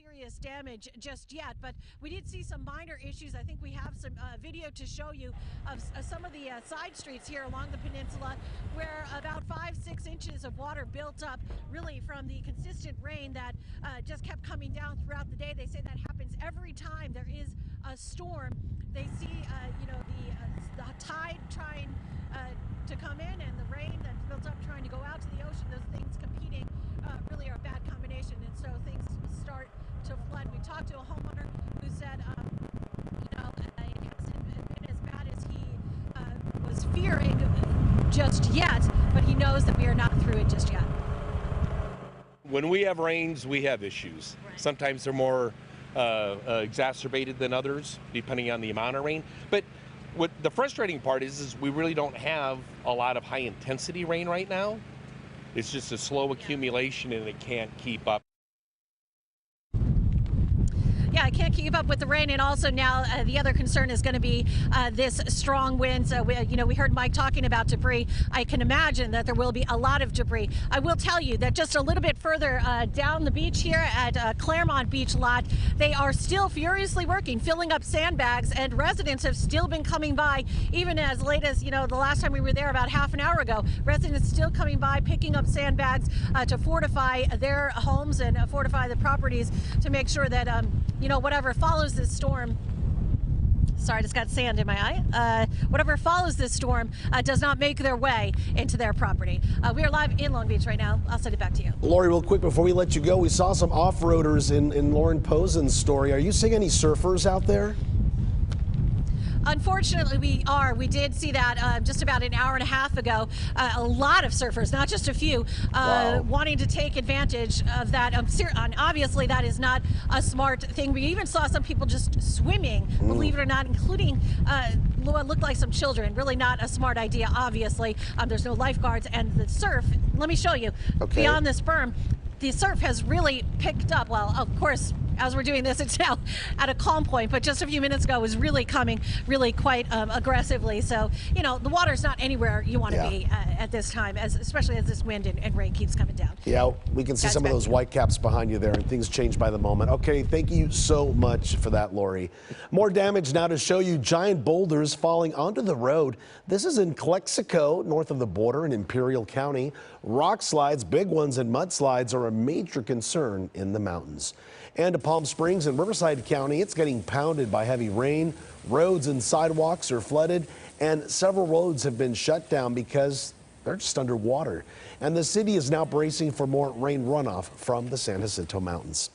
serious damage just yet, but we did see some minor issues. I think we have some video to show you of some of the side streets here along the peninsula where about 5-6 inches of water built up really from the consistent rain that just kept coming down throughout the day. They say that happens every time there is a storm. They see the tide trying to come in and the rain that's built up trying to go out to the ocean. Those things competing really are a bad combination, and so things start to flood. We talked to a homeowner who said, it hasn't been as bad as he was fearing just yet, but he knows that we are not through it just yet. When we have rains, we have issues. Right. Sometimes they're more exacerbated than others, depending on the amount of rain. But what the frustrating part is we really don't have a lot of high intensity rain right now. It's just a slow accumulation and it can't keep up. Yeah, I can't keep up with the rain, and also now the other concern is going to be this strong winds. We heard Mike talking about debris. I can imagine that there will be a lot of debris. I will tell you that just a little bit further down the beach here at Claremont Beach Lot, they are still furiously working, filling up sandbags, and residents have still been coming by, even as late as, the last time we were there about half an hour ago. Residents still coming by, picking up sandbags to fortify their homes and fortify the properties to make sure that, whatever follows this storm, sorry, I just got sand in my eye. Whatever follows this storm does not make their way into their property. We are live in Long Beach right now. I'll send it back to you. Lori, real quick before we let you go, we saw some off-roaders in Lauren Posen's story. Are you seeing any surfers out there? Unfortunately, we are. We did see that just about an hour and a half ago. A lot of surfers, not just a few, wanting to take advantage of that. Obviously, that is not a smart thing. We even saw some people just swimming, believe it or not, including what looked like some children. Really not a smart idea, obviously. There's no lifeguards, and the surf, let me show you, beyond this berm, the surf has really picked up. Well, of course, as we're doing this, it's now at a calm point, but just a few minutes ago it was really coming really quite aggressively. So, the water's not anywhere you want to be at this time, especially as this wind and rain keeps coming down. Yeah, we can see some of those white caps behind you there, and things change by the moment. Okay, thank you so much for that, Lori. More damage now to show you. Giant boulders falling onto the road. This is in Calexico, north of the border in Imperial County. Rock slides, big ones, and mudslides are a major concern in the mountains. And to Palm Springs and Riverside County, it's getting pounded by heavy rain. Roads and sidewalks are flooded, and several roads have been shut down because they're just underwater. And the city is now bracing for more rain runoff from the San Jacinto Mountains.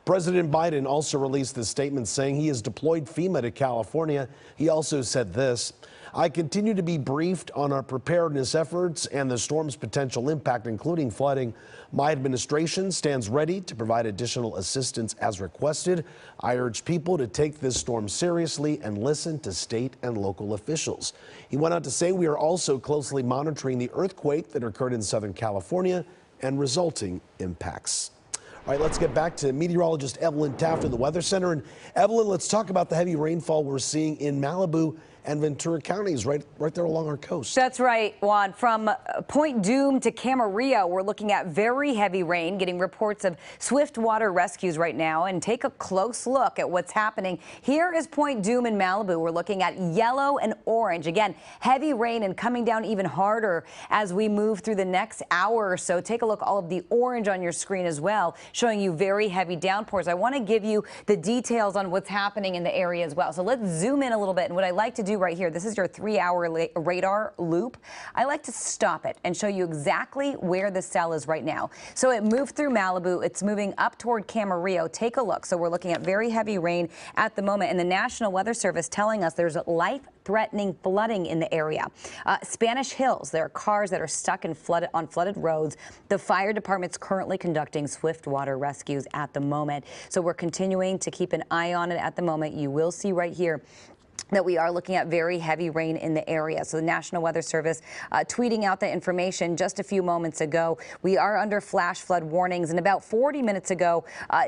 President Biden also released this statement saying he has deployed FEMA to California. He also said this: I continue to be briefed on our preparedness efforts and the storm's potential impact, including flooding. My administration stands ready to provide additional assistance as requested. I urge people to take this storm seriously and listen to state and local officials. He went on to say we are also closely monitoring the earthquake that occurred in Southern California and resulting impacts. All right, let's get back to meteorologist Evelyn Taft in the Weather Center. And Evelyn, let's talk about the heavy rainfall we're seeing in Malibu and Ventura counties right there along our coast. That's right, Juan. From Point Dume to Camarillo, we're looking at very heavy rain, getting reports of swift water rescues right now. And take a close look at what's happening. Here is Point Dume in Malibu. We're looking at yellow and orange. Again, heavy rain and coming down even harder as we move through the next hour or so. Take a look, all of the orange on your screen as well, showing you very heavy downpours. I want to give you the details on what's happening in the area as well. So let's zoom in a little bit. And what I like to do right here, this is your 3-hour radar loop. I like to stop it and show you exactly where the cell is right now. So it moved through Malibu. It's moving up toward Camarillo. Take a look. So we're looking at very heavy rain at the moment, and the National Weather Service telling us there's life-threatening flooding in the area. Spanish Hills, there are cars that are stuck in on flooded roads. The fire department's currently conducting swift water rescues at the moment. So we're continuing to keep an eye on it at the moment. You will see right here that we are looking at very heavy rain in the area. So the National Weather Service tweeting out the information just a few moments ago. We are under flash flood warnings, and about 40 minutes ago,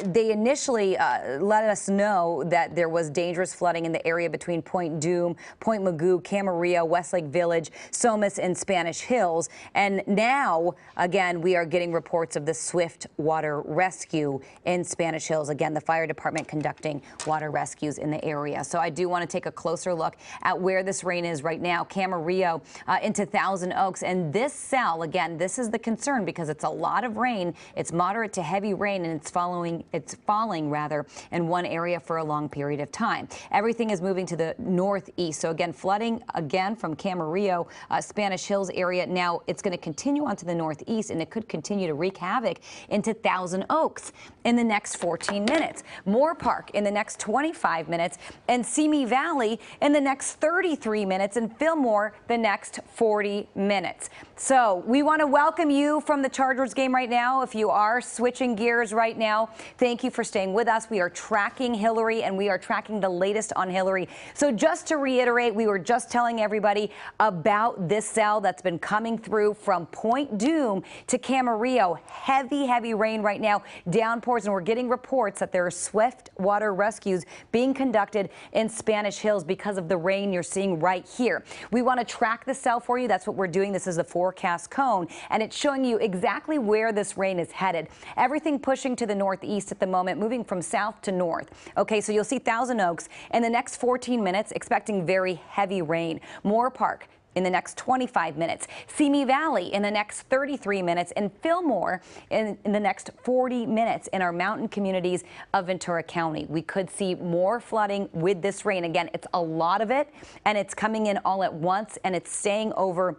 they initially let us know that there was dangerous flooding in the area between Point Dume, Point Mugu, Camarillo, Westlake Village, Somas, and Spanish Hills. And now, again, we are getting reports of the swift water rescue in Spanish Hills. Again, the fire department conducting water rescues in the area. So I do want to take a closer look at where this rain is right now. Camarillo into Thousand Oaks, and this cell, again, this is the concern because it's a lot of rain. It's moderate to heavy rain, and it's falling rather in one area for a long period of time. Everything is moving to the northeast. So again, flooding again from Camarillo, Spanish Hills area. Now it's going to continue on to the northeast, and it could continue to wreak havoc into Thousand Oaks in the next 14 minutes. Moore Park in the next 25 minutes, and Simi Valley in the next 33 minutes, and Fillmore the next 40 minutes. So we want to welcome you from the Chargers game right now. If you are switching gears right now, thank you for staying with us. We are tracking Hilary, and we are tracking the latest on Hilary. So just to reiterate, we were just telling everybody about this cell that's been coming through from Point Dume to Camarillo. Heavy rain right now, downpours, and we're getting reports that there are swift water rescues being conducted in Spanish Hills because of the rain you're seeing right here. We want to track the cell for you. That's what we're doing. This is the forecast cone, and it's showing you exactly where this rain is headed. Everything pushing to the northeast at the moment, moving from south to north. Okay, so you'll see Thousand Oaks in the next 14 minutes, expecting very heavy rain. Moore Park in the next 25 minutes, Simi Valley in the next 33 minutes, and Fillmore in the next 40 minutes in our mountain communities of Ventura County. We could see more flooding with this rain. Again, it's a lot of it, and it's coming in all at once, and it's staying over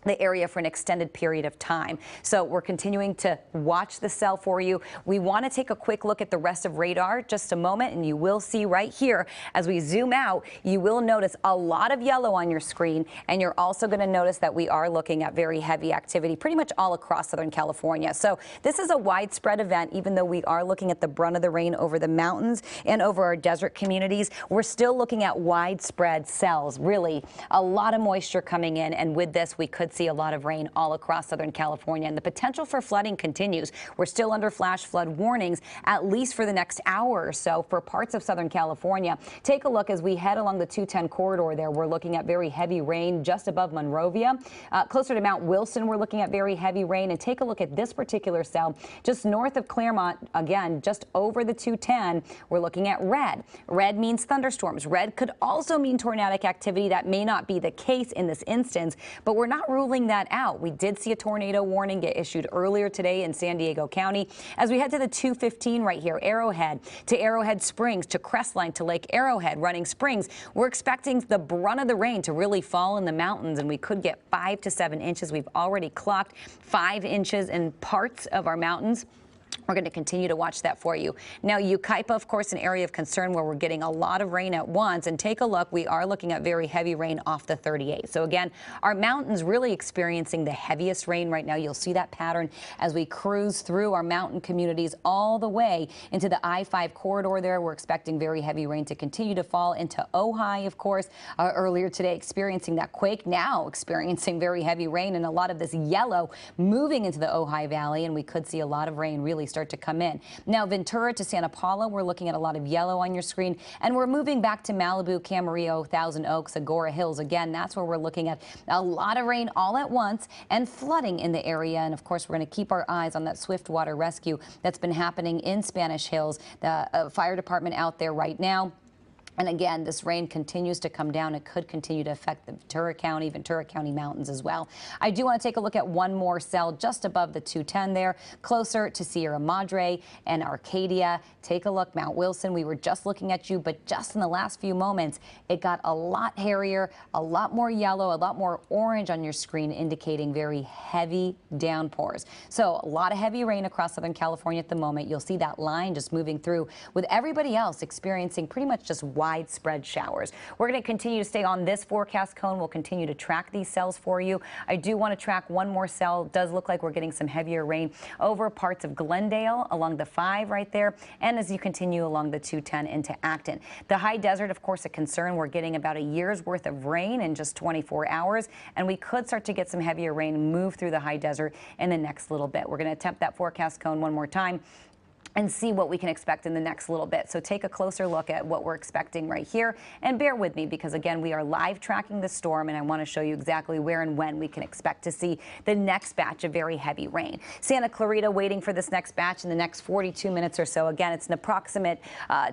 the area for an extended period of time. So we're continuing to watch the cell for you. We want to take a quick look at the rest of radar just a moment, and you will see right here as we zoom out, you will notice a lot of yellow on your screen, and you're also going to notice that we are looking at very heavy activity pretty much all across Southern California. So this is a widespread event. Even though we are looking at the brunt of the rain over the mountains and over our desert communities, we're still looking at widespread cells. Really a lot of moisture coming in, and with this we could see a lot of rain all across Southern California, and the potential for flooding continues. We're still under flash flood warnings, at least for the next hour or so for parts of Southern California. Take a look as we head along the 210 corridor there. We're looking at very heavy rain just above Monrovia. Closer to Mount Wilson, we're looking at very heavy rain. And take a look at this particular cell just north of Claremont, again, just over the 210. We're looking at red. Red means thunderstorms. Red could also mean tornadic activity. That may not be the case in this instance, but we're not ruling that out. We did see a tornado warning get issued earlier today in San Diego County. As we head to the 215 right here, Arrowhead to Arrowhead Springs to Crestline to Lake Arrowhead, Running Springs, we're expecting the brunt of the rain to really fall in the mountains, and we could get 5 to 7 inches. We've already clocked 5 inches in parts of our mountains. We're going to continue to watch that for you. Now, Yucaipa, of course, an area of concern where we're getting a lot of rain at once. And take a look. We are looking at very heavy rain off the 38. So again, our mountains really experiencing the heaviest rain right now. You'll see that pattern as we cruise through our mountain communities all the way into the I-5 corridor there. We're expecting very heavy rain to continue to fall into Ojai, of course. Earlier today, experiencing that quake. Now experiencing very heavy rain, and a lot of this yellow moving into the Ojai Valley. And we could see a lot of rain really start to come in. Now, Ventura to Santa Paula, we're looking at a lot of yellow on your screen, and we're moving back to Malibu, Camarillo, Thousand Oaks, Agora Hills. Again, that's where we're looking at a lot of rain all at once and flooding in the area. And of course, we're going to keep our eyes on that swift water rescue that's been happening in Spanish Hills. The fire department out there right now. And again, this rain continues to come down. It could continue to affect the Ventura County mountains as well. I do want to take a look at one more cell just above the 210 there, closer to Sierra Madre and Arcadia. Take a look, Mount Wilson. We were just looking at you, but just in the last few moments, it got a lot hairier, a lot more yellow, a lot more orange on your screen, indicating very heavy downpours. So a lot of heavy rain across Southern California at the moment. You'll see that line just moving through with everybody else experiencing pretty much just widespread showers. We're going to continue to stay on this forecast cone. We'll continue to track these cells for you. I do want to track one more cell. It does look like we're getting some heavier rain over parts of Glendale along the 5 right there, and as you continue along the 210 into Acton. The high desert, of course, a concern. We're getting about a year's worth of rain in just 24 hours, and we could start to get some heavier rain move through the high desert in the next little bit. We're going to attempt that forecast cone one more time and see what we can expect in the next little bit. So take a closer look at what we're expecting right here, and bear with me because, again, we are live tracking the storm, and I want to show you exactly where and when we can expect to see the next batch of very heavy rain. Santa Clarita waiting for this next batch in the next 42 minutes or so. Again, it's an approximate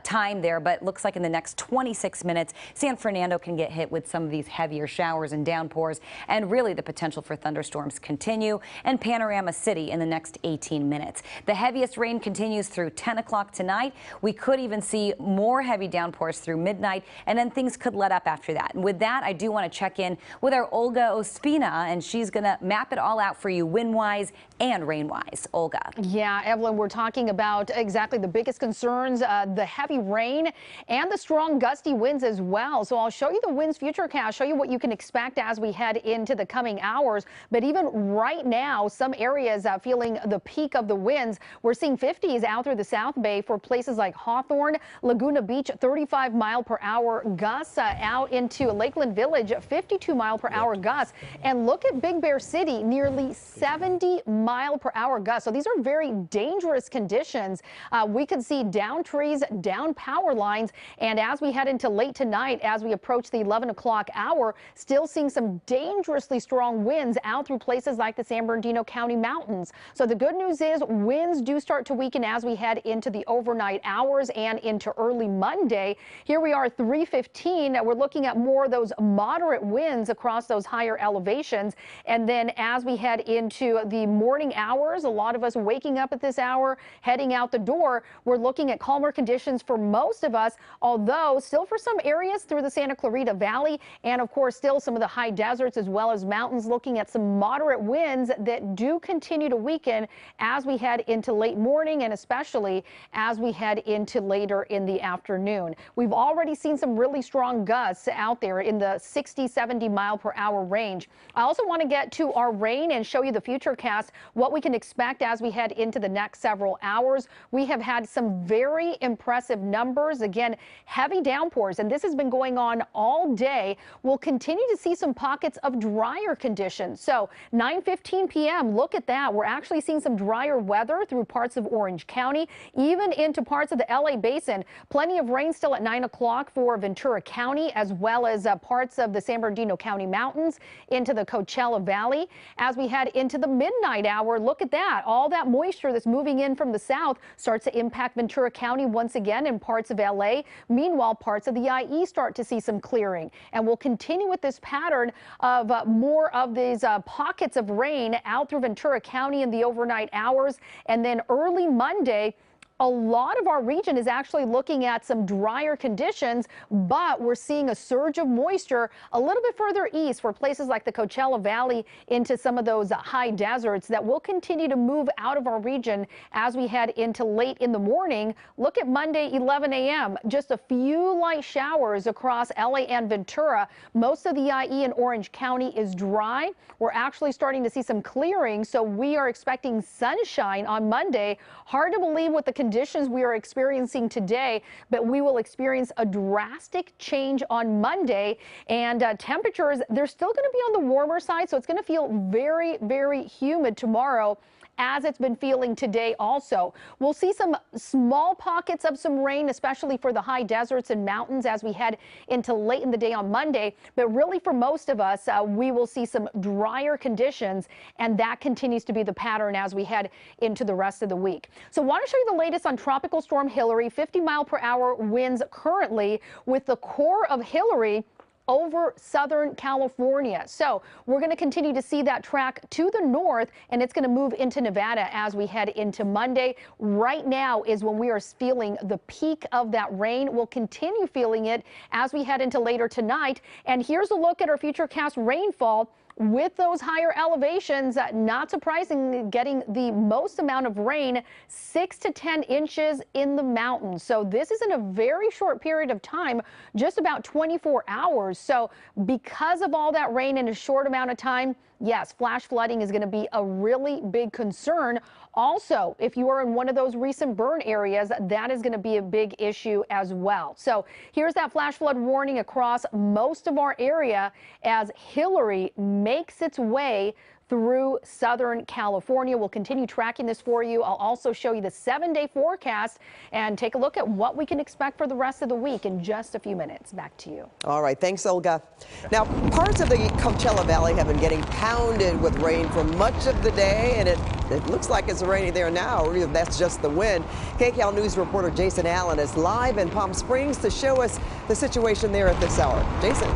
time there, but it looks like in the next 26 minutes, San Fernando can get hit with some of these heavier showers and downpours, and really the potential for thunderstorms continue, and Panorama City in the next 18 minutes. The heaviest rain continues through 10 o'clock tonight. We could even see more heavy downpours through midnight, and then things could let up after that. And with that, I do want to check in with our Olga Ospina, and she's going to map it all out for you wind-wise and rain-wise. Olga. Yeah, Evelyn, we're talking about exactly the biggest concerns, the heavy rain and the strong gusty winds as well. So I'll show you the winds futurecast, show you what you can expect as we head into the coming hours. But even right now, some areas feeling the peak of the winds. We're seeing 50s out through the South Bay for places like Hawthorne, Laguna Beach, 35-mile-per-hour gusts out into Lakeland Village, 52-mile-per-hour gusts. And look at Big Bear City, nearly 70-mile-per-hour gusts. So these are very dangerous conditions. We could see down trees, down power lines. And as we head into late tonight, as we approach the 11 o'clock hour, still seeing some dangerously strong winds out through places like the San Bernardino County mountains. So the good news is winds do start to weaken as we head into the overnight hours and into early Monday. Here we are 3:15. We're looking at more of those moderate winds across those higher elevations. And then as we head into the morning hours, a lot of us waking up at this hour, heading out the door, we're looking at calmer conditions for most of us, although still for some areas through the Santa Clarita Valley and, of course, still some of the high deserts as well as mountains, looking at some moderate winds that do continue to weaken as we head into late morning and especially as we head into later in the afternoon. We've already seen some really strong gusts out there in the 60-70-mile-per-hour range. I also want to get to our rain and show you the futurecast, what we can expect as we head into the next several hours. We have had some very impressive numbers. Again, heavy downpours, and this has been going on all day. We'll continue to see some pockets of drier conditions. So 9:15 p.m., look at that. We're actually seeing some drier weather through parts of Orange County, even into parts of the LA Basin. Plenty of rain still at 9 o'clock for Ventura County, as well as parts of the San Bernardino County mountains into the Coachella Valley. As we head into the midnight hour, look at that. All that moisture that's moving in from the south starts to impact Ventura County once again in parts of LA. Meanwhile, parts of the IE start to see some clearing, and we'll continue with this pattern of more of these pockets of rain out through Ventura County in the overnight hours. And then early Monday, a lot of our region is actually looking at some drier conditions, but we're seeing a surge of moisture a little bit further east for places like the Coachella Valley into some of those high deserts that will continue to move out of our region as we head into late in the morning. Look at Monday, 11 a.m. Just a few light showers across LA and Ventura. Most of the IE in Orange County is dry. We're actually starting to see some clearing, so we are expecting sunshine on Monday. Hard to believe with the conditions we are experiencing today, but we will experience a drastic change on Monday. And temperatures, they're still going to be on the warmer side, so it's going to feel very, very humid tomorrow, as it's been feeling today also. We'll see some small pockets of some rain, especially for the high deserts and mountains as we head into late in the day on Monday. But really for most of us, we will see some drier conditions, and that continues to be the pattern as we head into the rest of the week. So I want to show you the latest on Tropical Storm Hilary. 50-mile-per-hour winds currently with the core of Hilary over Southern California. So we're going to continue to see that track to the north, and it's going to move into Nevada as we head into Monday. Right now is when we are feeling the peak of that rain. We'll continue feeling it as we head into later tonight. And here's a look at our futurecast rainfall. with those higher elevations, not surprisingly, getting the most amount of rain, 6 to 10 inches in the mountains. So this is in a very short period of time, just about 24 hours. So because of all that rain in a short amount of time, yes, flash flooding is going to be a really big concern. Also, if you are in one of those recent burn areas, that is going to be a big issue as well. So here's that flash flood warning across most of our area as Hilary makes its way through Southern California. We'll continue tracking this for you. I'll also show you the 7-day forecast and take a look at what we can expect for the rest of the week in just a few minutes. Back to you. All right. Thanks, Olga. Now, parts of the Coachella Valley have been getting pounded with rain for much of the day, and it looks like it's raining there now, or either that's just the wind. KCAL News reporter Jason Allen is live in Palm Springs to show us the situation there at this hour. Jason.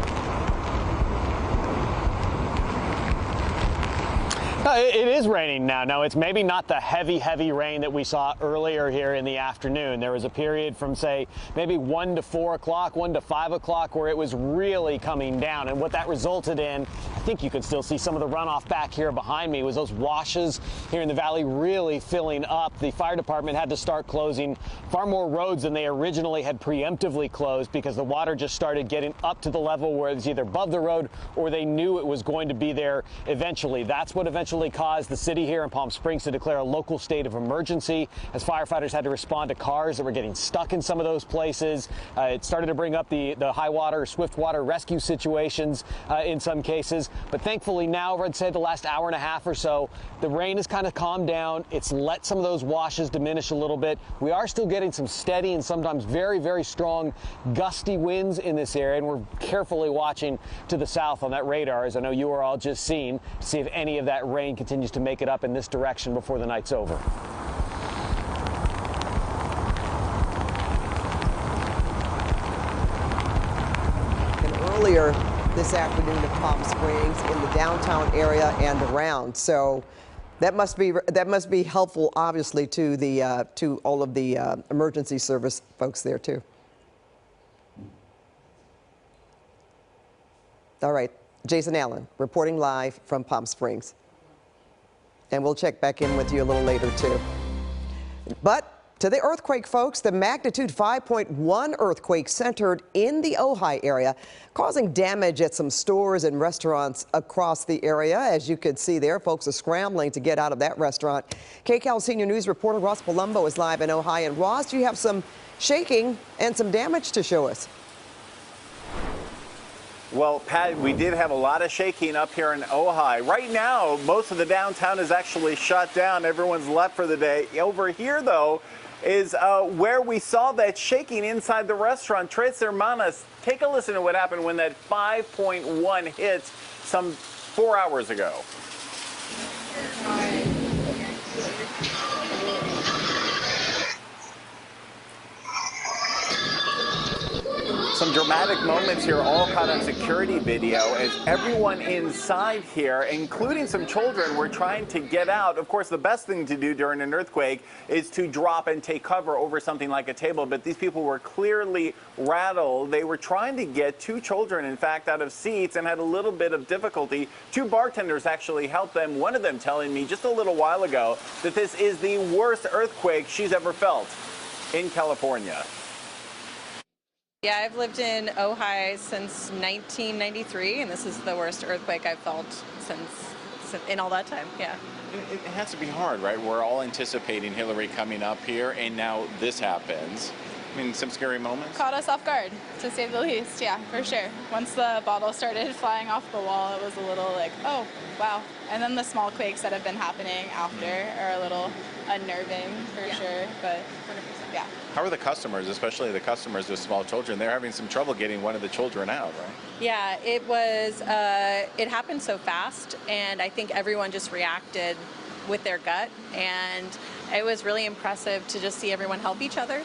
It is raining now. No, it's maybe not the heavy rain that we saw earlier here in the afternoon. There was a period from, say, maybe 1 to 4 o'clock, 1 to 5 o'clock, where it was really coming down. And what that resulted in, I think you can still see some of the runoff back here behind me, was those washes here in the valley really filling up. The fire department had to start closing far more roads than they originally had preemptively closed because the water just started getting up to the level where it's either above the road or they knew it was going to be there eventually. That's what eventually caused the city here in Palm Springs to declare a local state of emergency as firefighters had to respond to cars that were getting stuck in some of those places. It started to bring up the high water, swift water rescue situations in some cases. But thankfully now, I'd say the last hour and a half or so, the rain has kind of calmed down. It's let some of those washes diminish a little bit. We are still getting some steady and sometimes very strong gusty winds in this area, and we're carefully watching to the south on that radar, as I know you are all just seeing, to see if any of that rain continues to make it up in this direction before the night's over. And earlier this afternoon in Palm Springs, in the downtown area and around. So that must be helpful, obviously, to the to all of the emergency service folks there too. All right, Jason Allen reporting live from Palm Springs. And we'll check back in with you a little later, too. But to the earthquake, folks, the magnitude 5.1 earthquake centered in the Ojai area, causing damage at some stores and restaurants across the area. As you could see there, folks are scrambling to get out of that restaurant. KCAL senior news reporter Ross Palumbo is live in Ojai. And Ross, you have some shaking and some damage to show us. Well, Pat, we did have a lot of shaking up here in Ojai. Right now, most of the downtown is actually shut down. Everyone's left for the day. Over here, though, is where we saw that shaking inside the restaurant. Tres Hermanas, take a listen to what happened when that 5.1 hit some 4 hours ago. Some dramatic moments here, all caught on security video, as everyone inside here, including some children, were trying to get out. Of course, the best thing to do during an earthquake is to drop and take cover over something like a table, but these people were clearly rattled. They were trying to get 2 children, in fact, out of seats and had a little bit of difficulty. 2 bartenders actually helped them, one of them telling me just a little while ago that this is the worst earthquake she's ever felt in California. Yeah, I've lived in Ojai since 1993, and this is the worst earthquake I've felt since in all that time. Yeah. It has to be hard, right? We're all anticipating Hilary coming up here, and now this happens. I mean, some scary moments. Caught us off guard, to say the least. Yeah, for sure. Once the bottle started flying off the wall, it was a little like, oh, wow. And then the small quakes that have been happening after are a little unnerving, for sure. But 100%. Yeah. How are the customers, especially the customers with small children? They're having some trouble getting one of the children out, right? Yeah, it was, it happened so fast, and I think everyone just reacted with their gut, and it was really impressive to just see everyone help each other.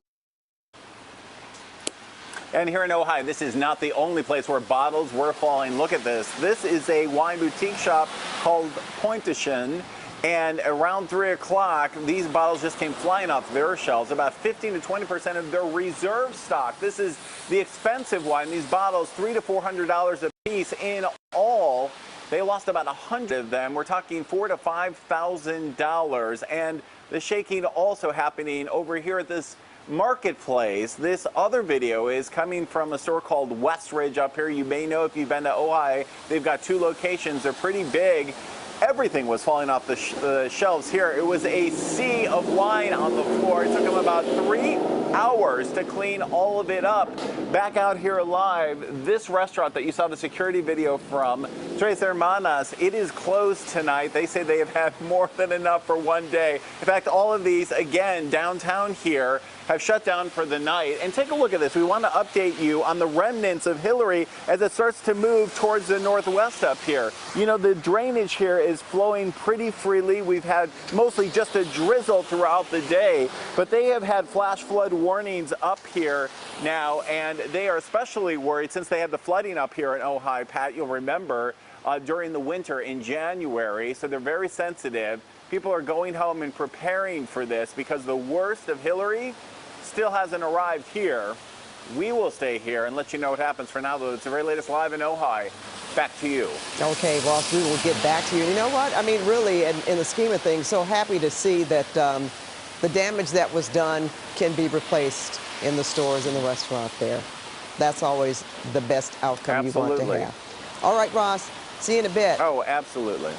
And here in Ojai, this is not the only place where bottles were falling. Look at this. This is a wine boutique shop called Pointe-de-Chien. And around 3 o'clock, these bottles just came flying off their shelves. About 15 to 20% of their reserve stock. This is the expensive wine. These bottles, $300 to $400 a piece in all. They lost about 100 of them. We're talking $4,000 to $5,000. And the shaking also happening over here at this marketplace. This other video is coming from a store called Westridge up here. You may know if you've been to Ojai. They've got 2 locations. They're pretty big. Everything was falling off the shelves here. It was a sea of wine on the floor. It took them about 3 hours to clean all of it up. Back out here live, this restaurant that you saw the security video from, Tres Hermanas, it is closed tonight. They say they have had more than enough for one day. In fact, all of these, again, downtown here, have shut down for the night. And take a look at this. We want to update you on the remnants of Hilary as it starts to move towards the northwest up here. You know, the drainage here is flowing pretty freely. We've had mostly just a drizzle throughout the day, but they have had flash flood warnings up here now, and they are especially worried since they had the flooding up here in Ojai. Pat, you'll remember during the winter in January, so they're very sensitive. People are going home and preparing for this because the worst of Hilary still hasn't arrived here. We will stay here and let you know what happens. For now, though, it's the very latest live in Ojai. Back to you. Okay, Ross, we will get back to you. You know what? I mean, really, in the scheme of things, so happy to see that the damage that was done can be replaced in the stores and the restaurant there. That's always the best outcome you want to have. All right, Ross, see you in a bit. Oh, absolutely.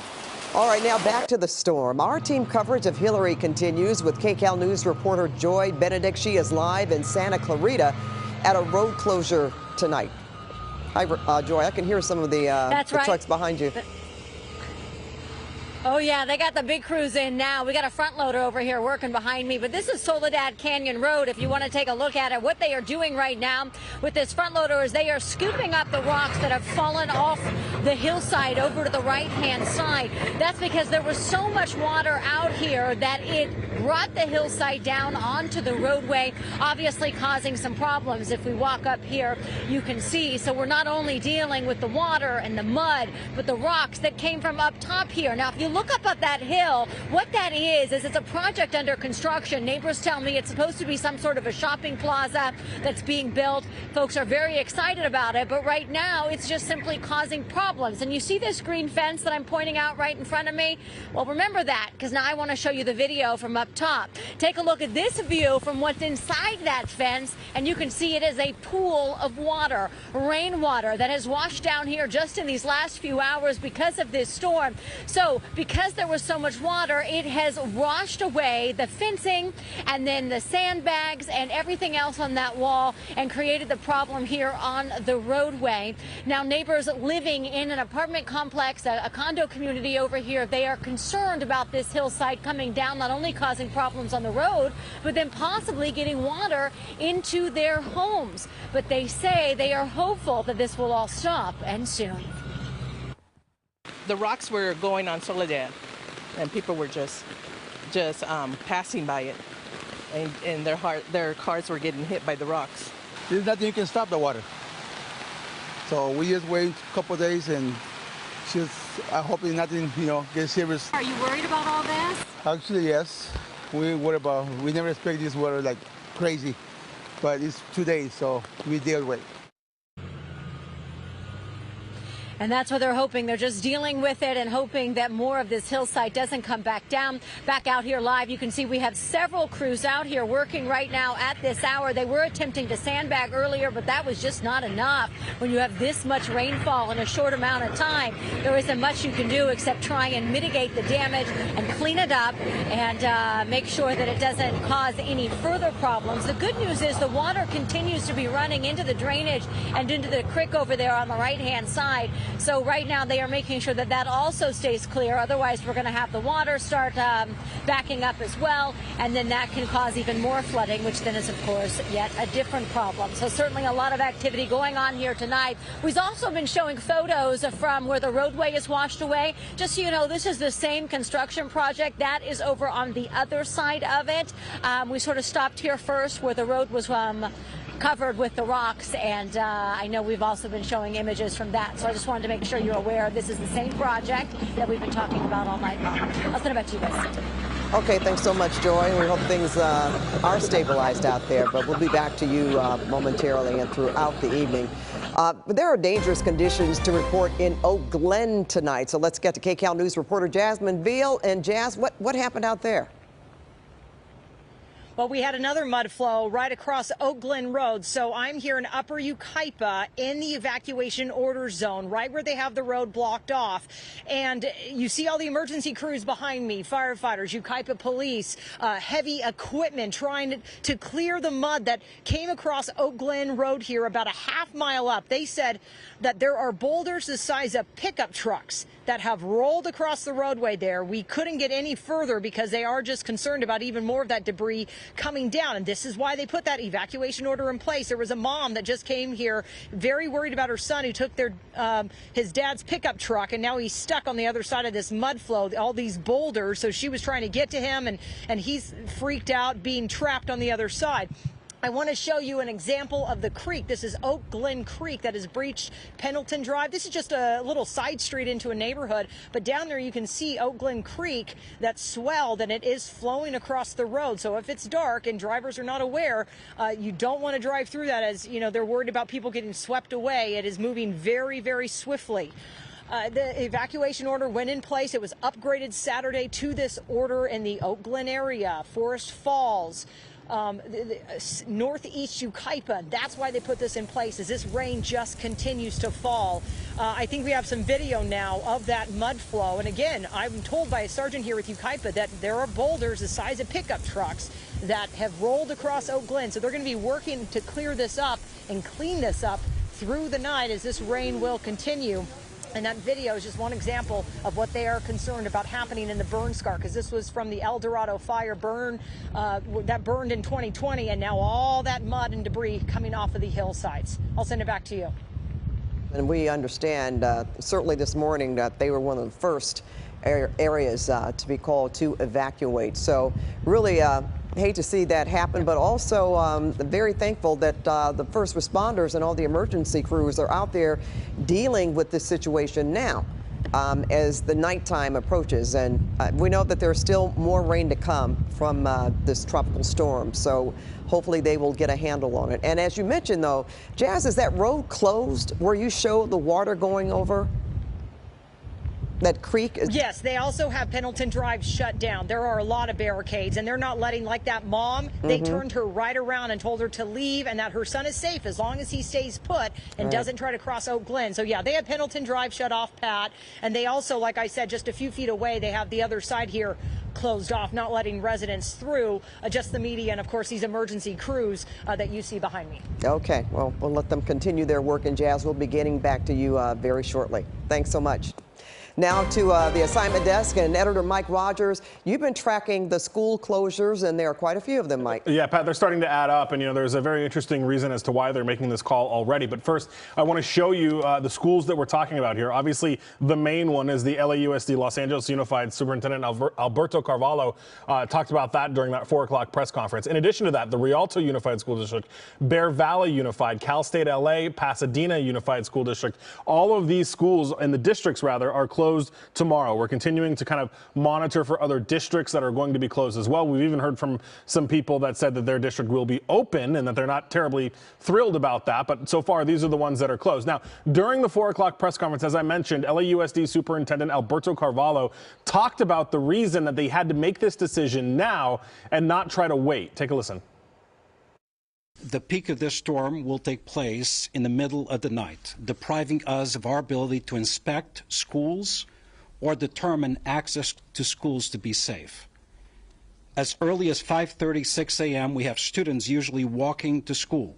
All right, now back to the storm. Our team coverage of Hilary continues with KCAL News reporter Joy Benedict. She is live in Santa Clarita at a road closure tonight. Hi, Joy. I can hear some of the trucks behind you. Oh, yeah, they got the big crews in now. We got a front loader over here working behind me, but this is Soledad Canyon Road. If you want to take a look at it, what they are doing right now with this front loader is they are scooping up the rocks that have fallen off the hillside over to the right-hand side. That's because there was so much water out here that it brought the hillside down onto the roadway, obviously causing some problems. If we walk up here, you can see. So we're not only dealing with the water and the mud, but the rocks that came from up top here. Now, if you look up that hill, what that is it's a project under construction. Neighbors tell me it's supposed to be some sort of a shopping plaza that's being built. Folks are very excited about it, but right now it's just simply causing problems. And you see this green fence that I'm pointing out right in front of me? Well, remember that, because now I want to show you the video from up top. Take a look at this view from what's inside that fence, and you can see it is a pool of water, rainwater that has washed down here just in these last few hours because of this storm. So because there was so much water, it has washed away the fencing and then the sandbags and everything else on that wall and created the problem here on the roadway. Now, neighbors living in an apartment complex, a condo community over here, they are concerned about this hillside coming down, not only causing problems on the road, but then possibly getting water into their homes. But they say they are hopeful that this will all stop, and soon. The rocks were going on Soledad, and people were just passing by it, and their cars were getting hit by the rocks. There's nothing you can stop the water. So we just wait a couple of days, and I hope nothing, gets serious. Are you worried about all this? Actually, yes. We never expect this water like crazy, but it's 2 days, so we deal with it. And that's what they're hoping. They're just dealing with it and hoping that more of this hillside doesn't come back down. Back out here live, you can see we have several crews out here working right now at this hour. They were attempting to sandbag earlier, but that was just not enough. When you have this much rainfall in a short amount of time, there isn't much you can do except try and mitigate the damage and clean it up and make sure that it doesn't cause any further problems. The good news is the water continues to be running into the drainage and into the creek over there on the right-hand side. So right now they are making sure that that also stays clear. Otherwise, we're going to have the water start backing up as well. And then that can cause even more flooding, which then is, of course, yet a different problem. So certainly a lot of activity going on here tonight. We've also been showing photos from where the roadway is washed away. Just so you know, this is the same construction project. That is over on the other side of it. We sort of stopped here first where the road was covered with the rocks, and I know we've also been showing images from that. So I just wanted to make sure you're aware this is the same project that we've been talking about all night long. I'll send it back to you guys. Okay, thanks so much, Joy. We hope things are stabilized out there, but we'll be back to you momentarily and throughout the evening. There are dangerous conditions to report in Oak Glen tonight, so let's get to KCAL News reporter Jasmine Veal. And Jazz, what happened out there? Well, we had another mud flow right across Oak Glen Road. So I'm here in Upper Yucaipa in the evacuation order zone, right where they have the road blocked off. And you see all the emergency crews behind me, firefighters, Yucaipa police, heavy equipment trying to clear the mud that came across Oak Glen Road here about a half mile up. They said that there are boulders the size of pickup trucks that have rolled across the roadway there. We couldn't get any further because they are just concerned about even more of that debris coming down. And this is why they put that evacuation order in place. There was a mom that just came here very worried about her son who took his dad's pickup truck, and now he's stuck on the other side of this mud flow, all these boulders. So she was trying to get to him, and he's freaked out being trapped on the other side. I want to show you an example of the creek. This is Oak Glen Creek that has breached Pendleton Drive. This is just a little side street into a neighborhood, but down there you can see Oak Glen Creek that's swelled, and it is flowing across the road. So if it's dark and drivers are not aware, you don't want to drive through that, as you know, they're worried about people getting swept away. It is moving very, very swiftly. The evacuation order went in place. It was upgraded Saturday to this order in the Oak Glen area, Forest Falls, northeast Yucaipa. That's why they put this in place, as this rain just continues to fall. I think we have some video now of that mud flow. And again, I'm told by a sergeant here with Yucaipa that there are boulders the size of pickup trucks that have rolled across Oak Glen. So they're going to be working to clear this up and clean this up through the night as this rain will continue. And that video is just one example of what they are concerned about happening in the burn scar, because this was from the El Dorado fire burn that burned in 2020, and now all that mud and debris coming off of the hillsides. I'll send it back to you. And we understand certainly this morning that they were one of the first areas to be called to evacuate. So really hate to see that happen, but also very thankful that the first responders and all the emergency crews are out there dealing with this situation now as the nighttime approaches. And we know that there's still more rain to come from this tropical storm, so hopefully they will get a handle on it. And as you mentioned, though, Jazz, is that road closed where you show the water going over? That creek? Yes, they also have Pendleton Drive shut down. There are a lot of barricades, and they're not letting, like that mom, they turned her right around and told her to leave and that her son is safe as long as he stays put and doesn't try to cross Oak Glen. So yeah, they have Pendleton Drive shut off, Pat, and they also, like I said, just a few feet away, they have the other side here closed off, not letting residents through, just the media and of course these emergency crews that you see behind me. Okay, well, we'll let them continue their work, and Jazz will be getting back to you very shortly. Thanks so much. Now to the assignment desk, and editor Mike Rogers. You've been tracking the school closures, and there are quite a few of them, Mike. Yeah, Pat, they're starting to add up, and there's a very interesting reason as to why they're making this call already. But first, I want to show you the schools that we're talking about here. Obviously, the main one is the LAUSD Los Angeles Unified Superintendent Alberto Carvalho talked about that during that 4 o'clock press conference. In addition to that, the Rialto Unified School District, Bear Valley Unified, Cal State LA, Pasadena Unified School District, all of these schools, and the districts rather, are closed tomorrow. We're continuing to kind of monitor for other districts that are going to be closed as well. We've even heard from some people that said that their district will be open and that they're not terribly thrilled about that. But so far, these are the ones that are closed. Now, during the 4 o'clock press conference, as I mentioned, LAUSD Superintendent Alberto Carvalho talked about the reason that they had to make this decision now and not try to wait. Take a listen. The peak of this storm will take place in the middle of the night, depriving us of our ability to inspect schools or determine access to schools to be safe. As early as 5:30, 6 a.m., we have students usually walking to school.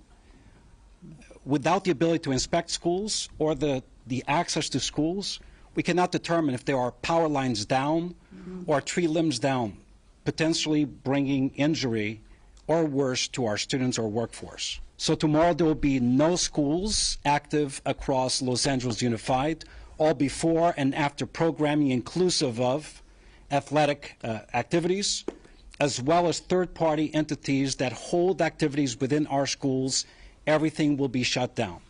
Without the ability to inspect schools or the access to schools, we cannot determine if there are power lines down or tree limbs down, potentially bringing injury or worse to our students or workforce. So tomorrow there will be no schools active across Los Angeles Unified, all before and after programming inclusive of athletic activities, as well as third-party entities that hold activities within our schools. Everything will be shut down.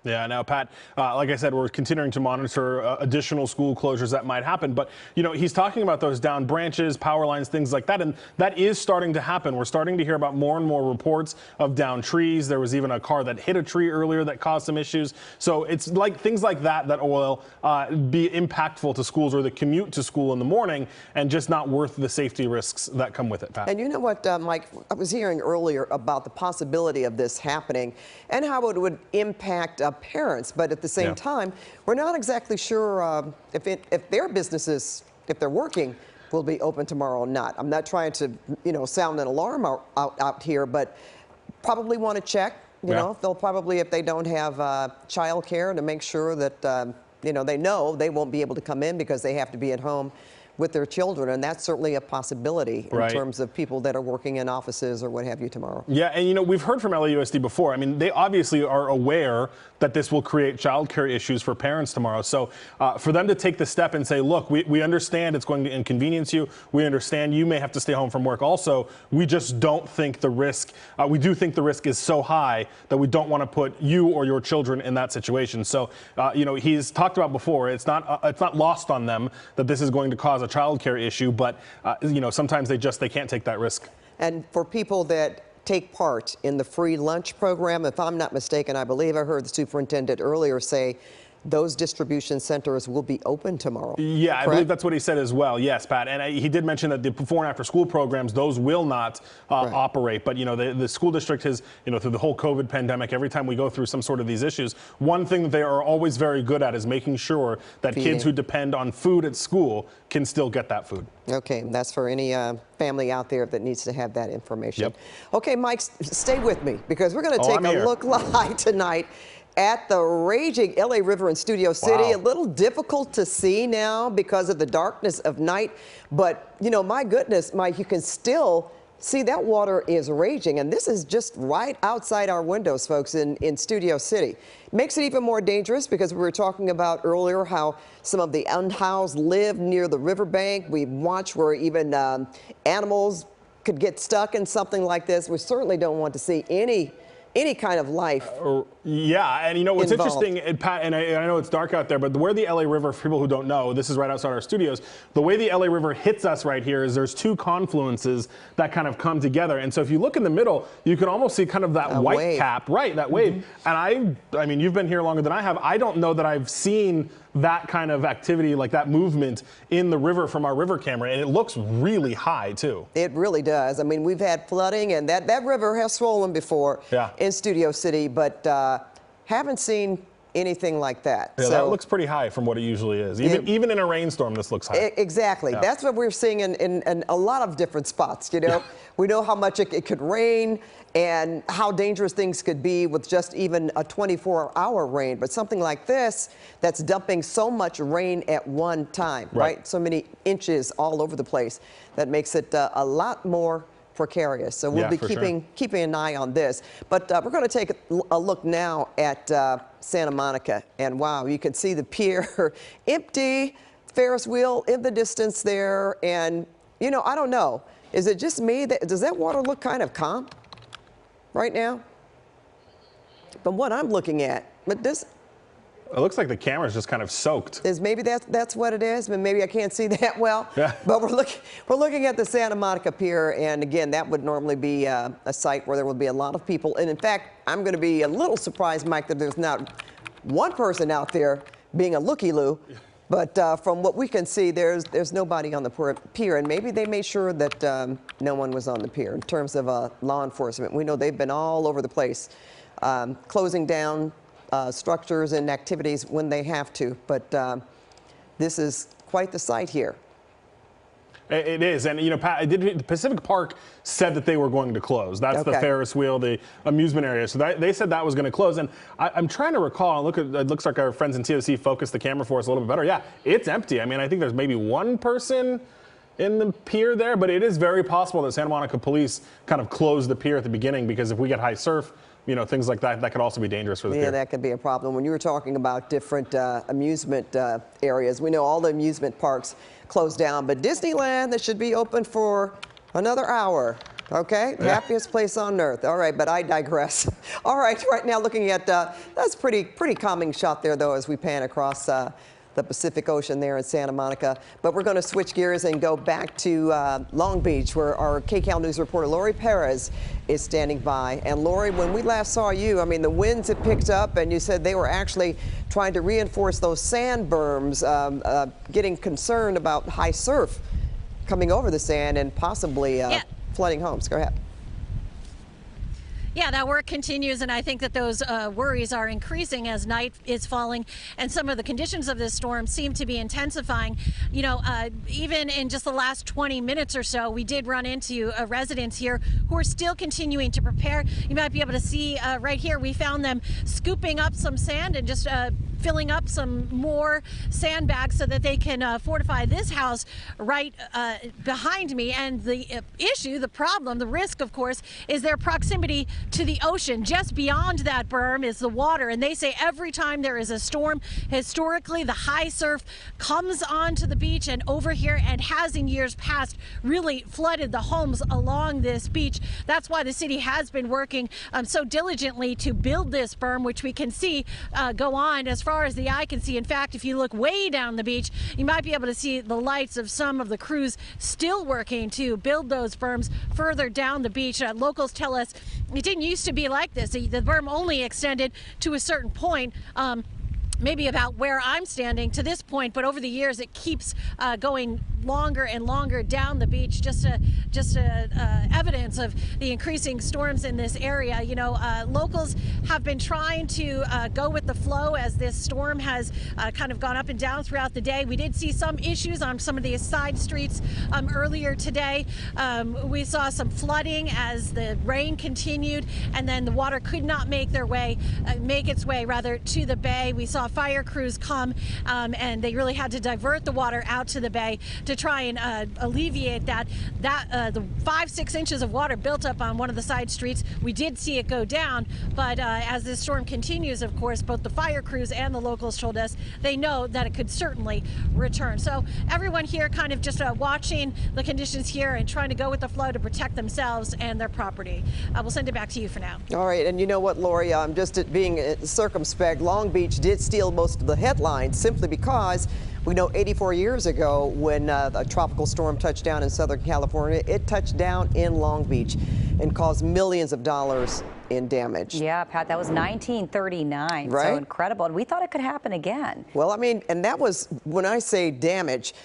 Yeah, now, Pat, like I said, we're continuing to monitor additional school closures that might happen. But, you know, he's talking about those downed branches, power lines, things like that. And that is starting to happen. We're starting to hear about more and more reports of downed trees. There was even a car that hit a tree earlier that caused some issues. So it's like things like that will be impactful to schools or the commute to school in the morning and just not worth the safety risks that come with it, Pat. And you know what, Mike, I was hearing earlier about the possibility of this happening and how it would impact parents, but at the same time, we're not exactly sure if their businesses, if they're working, will be open tomorrow or not. I'm not trying to, you know, sound an alarm out here, but probably want to check. You know, they'll probably, if they don't have child care, to make sure that you know they won't be able to come in because they have to be at home with their children, and that's certainly a possibility in terms of people that are working in offices or what have you tomorrow. Yeah, and you know, we've heard from LAUSD before. I mean, they obviously are aware that this will create childcare issues for parents tomorrow. So for them to take the step and say, look, we understand it's going to inconvenience you. We understand you may have to stay home from work also. We just don't think the risk, we do think the risk is so high that we don't want to put you or your children in that situation. So, you know, he's talked about before, it's not lost on them that this is going to cause a childcare issue, but you know, sometimes they can't take that risk. And for people that take part in the free lunch program, if I'm not mistaken, I believe I heard the superintendent earlier say those distribution centers will be open tomorrow. Yeah, correct? I believe that's what he said as well. Yes, Pat. And he did mention that the before and after school programs, those will not operate. But, you know, the school district has, you know, through the whole COVID pandemic, every time we go through some sort of these issues, one thing that they are always very good at is making sure that kids who depend on food at school can still get that food. Okay, that's for any family out there that needs to have that information. Yep. Okay, Mike, stay with me because we're going to take a look live tonight at the raging LA River in Studio City. A little difficult to see now because of the darkness of night, but you know, my goodness, Mike, you can still see that water is raging, and this is just right outside our windows, folks, in Studio City. Makes it even more dangerous because we were talking about earlier how some of the unhoused live near the riverbank. We watch where even animals could get stuck in something like this. We certainly don't want to see any kind of life. Yeah, and you know what's interesting, Pat, and I know it's dark out there, but where the LA River, for people who don't know, this is right outside our studios, the way the LA River hits us right here is there's two confluences that kind of come together. And so if you look in the middle, you can almost see kind of that white wave. Cap, right, that wave. And I mean, you've been here longer than I have. I don't know that I've seen that kind of activity, like that movement in the river from our river camera, and it looks really high too. It really does. I mean, we've had flooding, and that river has swollen before in Studio City, but haven't seen anything like that. Yeah, so that looks pretty high from what it usually is. Even in a rainstorm, this looks high. Exactly. Yeah. That's what we're seeing in a lot of different spots, you know. We know how much it could rain and how dangerous things could be with just even a 24-hour rain. But something like this that's dumping so much rain at one time, right? So many inches all over the place, that makes it a lot more precarious. So we'll be keeping an eye on this. But we're going to take a look now at Santa Monica. And wow, you can see the pier empty, Ferris wheel in the distance there. And, you know, I don't know. Is it just me? Does that water look kind of calm right now? From what I'm looking at. But this... It looks like the camera's just kind of soaked. Maybe that's what it is, but maybe I can't see that well. Yeah. But we're looking at the Santa Monica Pier, and again, that would normally be a site where there would be a lot of people. And in fact, I'm going to be a little surprised, Mike, that there's not one person out there being a looky-loo. But from what we can see, there's nobody on the pier, and maybe they made sure that no one was on the pier. In terms of law enforcement, we know they've been all over the place, closing down structures and activities when they have to, but this is quite the sight here. It is, and you know, Pat, the Pacific Park said that they were going to close. That's the Ferris wheel, the amusement area. So they said that was going to close, and I'm trying to recall. Look, it looks like our friends in TOC focused the camera for us a little bit better. Yeah, it's empty. I mean, I think there's maybe one person in the pier there, but it is very possible that Santa Monica police kind of closed the pier at the beginning, because if we get high surf, you know, things like that could also be dangerous for the pier. Yeah, that could be a problem. When you were talking about different amusement areas, we know all the amusement parks closed down, but Disneyland, that should be open for another hour. Okay, happiest place on earth. All right, but I digress. All right, right now looking at that's pretty calming shot there though as we pan across the Pacific Ocean there in Santa Monica. But we're going to switch gears and go back to Long Beach, where our KCAL News reporter Lori Perez is standing by. And Lori, when we last saw you, I mean, the winds had picked up, and you said they were actually trying to reinforce those sand berms, getting concerned about high surf coming over the sand and possibly flooding homes. Go ahead. Yeah, that work continues, and I think that those worries are increasing as night is falling, and some of the conditions of this storm seem to be intensifying. You know, even in just the last 20 minutes or so, we did run into residents here who are still continuing to prepare. You might be able to see right here, we found them scooping up some sand and just filling up some more sandbags so that they can fortify this house right behind me. And the issue, the problem, the risk, of course, is their proximity to the ocean. Just beyond that berm is the water, and they say every time there is a storm, historically, the high surf comes onto the beach and over here, and has in years past really flooded the homes along this beach. That's why the city has been working so diligently to build this berm, which we can see go on as far as the eye can see. In fact, if you look way down the beach, you might be able to see the lights of some of the crews still working to build those berms further down the beach. Locals tell us it didn't used to be like this. The berm only extended to a certain point. Maybe about where I'm standing to this point, but over the years it keeps going longer and longer down the beach, just evidence of the increasing storms in this area. You know, locals have been trying to go with the flow as this storm has kind of gone up and down throughout the day. We did see some issues on some of the side streets earlier today. We saw some flooding as the rain continued, and then the water could not make its way to the bay. We saw fire crews come and they really had to divert the water out to the bay to try and alleviate the 5-6 inches of water built up on one of the side streets. We did see it go down, but as this storm continues, of course, both the fire crews and the locals told us they know that it could certainly return. So everyone here kind of just watching the conditions here and trying to go with the flow to protect themselves and their property. We'll send it back to you for now. All right, and you know what, Lori, just being circumspect, Long Beach did steal most of the headlines simply because we know 84 years ago when a tropical storm touched down in Southern California, it touched down in Long Beach and caused millions of dollars in damage. Yeah, Pat, that was 1939. Right? So incredible. And we thought it could happen again. Well, I mean, and that was, when I say damage,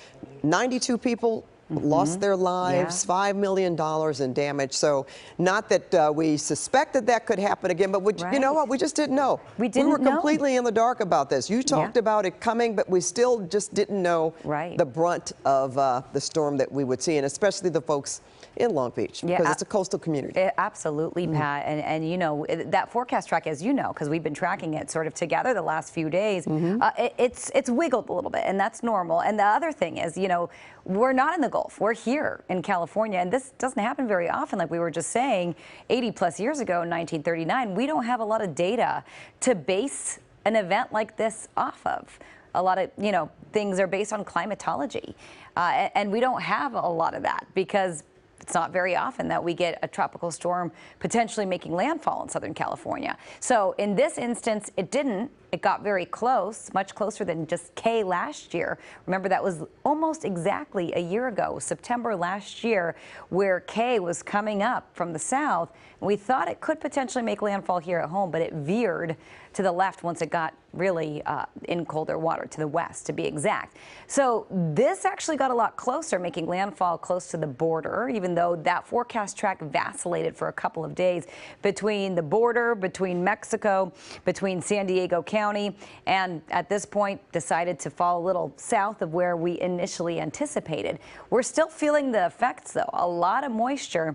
92 people lost their lives, $5 million in damage. So not that we suspected that could happen again, but you know what? We just didn't know. We were completely in the dark about this. You talked about it coming, but we still just didn't know the brunt of the storm that we would see, and especially the folks in Long Beach, because it's a coastal community. Absolutely, Pat. And you know, that forecast track, as you know, because we've been tracking it sort of together the last few days, it's wiggled a little bit, and that's normal. And the other thing is, you know, we're not in the Gulf. We're here in California, and this doesn't happen very often. Like we were just saying, 80 plus years ago in 1939, we don't have a lot of data to base an event like this off of. A lot of, you know, things are based on climatology, and we don't have a lot of that because it's not very often that we get a tropical storm potentially making landfall in Southern California. So in this instance, it didn't. It got very close, much closer than just K last year. Remember, that was almost exactly a year ago, September last year, where K was coming up from the south. And we thought it could potentially make landfall here at home, but it veered to the left once it got really in colder water, to the west to be exact. So this actually got a lot closer, making landfall close to the border, even though that forecast track vacillated for a couple of days between the border, between Mexico, between San Diego County, and at this point decided to fall a little south of where we initially anticipated. We're still feeling the effects, though. A lot of moisture.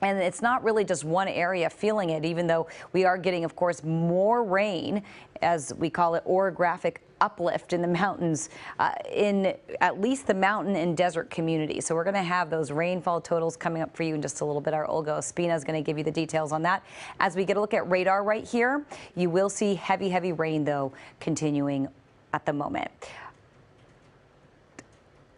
And it's not really just one area feeling it, even though we are getting, of course, more rain, as we call it, orographic uplift in the mountains, in at least the mountain and desert communities. So we're going to have those rainfall totals coming up for you in just a little bit. Our Olga Ospina is going to give you the details on that. As we get a look at radar right here, you will see heavy, heavy rain, though, continuing at the moment.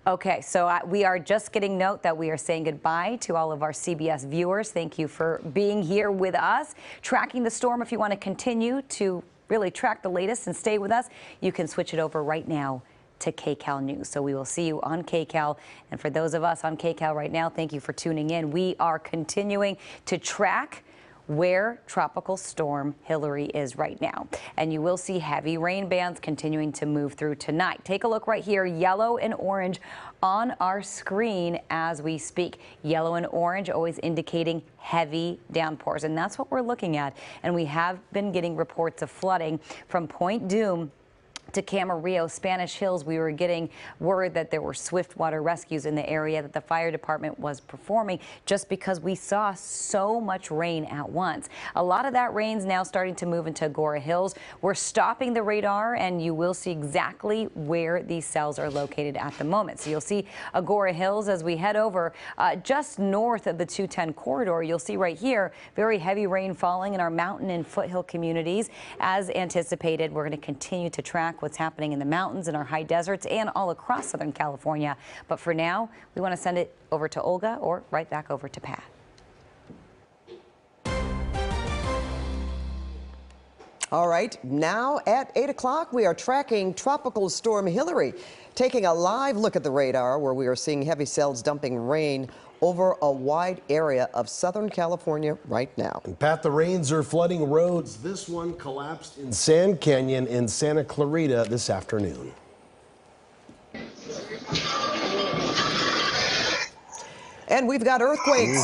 Okay, so we are just getting note that we are saying goodbye to all of our CBS viewers. Thank you for being here with us, tracking the storm. If you want to continue to really track the latest and stay with us, you can switch it over right now to KCAL News. So we will see you on KCAL. And for those of us on KCAL right now, thank you for tuning in. We are continuing to track where Tropical Storm Hilary is right now. And you will see heavy rain bands continuing to move through tonight. Take a look right here, yellow and orange on our screen as we speak. Yellow and orange always indicating heavy downpours, and that's what we're looking at. And we have been getting reports of flooding from Point Dume to Camarillo, Spanish Hills. We were getting word that there were swift water rescues in the area that the fire department was performing just because we saw so much rain at once. A lot of that rain's now starting to move into Agora Hills. We're stopping the radar, and you will see exactly where these cells are located at the moment. So you'll see Agora Hills as we head over just north of the 210 corridor. You'll see right here very heavy rain falling in our mountain and foothill communities. As anticipated, we're going to continue to track what's happening in the mountains, in our high deserts, and all across Southern California. But for now, we want to send it over to Olga or right back over to Pat. All right, now at 8 o'clock, we are tracking Tropical Storm Hilary, taking a live look at the radar where we are seeing heavy cells dumping rain over a wide area of Southern California right now. And Pat, the rains are flooding roads. This one collapsed in Sand Canyon in Santa Clarita this afternoon. And we've got earthquakes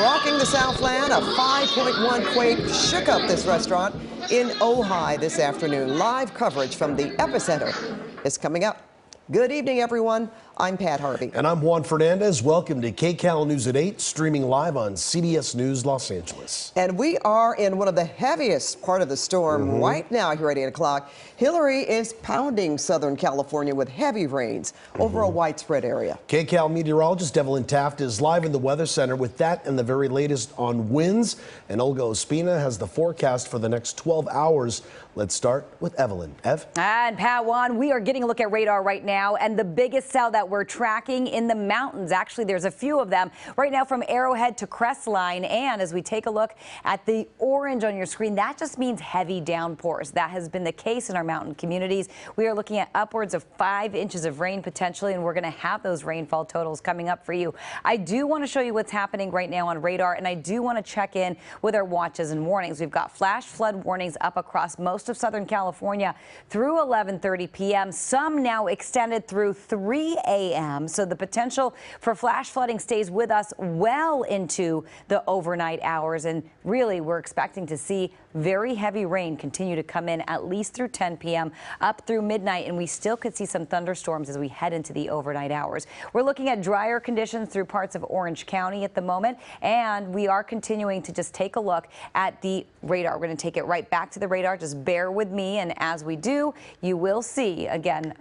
rocking the Southland. A 5.1 quake shook up this restaurant in Ojai this afternoon. Live coverage from the epicenter is coming up. Good evening, everyone. I'm Pat Harvey. And I'm Juan Fernandez. Welcome to KCAL News at 8, streaming live on CBS News Los Angeles. And we are in one of the heaviest part of the storm right now here at 8 o'clock. Hilary is pounding Southern California with heavy rains over a widespread area. KCAL meteorologist Evelyn Taft is live in the Weather Center with that and the very latest on winds. And Olga Ospina has the forecast for the next 12 hours. Let's start with Evelyn. Ev? And Pat, Juan, we are getting a look at radar right now, and the biggest cell that we're tracking in the mountains. Actually, there's a few of them right now from Arrowhead to Crestline. And as we take a look at the orange on your screen, that just means heavy downpours. That has been the case in our mountain communities. We are looking at upwards of 5 inches of rain potentially, and we're going to have those rainfall totals coming up for you. I do want to show you what's happening right now on radar, and I do want to check in with our watches and warnings. We've got flash flood warnings up across most of Southern California through 11:30 p.m. Some now extended through 3 a.m. So the potential for flash flooding stays with us well into the overnight hours. And really, we're expecting to see very heavy rain continue to come in at least through 10 p.m. up through midnight. And we still could see some thunderstorms as we head into the overnight hours. We're looking at drier conditions through parts of Orange County at the moment. And we are continuing to just take a look at the radar. We're going to take it right back to the radar. Just bear with me. And as we do, you will see again,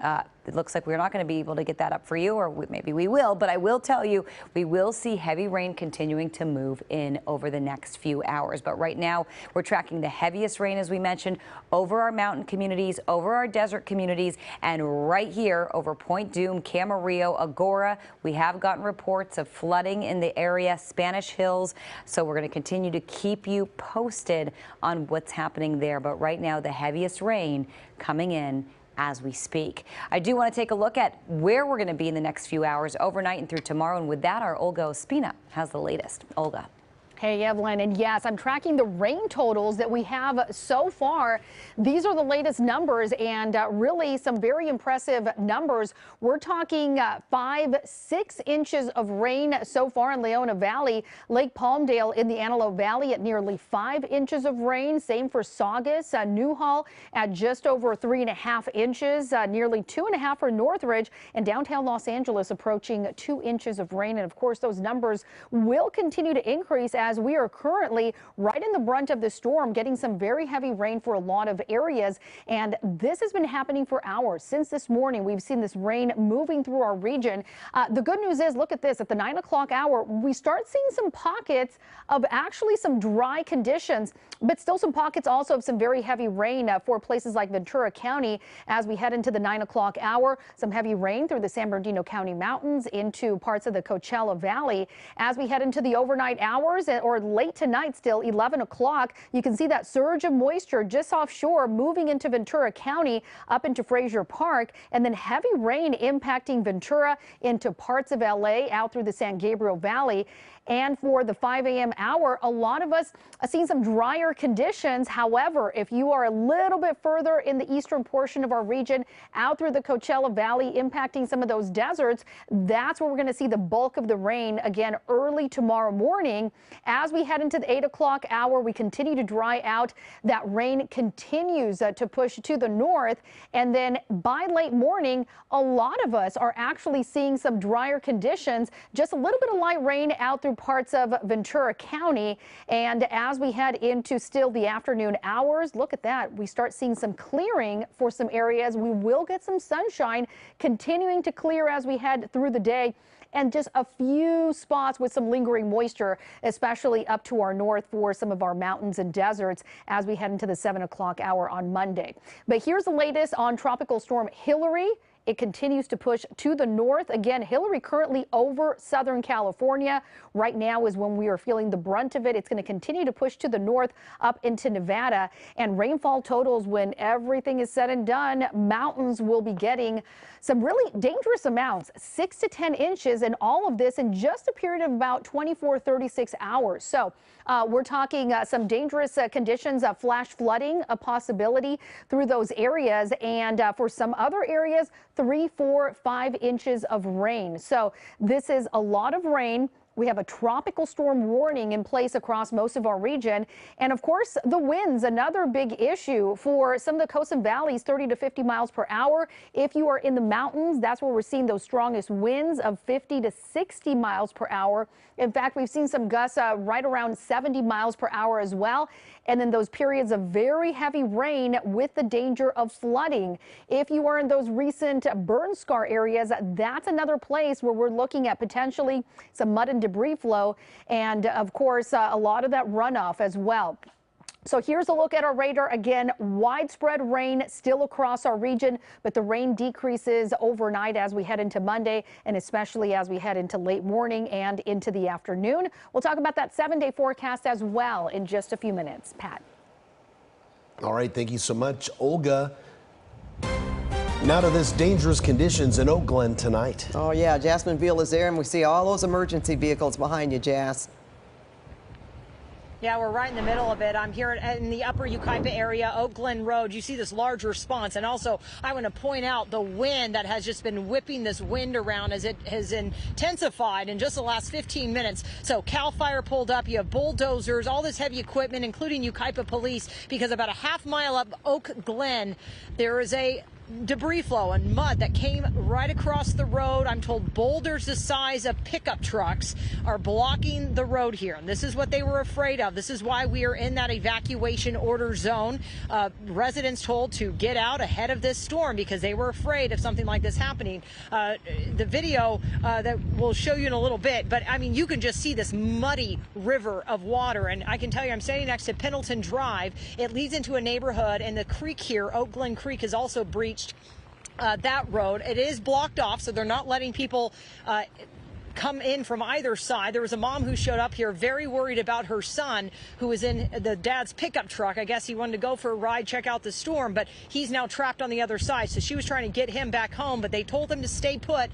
it looks like we're not going to be able to get that up for you, or maybe we will, but I will tell you we will see heavy rain continuing to move in over the next few hours. But right now we're tracking the heaviest rain, as we mentioned, over our mountain communities, over our desert communities, and right here over Point Dume, Camarillo, Agora. We have gotten reports of flooding in the area, Spanish Hills. So we're going to continue to keep you posted on what's happening there. But right now, the heaviest rain coming in as we speak. I do want to take a look at where we're going to be in the next few hours, overnight and through tomorrow. And with that, our Olga Ospina has the latest. Olga. Hey, Evelyn, and yes, I'm tracking the rain totals that we have so far. These are the latest numbers, and really some very impressive numbers. We're talking 5-6 inches of rain so far in Leona Valley, Lake Palmdale in the Antelope Valley at nearly 5 inches of rain. Same for Saugus, Newhall at just over 3.5 inches, nearly 2.5 for Northridge, and downtown Los Angeles approaching 2 inches of rain. And of course, those numbers will continue to increase as as we are currently right in the brunt of the storm, getting some very heavy rain for a lot of areas. And this has been happening for hours. Since this morning, we've seen this rain moving through our region. The good news is, look at this, at the 9 o'clock hour, we start seeing some pockets of actually some dry conditions, but still some pockets also of some very heavy rain for places like Ventura County as we head into the 9 o'clock hour. Some heavy rain through the San Bernardino County mountains into parts of the Coachella Valley. As we head into the overnight hours or late tonight, still 11 o'clock, you can see that surge of moisture just offshore moving into Ventura County up into Frazier Park, and then heavy rain impacting Ventura into parts of LA out through the San Gabriel Valley. And for the 5 a.m. hour, a lot of us are seeing some drier conditions. However, if you are a little bit further in the eastern portion of our region, out through the Coachella Valley, impacting some of those deserts, that's where we're going to see the bulk of the rain again early tomorrow morning. As we head into the 8 o'clock hour, we continue to dry out. That rain continues to push to the north. And then by late morning, a lot of us are actually seeing some drier conditions, just a little bit of light rain out through parts of Ventura County. And as we head into still the afternoon hours, look at that. We start seeing some clearing for some areas. We will get some sunshine continuing to clear as we head through the day, and just a few spots with some lingering moisture, especially up to our north for some of our mountains and deserts as we head into the 7 o'clock hour on Monday. But here's the latest on Tropical Storm Hilary. It continues to push to the north. Again, Hilary currently over Southern California. Right now is when we are feeling the brunt of it. It's going to continue to push to the north up into Nevada. And rainfall totals, when everything is said and done, mountains will be getting some really dangerous amounts, 6 to 10 inches, and all of this in just a period of about 36 hours. So we're talking some dangerous conditions, flash flooding, a possibility through those areas. And for some other areas, 3, 4, 5 inches of rain. So this is a lot of rain. We have a tropical storm warning in place across most of our region. And of course, the winds, another big issue for some of the coasts and valleys, 30 to 50 miles per hour. If you are in the mountains, that's where we're seeing those strongest winds of 50 to 60 miles per hour. In fact, we've seen some gusts right around 70 miles per hour as well. And then those periods of very heavy rain with the danger of flooding. If you are in those recent burn scar areas, that's another place where we're looking at potentially some mud and debris flow, and of course a lot of that runoff as well. So here's a look at our radar. Again, widespread rain still across our region, but the rain decreases overnight as we head into Monday, and especially as we head into late morning and into the afternoon. We'll talk about that 7-day forecast as well in just a few minutes. Pat. All right, thank you so much, Olga. Now to this dangerous conditions in Oak Glen tonight. Oh yeah, Jasmine Veal is there, and we see all those emergency vehicles behind you, Jas. Yeah, we're right in the middle of it. I'm here in the upper Yucaipa area, Oak Glen Road. You see this large response. And also, I want to point out the wind that has just been whipping this wind around as it has intensified in just the last 15 minutes. So CAL FIRE pulled up. You have bulldozers, all this heavy equipment, including Yucaipa police, because about a half mile up Oak Glen, there is a debris flow and mud that came right across the road. I'm told boulders the size of pickup trucks are blocking the road here. And this is what they were afraid of. This is why we are in that evacuation order zone. Residents told to get out ahead of this storm because they were afraid of something like this happening. The video that we'll show you in a little bit, but I mean, you can just see this muddy river of water. And I can tell you, I'm standing next to Pendleton Drive. It leads into a neighborhood, and the creek here, Oak Glen Creek, has also breached that road. It is blocked off, so they're not letting people come in from either side. There was a mom who showed up here very worried about her son, who was in the dad's pickup truck. I guess he wanted to go for a ride, check out the storm, but he's now trapped on the other side. So she was trying to get him back home, but they told him to stay put.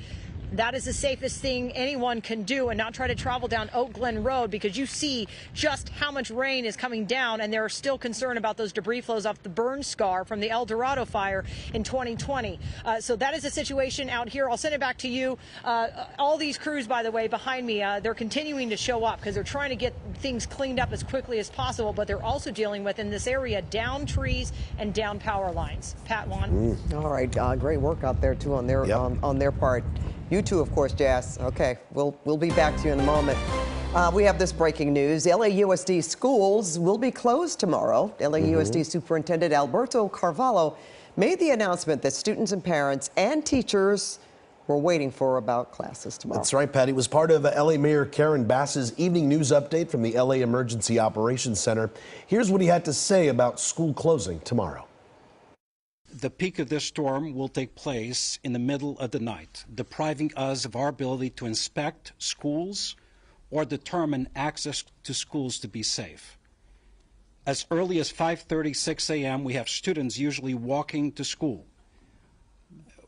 That is the safest thing anyone can do, and not try to travel down Oak Glen Road, because you see just how much rain is coming down, and they're still concerned about those debris flows off the burn scar from the El Dorado fire in 2020. So that is the situation out here. I'll send it back to you. All these crews, by the way, behind me, they're continuing to show up because they're trying to get things cleaned up as quickly as possible, but they're also dealing with, in this area, down trees and down power lines. Pat, Juan. All right, great work out there too on their part. You too, of course, Jas. Okay, we'll be back to you in a moment. We have this breaking news. LAUSD schools will be closed tomorrow. LAUSD Superintendent Alberto Carvalho made the announcement that students and parents and teachers were waiting for about classes tomorrow. That's right, Patty. It was part of LA Mayor Karen Bass's evening news update from the LA Emergency Operations Center. Here's what he had to say about school closing tomorrow. The peak of this storm will take place in the middle of the night, depriving us of our ability to inspect schools or determine access to schools to be safe. As early as 5:30, 6 a.m., we have students usually walking to school.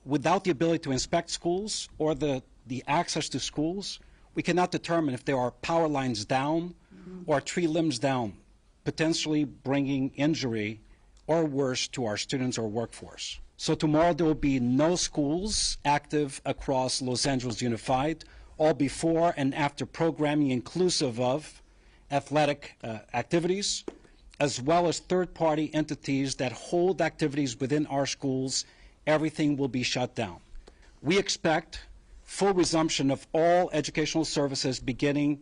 Without the ability to inspect schools or the access to schools, we cannot determine if there are power lines down or tree limbs down, potentially bringing injury or worse to our students or workforce. So tomorrow there will be no schools active across Los Angeles Unified, all before and after programming inclusive of athletic activities, as well as third-party entities that hold activities within our schools. Everything will be shut down. We expect full resumption of all educational services beginning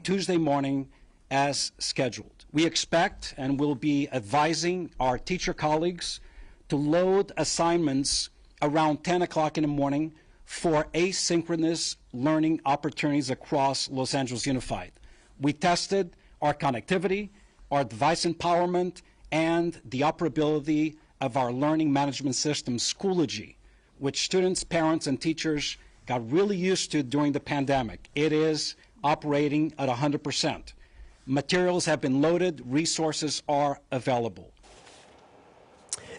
Tuesday morning as scheduled. We expect and will be advising our teacher colleagues to load assignments around 10 o'clock in the morning for asynchronous learning opportunities across Los Angeles Unified. We tested our connectivity, our device empowerment, and the operability of our learning management system, Schoology, which students, parents, and teachers got really used to during the pandemic. It is operating at 100%. Materials have been loaded, resources are available.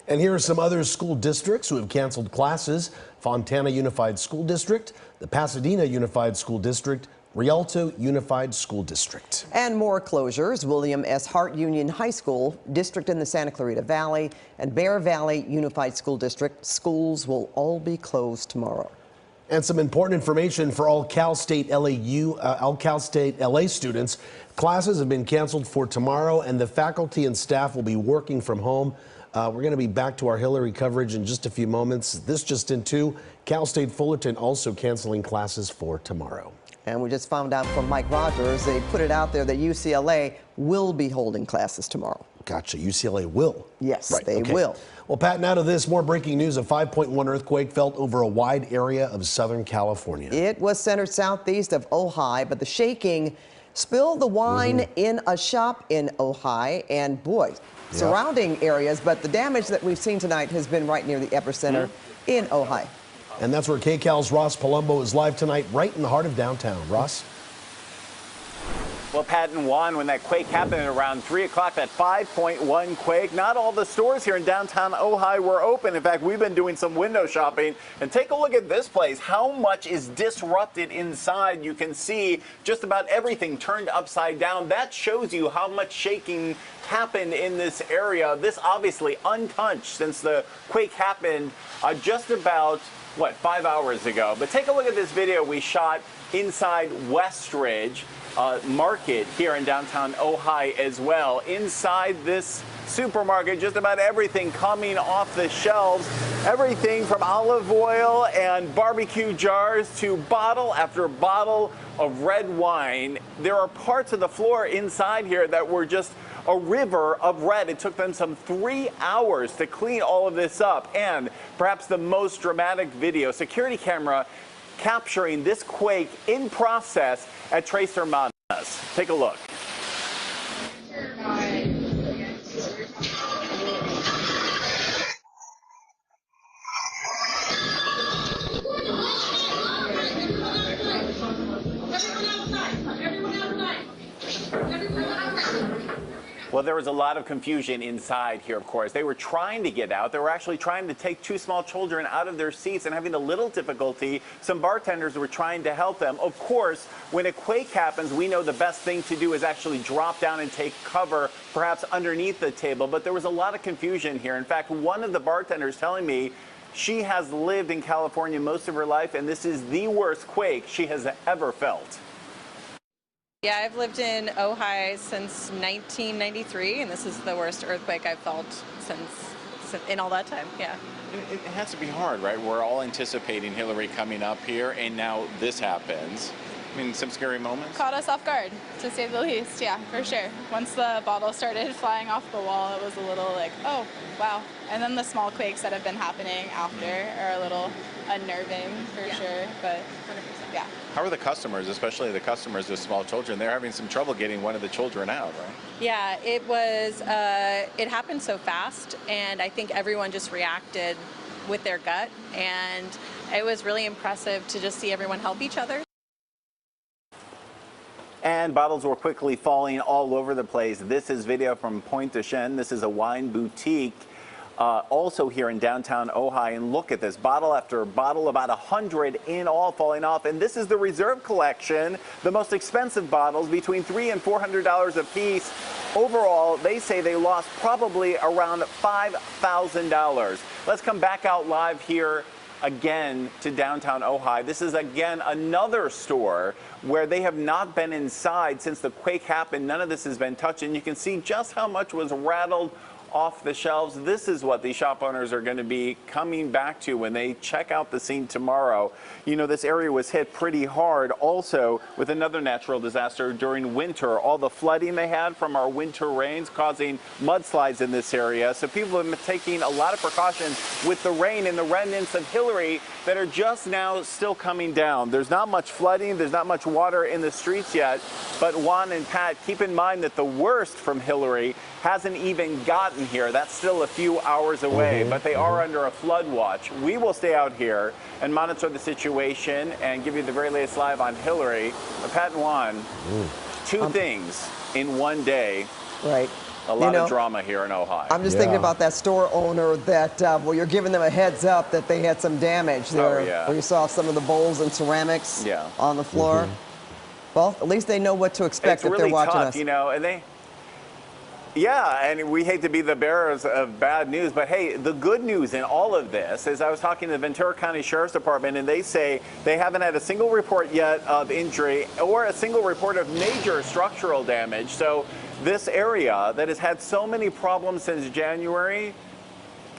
And here are some other school districts who have canceled classes: Fontana Unified School District, the Pasadena Unified School District, Rialto Unified School District. And more closures: William S. Hart Union High School District in the Santa Clarita Valley and Bear Valley Unified School District. Schools will all be closed tomorrow. And some important information for all Cal State LA students. Classes have been canceled for tomorrow, and the faculty and staff will be working from home. We're going to be back to our Hilary coverage in just a few moments. This just in too, Cal State Fullerton also canceling classes for tomorrow. And we just found out from Mike Rogers, they put it out there that UCLA will be holding classes tomorrow. Gotcha. UCLA will? Yes, right. they will. Well, Pat, now to this. More breaking news. A 5.1 earthquake felt over a wide area of Southern California. It was centered southeast of Ojai, but the shaking spilled the wine in a shop in Ojai and, boy, surrounding areas. But the damage that we've seen tonight has been right near the epicenter in Ojai. And that's where KCAL's Ross Palumbo is live tonight, right in the heart of downtown. Ross? Well, Pat and Juan, when that quake happened at around 3 o'clock, that 5.1 quake, not all the stores here in downtown Ojai were open. In fact, we've been doing some window shopping. And take a look at this place. How much is disrupted inside? You can see just about everything turned upside down. That shows you how much shaking happened in this area. This obviously untouched since the quake happened just about, 5 hours ago. But take a look at this video we shot inside Westridge Market here in downtown Ojai as well. Inside this supermarket, just about everything coming off the shelves. Everything from olive oil and barbecue jars to bottle after bottle of red wine. There are parts of the floor inside here that were just a river of red. It took them some 3 hours to clean all of this up. And perhaps the most dramatic video, security camera capturing this quake in process at Tres Hermanas. Take a look. Well, there was a lot of confusion inside here, of course. They were trying to get out. They were actually trying to take 2 small children out of their seats and having a little difficulty. Some bartenders were trying to help them. Of course, when a quake happens, we know the best thing to do is actually drop down and take cover, perhaps underneath the table. But there was a lot of confusion here. In fact, one of the bartenders telling me she has lived in California most of her life, and this is the worst quake she has ever felt. Yeah, I've lived in Ojai since 1993, and this is the worst earthquake I've felt since in all that time, yeah. It has to be hard, right? We're all anticipating Hilary coming up here, and now this happens. I mean, some scary moments? Caught us off guard, to say the least. Yeah, for sure. Once the bottle started flying off the wall, it was a little like, oh, wow. And then the small quakes that have been happening after are a little unnerving, for sure. But 100%. Yeah. How are the customers, especially the customers with small children? They're having some trouble getting one of the children out, right? Yeah, it was, it happened so fast, and I think everyone just reacted with their gut, and it was really impressive to just see everyone help each other. And bottles were quickly falling all over the place. This is video from Pointe de Chêne. This is a wine boutique also here in downtown Ojai. And look at this, bottle after bottle, about 100 in all falling off. And this is the reserve collection, the most expensive bottles, between $300 and $400 a piece. Overall, they say they lost probably around $5,000. Let's come back out live here again to downtown Ojai. This is again another store where they have not been inside since the quake happened. None of this has been touched, and you can see just how much was rattled off the shelves. This is what the shop owners are going to be coming back to when they check out the scene tomorrow. You know, this area was hit pretty hard also with another natural disaster during winter. All the flooding they had from our winter rains causing mudslides in this area. So people have been taking a lot of precautions with the rain and the remnants of Hilary that are just now still coming down. There's not much flooding, there's not much water in the streets yet, but Juan and Pat, keep in mind that the worst from Hilary hasn't even gotten here. That's still a few hours away, but they are under a flood watch. We will stay out here and monitor the situation and give you the very latest live on Hilary. Pat and Juan, two things in one day. Right. A lot of drama here in Ojai. I'm just thinking about that store owner that, well, you're giving them a heads up that they had some damage there. Where you saw some of the bowls and ceramics on the floor. Well, at least they know what to expect if they're watching us. You know, and they... Yeah, and we hate to be the bearers of bad news, but hey, the good news in all of this is I was talking to the Ventura County Sheriff's Department, and they say they haven't had a single report yet of injury or a single report of major structural damage. So this area that has had so many problems since January,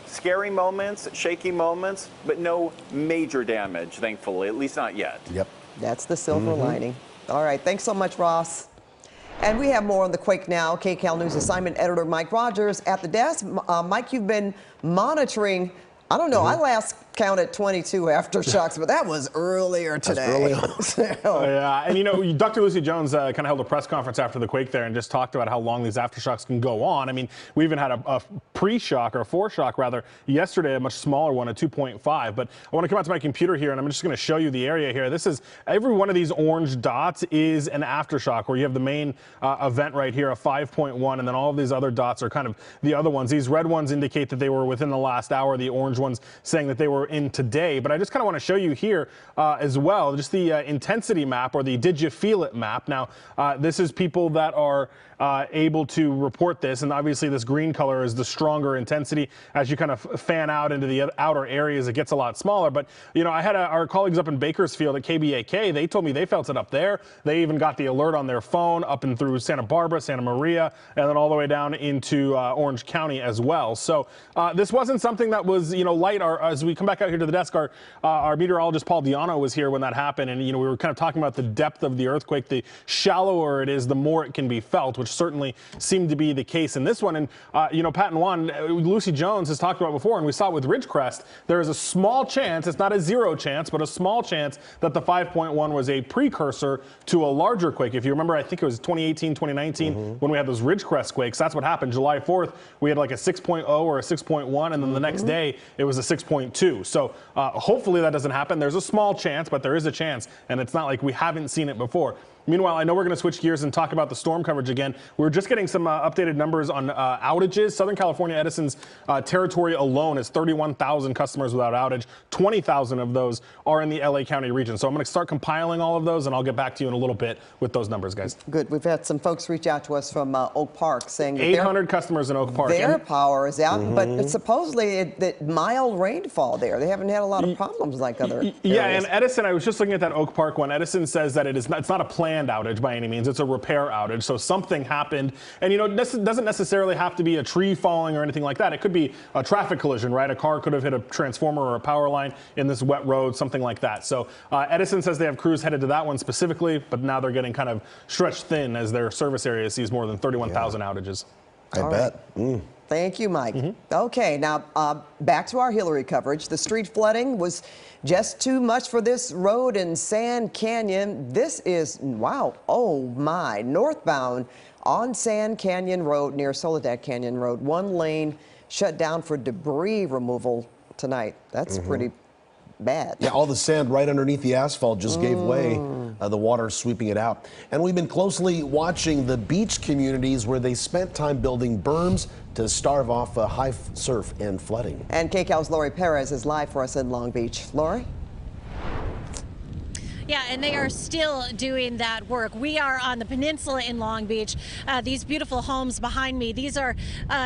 scary moments, shaky moments, but no major damage, thankfully, at least not yet. Yep. That's the silver lining. All right, thanks so much, Ross. And we have more on the quake now. KCAL News assignment editor Mike Rogers at the desk. Mike, you've been monitoring, I don't know, I last counted 22 aftershocks, but that was earlier today. That's early on. Yeah, and you know, Dr. Lucy Jones kind of held a press conference after the quake there and just talked about how long these aftershocks can go on. I mean, we even had a pre-shock, or a foreshock rather, yesterday, a much smaller one, a 2.5. But I want to come out to my computer here, and I'm just going to show you the area here. This is, every one of these orange dots is an aftershock, where you have the main event right here, a 5.1, and then all of these other dots are kind of the other ones. These red ones indicate that they were within the last hour, the orange ones saying that they were in today. But I just kind of want to show you here as well, just the intensity map, or the did you feel it map. Now, this is people that are able to report this, and obviously this green color is the stronger intensity. As you kind of fan out into the outer areas, it gets a lot smaller. But you know, I had our colleagues up in Bakersfield at KBAK. They told me they felt it up there. They even got the alert on their phone up and through Santa Barbara, Santa Maria, and then all the way down into Orange County as well. So this wasn't something that was, you know, light. As we come back out here to the desk, our meteorologist Paul Diano was here when that happened, and you know, we were kind of talking about the depth of the earthquake. The shallower it is, the more it can be felt, which certainly seemed to be the case in this one. And you know, Pat and Juan, Lucy Jones has talked about before, and we saw it with Ridgecrest. There is a small chance, it's not a zero chance, but a small chance that the 5.1 was a precursor to a larger quake. If you remember, I think it was 2018, 2019 when we had those Ridgecrest quakes. That's what happened. July 4th, we had like a 6.0 or a 6.1, and then the next day it was a 6.2. So hopefully that doesn't happen. There's a small chance, but there is a chance, and it's not like we haven't seen it before. Meanwhile, I know we're going to switch gears and talk about the storm coverage again. We're just getting some updated numbers on outages. Southern California Edison's territory alone is 31,000 customers without outage. 20,000 of those are in the LA County region. So I'm going to start compiling all of those, and I'll get back to you in a little bit with those numbers, guys. Good. We've had some folks reach out to us from Oak Park saying that 800 customers in Oak Park. Their power is out, but it's supposedly that mild rainfall there. They haven't had a lot of problems like other areas. Yeah, and Edison, I was just looking at that Oak Park one. Edison says that it's not a planned planned outage by any means. It's a repair outage. So something happened. And, you know, this doesn't necessarily have to be a tree falling or anything like that. It could be a traffic collision, right? A car could have hit a transformer or a power line in this wet road, something like that. So Edison says they have crews headed to that one specifically, but now they're getting kind of stretched thin as their service area sees more than 31,000 outages. I bet. Thank you, Mike. Okay, now back to our Hilary coverage. The street flooding was just too much for this road in Sand Canyon. This is, wow, oh my, northbound on Sand Canyon Road near Soledad Canyon Road. One lane shut down for debris removal tonight. That's pretty bad. Yeah, all the sand right underneath the asphalt just gave way. The water sweeping it out. And we've been closely watching the beach communities where they spent time building berms to starve off high surf and flooding. And KCAL's Lori Perez is live for us in Long Beach. Lori? Yeah, and they are still doing that work. We are on the peninsula in Long Beach. These beautiful homes behind me, these are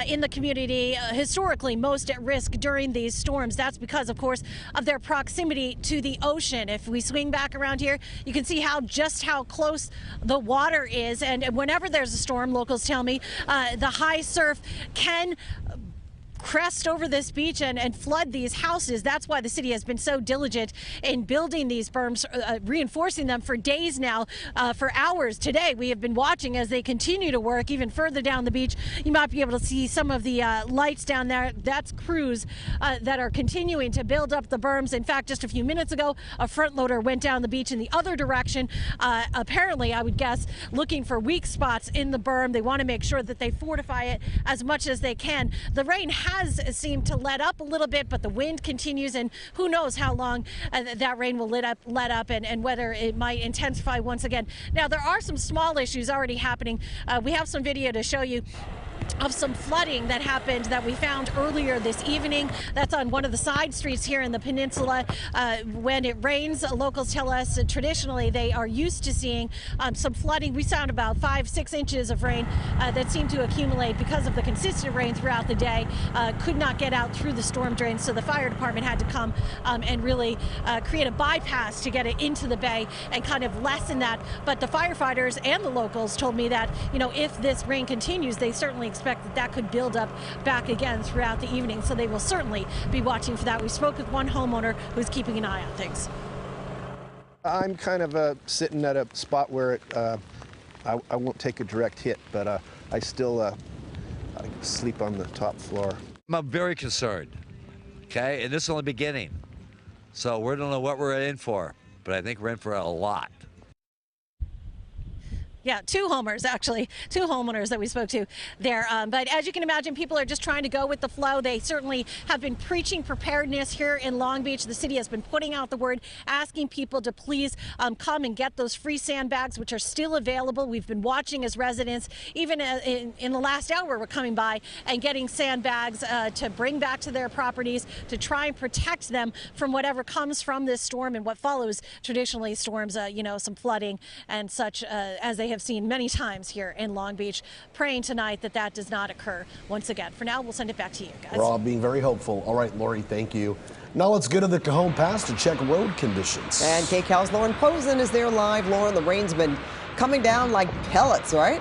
in the community historically most at risk during these storms. That's because, of course, of their proximity to the ocean. If we swing back around here, you can see just how close the water is. And whenever there's a storm, locals tell me, the high surf can crest over this beach and flood these houses. That's why the city has been so diligent in building these berms, reinforcing them for days now, for hours. Today, we have been watching as they continue to work even further down the beach. You might be able to see some of the lights down there. That's crews that are continuing to build up the berms. In fact, just a few minutes ago, a front loader went down the beach in the other direction, apparently, I would guess, looking for weak spots in the berm. They want to make sure that they fortify it as much as they can. The rain has seemed to let up a little bit, but the wind continues, and who knows how long that rain will let up and whether it might intensify once again. Now, there are some small issues already happening. We have some video to show you of some flooding that happened that we found earlier this evening. That's on one of the side streets here in the peninsula. When it rains, locals tell us traditionally they are used to seeing some flooding. We found about 5-6 inches of rain that seemed to accumulate because of the consistent rain throughout the day. Could not get out through the storm drain, so the fire department had to come and really create a bypass to get it into the bay and kind of lessen that. But the firefighters and the locals told me that, you know, if this rain continues, they certainly expect that could build up back again throughout the evening. So they will certainly be watching for that. We spoke with one homeowner who's keeping an eye on things. I'm kind of sitting at a spot where I won't take a direct hit, but I still I sleep on the top floor. I'm very concerned, okay? And this is only beginning. So we don't know what we're in for, but I think we're in for a lot. Yeah, two homeowners that we spoke to there. But as you can imagine, people are just trying to go with the flow. They certainly have been preaching preparedness here in Long Beach. The city has been putting out the word, asking people to please come and get those free sandbags, which are still available. We've been watching as residents, even in the last hour, we're coming by and getting sandbags to bring back to their properties to try and protect them from whatever comes from this storm and what follows traditionally storms, you know, some flooding and such as they have seen many times here in Long Beach. Praying tonight that that does not occur once again. For now, we'll send it back to you guys. We're all being very hopeful. All right, Lori, thank you. Now let's go to the Cajon Pass to check road conditions. And KCAL's Lauren Posen is there live. Lauren, the rain's been coming down like pellets, right?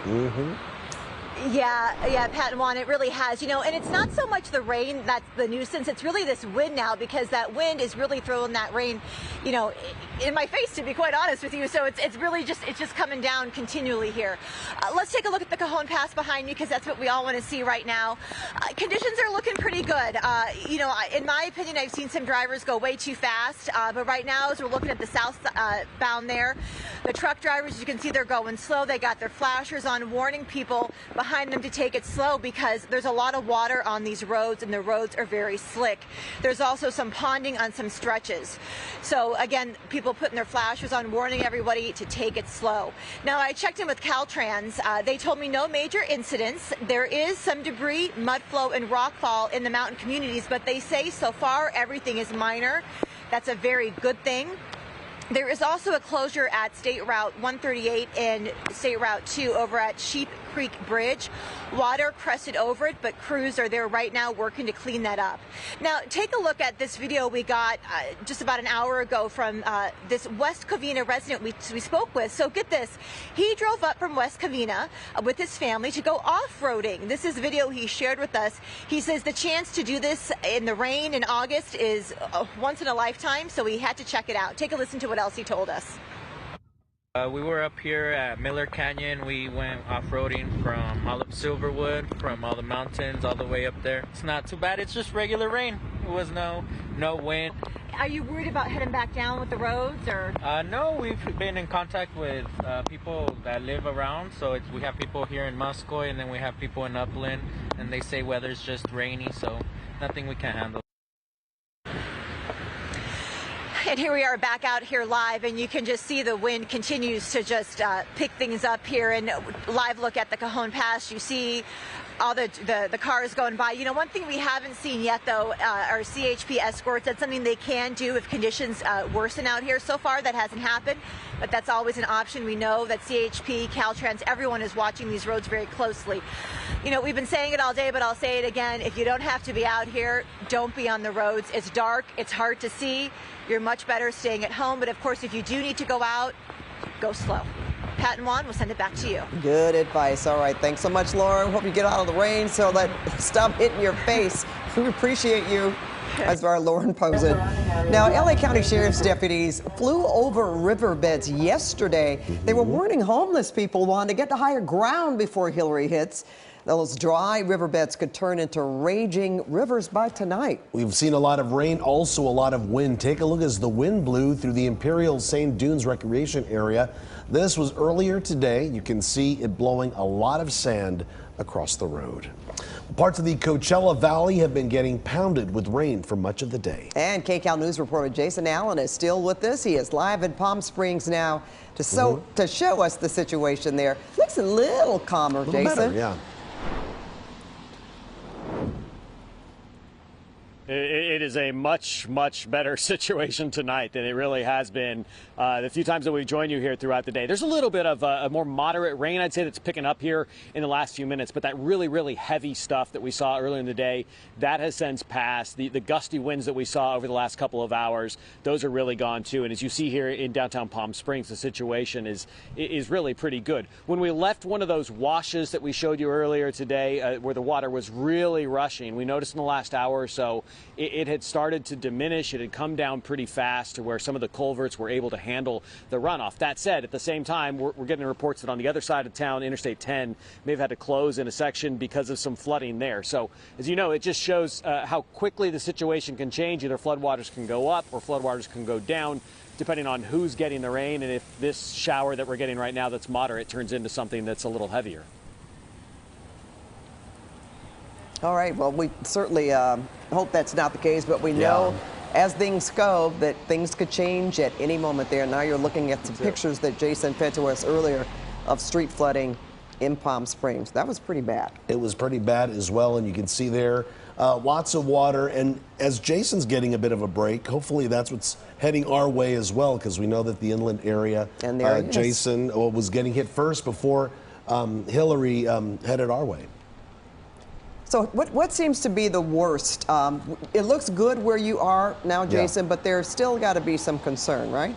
Yeah, Pat and Juan, it really has, you know, and it's not so much the rain that's the nuisance, it's really this wind now, because that wind is really throwing that rain, you know, in my face, to be quite honest with you. So it's really just coming down continually here. Let's take a look at the Cajon Pass behind me, because that's what we all want to see right now. Conditions are looking pretty good. You know, in my opinion, I've seen some drivers go way too fast, but right now, as we're looking at the southbound there, the truck drivers, as you can see, they're going slow. They got their flashers on, warning people behind them to take it slow, because there's a lot of water on these roads and the roads are very slick. There's also some ponding on some stretches. So again, people putting their flashers on, warning everybody to take it slow. Now, I checked in with Caltrans. They told me no major incidents. There is some debris, mud flow, and rockfall in the mountain communities, but they say so far everything is minor. That's a very good thing. There is also a closure at State Route 138 and State Route 2 over at Sheep Creek Bridge. Water crested over it, but crews are there right now working to clean that up. Now, take a look at this video we got just about an hour ago from this West Covina resident we spoke with. So get this, he drove up from West Covina with his family to go off-roading. This is a video he shared with us. He says the chance to do this in the rain in August is once in a lifetime, so he had to check it out. Take a listen to what else he told us. We were up here at Miller Canyon. We went off-roading from all of Silverwood, from all the mountains, all the way up there. It's not too bad. It's just regular rain. It was no wind. Are you worried about heading back down with the roads, or? No, we've been in contact with people that live around. So we have people here in Muscoy, and then we have people in Upland, and they say weather's just rainy, so nothing we can't handle. And here we are back out here live, and you can just see the wind continues to just pick things up here. And live look at the Cajon Pass, you see all the cars going by. You know, one thing we haven't seen yet, though, are CHP escorts. That's something they can do if conditions worsen out here. So far, that hasn't happened, but that's always an option. We know that CHP, Caltrans, everyone is watching these roads very closely. You know, we've been saying it all day, but I'll say it again. If you don't have to be out here, don't be on the roads. It's dark. It's hard to see. You're much better staying at home. But, of course, if you do need to go out, go slow. Pat and Juan, we'll send it back to you. Good advice. All right. Thanks so much, Laura. Hope you get out of the rain so that stop hitting your face. We appreciate you. As our Lauren Posen. Now, LA County Sheriff's deputies flew over riverbeds yesterday. They were warning homeless people wanting to get to higher ground before Hilary hits. Those dry riverbeds could turn into raging rivers by tonight. We've seen a lot of rain, also a lot of wind. Take a look as the wind blew through the Imperial Sand Dunes Recreation Area. This was earlier today. You can see it blowing a lot of sand across the road. Parts of the Coachella Valley have been getting pounded with rain for much of the day. And KCAL News reporter Jason Allen is still with us. He is live in Palm Springs now to show us the situation there. Looks a little calmer, Jason. Better, yeah. It is a much, much better situation tonight than it really has been the few times that we've joined you here throughout the day. There's a little bit of a more moderate rain, I'd say, that's picking up here in the last few minutes, but that really, really heavy stuff that we saw earlier in the day, that has since passed. The gusty winds that we saw over the last couple of hours, those are really gone too. And as you see here in downtown Palm Springs, the situation is really pretty good. When we left one of those washes that we showed you earlier today, where the water was really rushing, we noticed in the last hour or so, it had started to diminish. It had come down pretty fast to where some of the culverts were able to handle the runoff. That said, at the same time, we're getting reports that on the other side of town, Interstate 10 may have had to close in a section because of some flooding there. So, as you know, it just shows how quickly the situation can change. Either floodwaters can go up or floodwaters can go down, depending on who's getting the rain and if this shower that we're getting right now that's moderate turns into something that's a little heavier. All right, well, we certainly hope that's not the case, but we know as things go that things could change at any moment there. Now you're looking at some pictures that Jason fed to us earlier of street flooding in Palm Springs. That was pretty bad. It was pretty bad as well, and you can see there lots of water. And as Jason's getting a bit of a break, hopefully that's what's heading our way as well, because we know that the inland area, and there Jason was getting hit first before Hilary headed our way. So what seems to be the worst? It looks good where you are now, Jason, but there's still got to be some concern, right?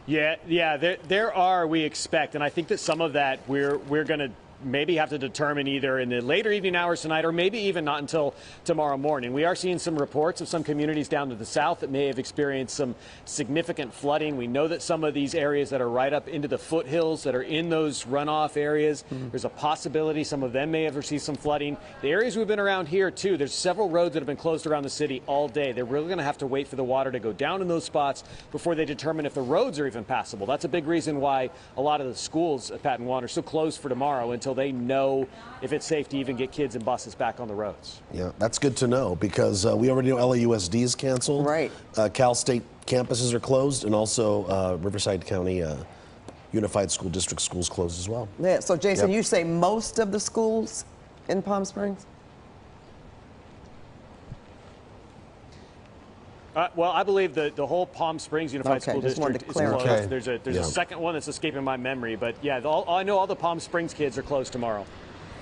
Yeah, there are, we expect, and I think that some of that we're going to maybe have to determine either in the later evening hours tonight or maybe even not until tomorrow morning. We are seeing some reports of some communities down to the south that may have experienced some significant flooding. We know that some of these areas that are right up into the foothills that are in those runoff areas, there's a possibility some of them may have received some flooding. The areas we've been around here too, there's several roads that have been closed around the city all day. They're really going to have to wait for the water to go down in those spots before they determine if the roads are even passable. That's a big reason why a lot of the schools at Patton Water are still closed for tomorrow until they know if it's safe to even get kids and buses back on the roads. Yeah, that's good to know, because we already know LAUSD is canceled. Right. Cal State campuses are closed, and also Riverside County Unified School District schools closed as well. Yeah. So, Jason, you say most of the schools in Palm Springs? Well, I believe the whole Palm Springs Unified School District is closed. Okay. There's a second one that's escaping my memory, but yeah, I know all the Palm Springs kids are closed tomorrow.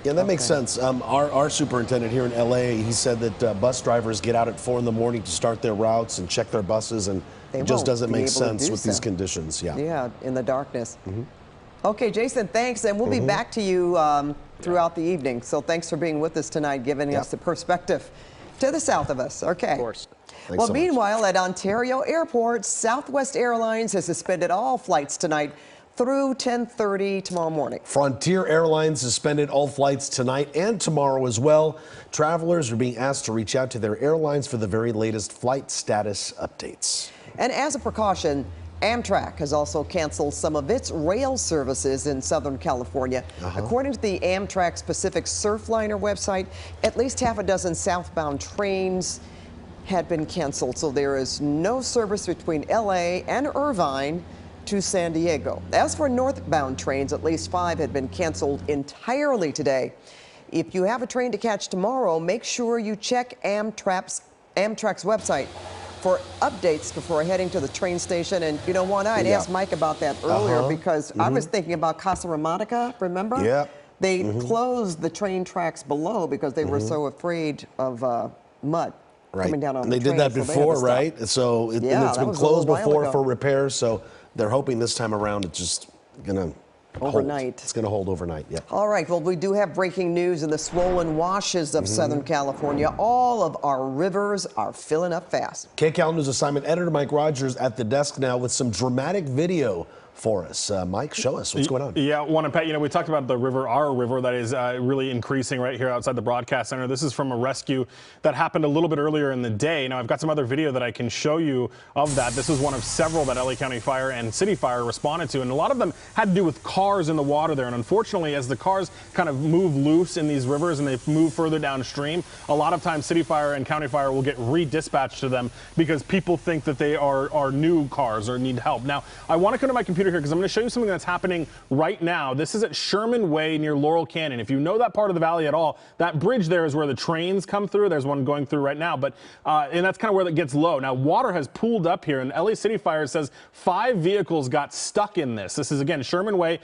Yeah, that makes sense. Our superintendent here in LA, he said that bus drivers get out at 4 in the morning to start their routes and check their buses, and it just doesn't make sense with these conditions. Yeah, in the darkness. Okay, Jason, thanks, and we'll be back to you throughout the evening. So thanks for being with us tonight, giving us the perspective to the south of us. Okay. Of course. Well, so meanwhile, at Ontario Airport, Southwest Airlines has suspended all flights tonight through 10:30 tomorrow morning. Frontier Airlines suspended all flights tonight and tomorrow as well. Travelers are being asked to reach out to their airlines for the very latest flight status updates. And as a precaution, Amtrak has also canceled some of its rail services in Southern California. According to the Amtrak Pacific Surfliner website, at least half a dozen southbound trains had been canceled, so there is no service between LA and Irvine to San Diego. As for northbound trains, at least 5 had been canceled entirely today. If you have a train to catch tomorrow, make sure you check Amtrak's website for updates before heading to the train station. And you know what, I'd asked Mike about that earlier because I was thinking about Casa Ramonica, remember? Yeah. They closed the train tracks below because they were so afraid of mud. Coming down on and they the did that train, so before, right? So and it's been closed before for repairs, so they're hoping this time around it's just gonna overnight. Hold. It's gonna hold overnight. Yeah. All right. Well, we do have breaking news in the swollen washes of Southern California. All of our rivers are filling up fast. KCAL News assignment editor Mike Rogers at the desk now with some dramatic video for us. Mike, show us what's going on. Yeah, Juan and Pat, you know, we talked about the river, our river, that is really increasing right here outside the broadcast center. This is from a rescue that happened a little bit earlier in the day. Now, I've got some other video that I can show you of that. This is one of several that LA County Fire and City Fire responded to, and a lot of them had to do with cars in the water there. And unfortunately, as the cars kind of move loose in these rivers and they move further downstream, a lot of times City Fire and County Fire will get redispatched to them because people think that they are new cars or need help. Now, I want to come to my computer here because I'm going to show you something that's happening right now. This is at Sherman Way near Laurel Canyon. If you know that part of the valley at all, that bridge there is where the trains come through. There's one going through right now, but and that's kind of where it gets low. Now, water has pooled up here, and LA City Fire says 5 vehicles got stuck in this. This is, again, Sherman Way,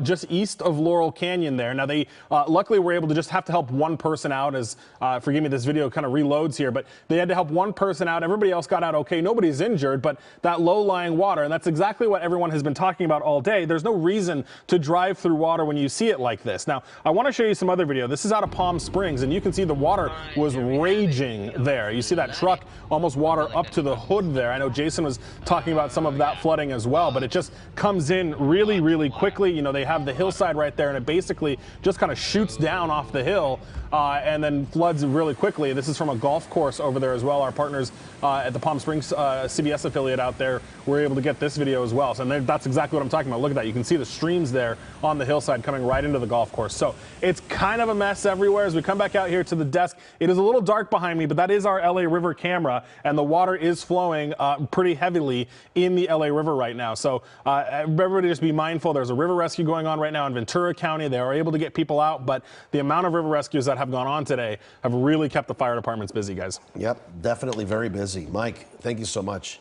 just east of Laurel Canyon there. Now, they luckily were able to just have to help one person out as, forgive me, this video kind of reloads here, but they had to help one person out. Everybody else got out okay. Nobody's injured, but that low-lying water, and that's exactly what everyone has been talking about all day. There's no reason to drive through water when you see it like this. Now, I want to show you some other video. This is out of Palm Springs, and you can see the water was raging there. You see that truck, almost water up to the hood there. I know Jason was talking about some of that flooding as well, but it just comes in really, really quickly. You know, they have the hillside right there, and it basically just kind of shoots down off the hill and then floods really quickly. This is from a golf course over there as well. Our partners at the Palm Springs CBS affiliate out there were able to get this video as well. So that's exactly what I'm talking about. Look at that. You can see the streams there on the hillside coming right into the golf course. So it's kind of a mess everywhere. As we come back out here to the desk, it is a little dark behind me, but that is our LA River camera, and the water is flowing pretty heavily in the LA River right now. So everybody just be mindful. There's a river rescue going on right now in Ventura County. They are able to get people out, but the amount of river rescues that have gone on today have really kept the fire departments busy, guys. Yep, definitely very busy. Mike, thank you so much.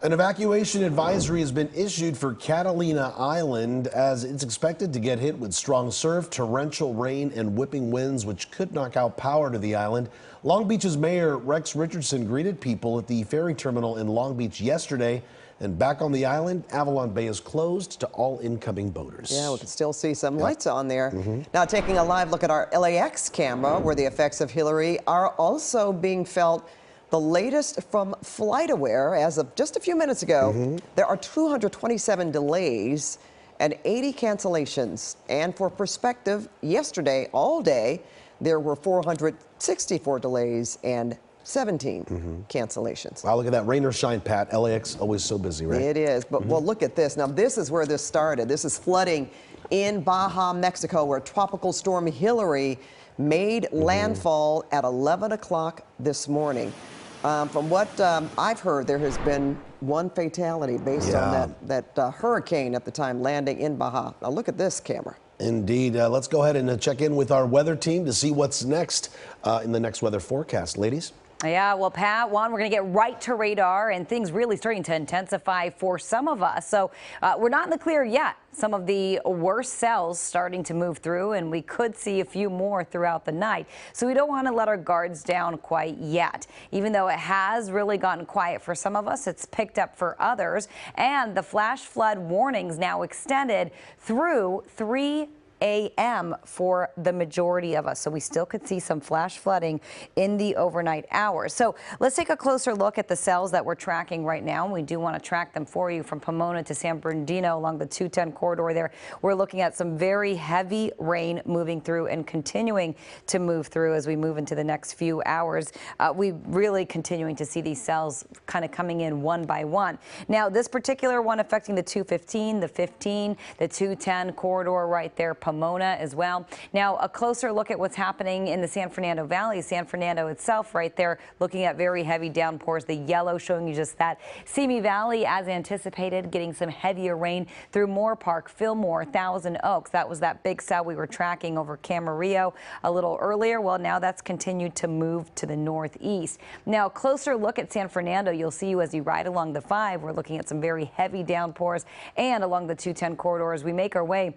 An evacuation advisory has been issued for Catalina Island as it's expected to get hit with strong surf, torrential rain, and whipping winds, which could knock out power to the island. Long Beach's Mayor Rex Richardson greeted people at the ferry terminal in Long Beach yesterday. And back on the island, Avalon Bay is closed to all incoming boaters. Yeah, we can still see some lights on there. Now, taking a live look at our LAX camera, where the effects of Hilary are also being felt. The latest from FlightAware, as of just a few minutes ago, there are 227 delays and 80 cancellations. And for perspective, yesterday, all day, there were 464 delays and 17 cancellations. Wow, look at that. Rain or shine, Pat. LAX always so busy, right? It is. But well, look at this. Now, this is where this started. This is flooding in Baja, Mexico, where Tropical Storm Hilary made landfall at 11 o'clock this morning. From what I've heard, there has been one fatality based on that hurricane at the time landing in Baja. Now, look at this camera. Indeed. Let's go ahead and check in with our weather team to see what's next in the next weather forecast. Ladies? Yeah, well, Pat, Juan, we're going to get right to radar, and things really starting to intensify for some of us. So we're not in the clear yet. Some of the worst cells starting to move through, and we could see a few more throughout the night. So we don't want to let our guards down quite yet. Even though it has really gotten quiet for some of us, it's picked up for others. And the flash flood warnings now extended through 3 a.m. for the majority of us. So we still could see some flash flooding in the overnight hours. So let's take a closer look at the cells that we're tracking right now. And we do want to track them for you from Pomona to San Bernardino along the 210 corridor there. We're looking at some very heavy rain moving through and continuing to move through as we move into the next few hours. We really continuing to see these cells kind of coming in one by one. Now, this particular one affecting the 215, the 15, the 210 corridor right there, Pomona as well. Now, a closer look at what's happening in the San Fernando Valley. San Fernando itself right there looking at very heavy downpours. The yellow showing you just that. Simi Valley, as anticipated, getting some heavier rain through Moore Park, Fillmore, Thousand Oaks. That was that big cell we were tracking over Camarillo a little earlier. Well, now that's continued to move to the northeast. Now, a closer look at San Fernando. You'll see as you ride along the 5, we're looking at some very heavy downpours, and along the 210 corridor as we make our way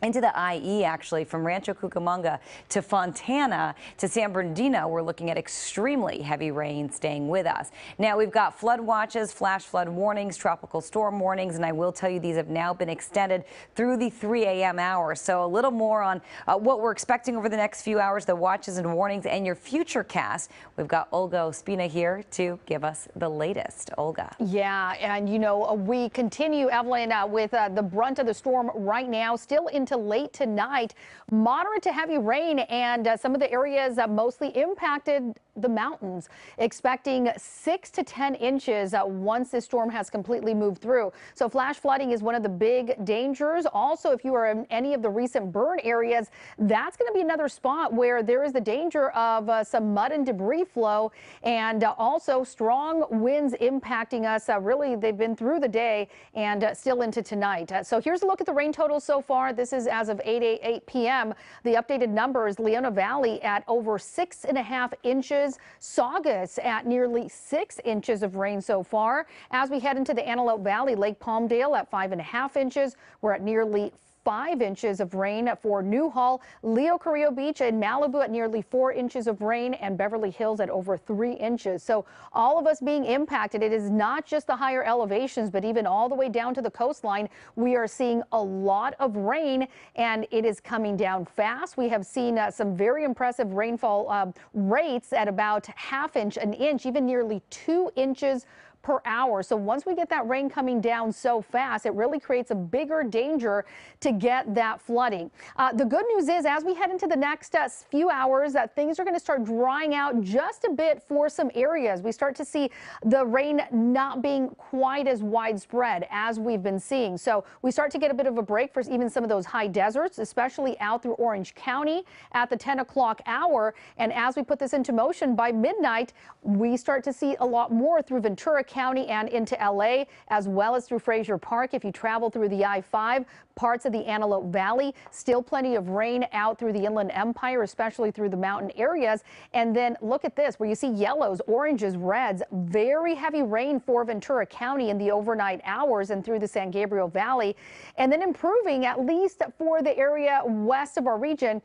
into the IE, actually, from Rancho Cucamonga to Fontana to San Bernardino. We're looking at extremely heavy rain staying with us. Now, we've got flood watches, flash flood warnings, tropical storm warnings, and I will tell you these have now been extended through the 3 a.m. hour. So a little more on what we're expecting over the next few hours, the watches and warnings, and your future cast. We've got Olga Ospina here to give us the latest. Olga. Yeah, and you know, we continue, Evelyn, with the brunt of the storm right now, still into late tonight. Moderate to heavy rain, and some of the areas mostly impacted the mountains, expecting 6 to 10 inches once this storm has completely moved through. So flash flooding is one of the big dangers. Also, if you are in any of the recent burn areas, that's going to be another spot where there is the danger of some mud and debris flow, and also strong winds impacting us. Really, they've been through the day and still into tonight. So here's a look at the rain totals so far. This is as of 8 p.m. The updated numbers: Leona Valley at over 6.5 inches. Saugus at nearly 6 inches of rain so far. As we head into the Antelope Valley, Lake Palmdale at 5.5 inches. We're at nearly 5 inches of rain for Newhall, Leo Carrillo Beach and Malibu at nearly 4 inches of rain, and Beverly Hills at over 3 inches. So all of us being impacted. It is not just the higher elevations, but even all the way down to the coastline. We are seeing a lot of rain, and it is coming down fast. We have seen some very impressive rainfall rates at about ½ inch, an inch, even nearly 2 inches per hour. So once we get that rain coming down so fast, it really creates a bigger danger to get that flooding. The good news is, as we head into the next few hours, things are going to start drying out just a bit for some areas. We start to see the rain not being quite as widespread as we've been seeing. So we start to get a bit of a break for even some of those high deserts, especially out through Orange County at the 10 o'clock hour. And as we put this into motion by midnight, we start to see a lot more through Ventura County and into LA, as well as through Frazier Park. If you travel through the I-5, parts of the Antelope Valley, still plenty of rain out through the Inland Empire, especially through the mountain areas. And then look at this, where you see yellows, oranges, reds, very heavy rain for Ventura County in the overnight hours and through the San Gabriel Valley. And then improving, at least for the area west of our region,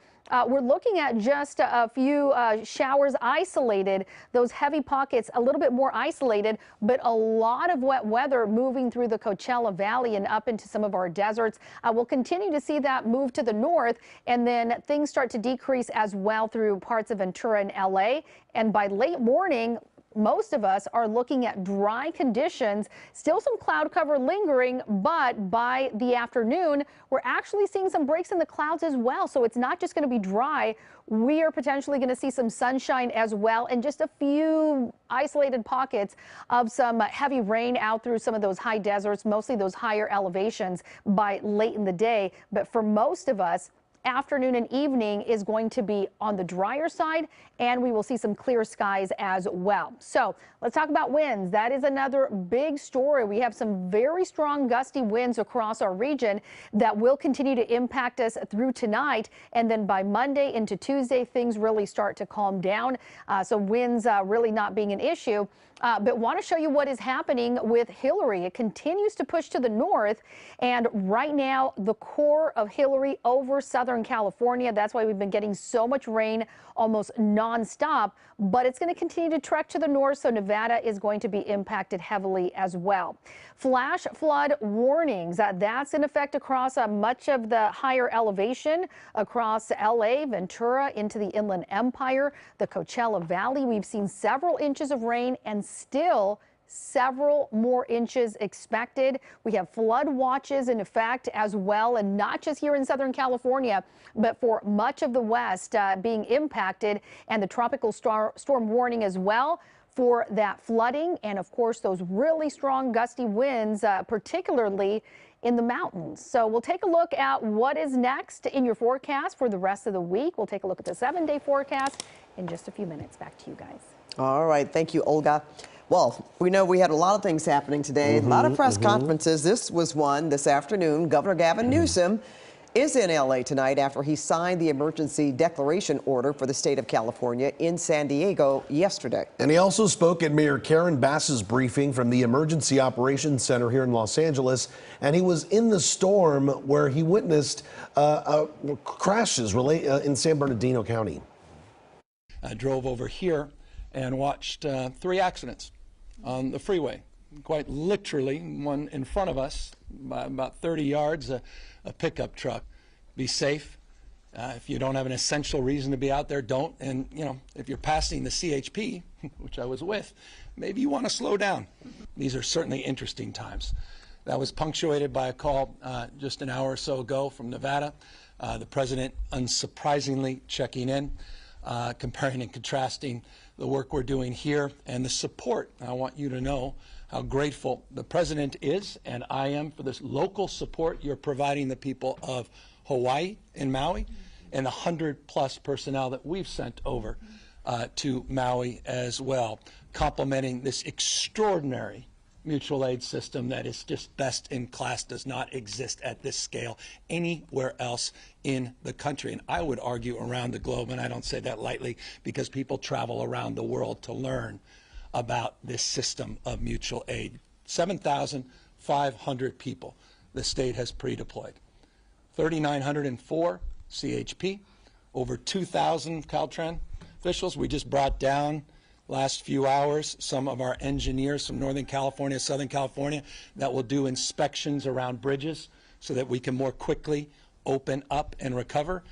we're looking at just a few showers isolated, those heavy pockets a little bit more isolated, but a lot of wet weather moving through the Coachella Valley and up into some of our deserts. We'll continue to see that move to the north, and then things start to decrease as well through parts of Ventura and LA. And by late morning, most of us are looking at dry conditions, still some cloud cover lingering, but by the afternoon, we're actually seeing some breaks in the clouds as well. So it's not just going to be dry. We are potentially going to see some sunshine as well, and just a few isolated pockets of some heavy rain out through some of those high deserts, mostly those higher elevations by late in the day. But for most of us, afternoon and evening is going to be on the drier side, and we will see some clear skies as well. So let's talk about winds. That is another big story. We have some very strong gusty winds across our region that will continue to impact us through tonight. And then by Monday into Tuesday, things really start to calm down. So winds really not being an issue. But want to show you what is happening with Hilary. It continues to push to the north, and right now the core of Hilary over Southern California. That's why we've been getting so much rain almost nonstop, but it's going to continue to trek to the north, so Nevada is going to be impacted heavily as well. Flash flood warnings, that's in effect across much of the higher elevation across LA, Ventura, into the Inland Empire, the Coachella Valley. We've seen several inches of rain and still several more inches expected. We have flood watches in effect as well, and not just here in Southern California, but for much of the West being impacted, and the tropical storm warning as well for that flooding, and of course those really strong gusty winds, particularly in the mountains. So we'll take a look at what is next in your forecast for the rest of the week. We'll take a look at the 7-day forecast in just a few minutes. Back to you guys. All right. Thank you, Olga. Well, we know we had a lot of things happening today, a lot of press conferences. This was one this afternoon. Governor Gavin Newsom is in L.A. tonight after he signed the emergency declaration order for the state of California in San Diego yesterday. And he also spoke at Mayor Karen Bass's briefing from the Emergency Operations Center here in Los Angeles. And he was in the storm where he witnessed crashes in San Bernardino County. I drove over here and watched 3 accidents on the freeway. Quite literally, one in front of us by about 30 yards, a pickup truck. Be safe. If you don't have an essential reason to be out there, don't. And, you know, if you're passing the CHP, which I was with, maybe you want to slow down. These are certainly interesting times. That was punctuated by a call just an hour or so ago from Nevada. The president, unsurprisingly, checking in, comparing and contrasting the work we're doing here and the support. I want you to know how grateful the president is, and I am, for this local support you're providing the people of Hawaii and Maui, and the 100+ personnel that we've sent over to Maui as well, complementing this extraordinary mutual aid system that is just best in class, does not exist at this scale anywhere else in the country. And I would argue around the globe, and I don't say that lightly because people travel around the world to learn about this system of mutual aid. 7,500 people the state has pre-deployed. 3,904 CHP, over 2,000 Caltran officials. We just brought down last few hours some of our engineers from Northern California, Southern California, that will do inspections around bridges so that we can more quickly open up and recover.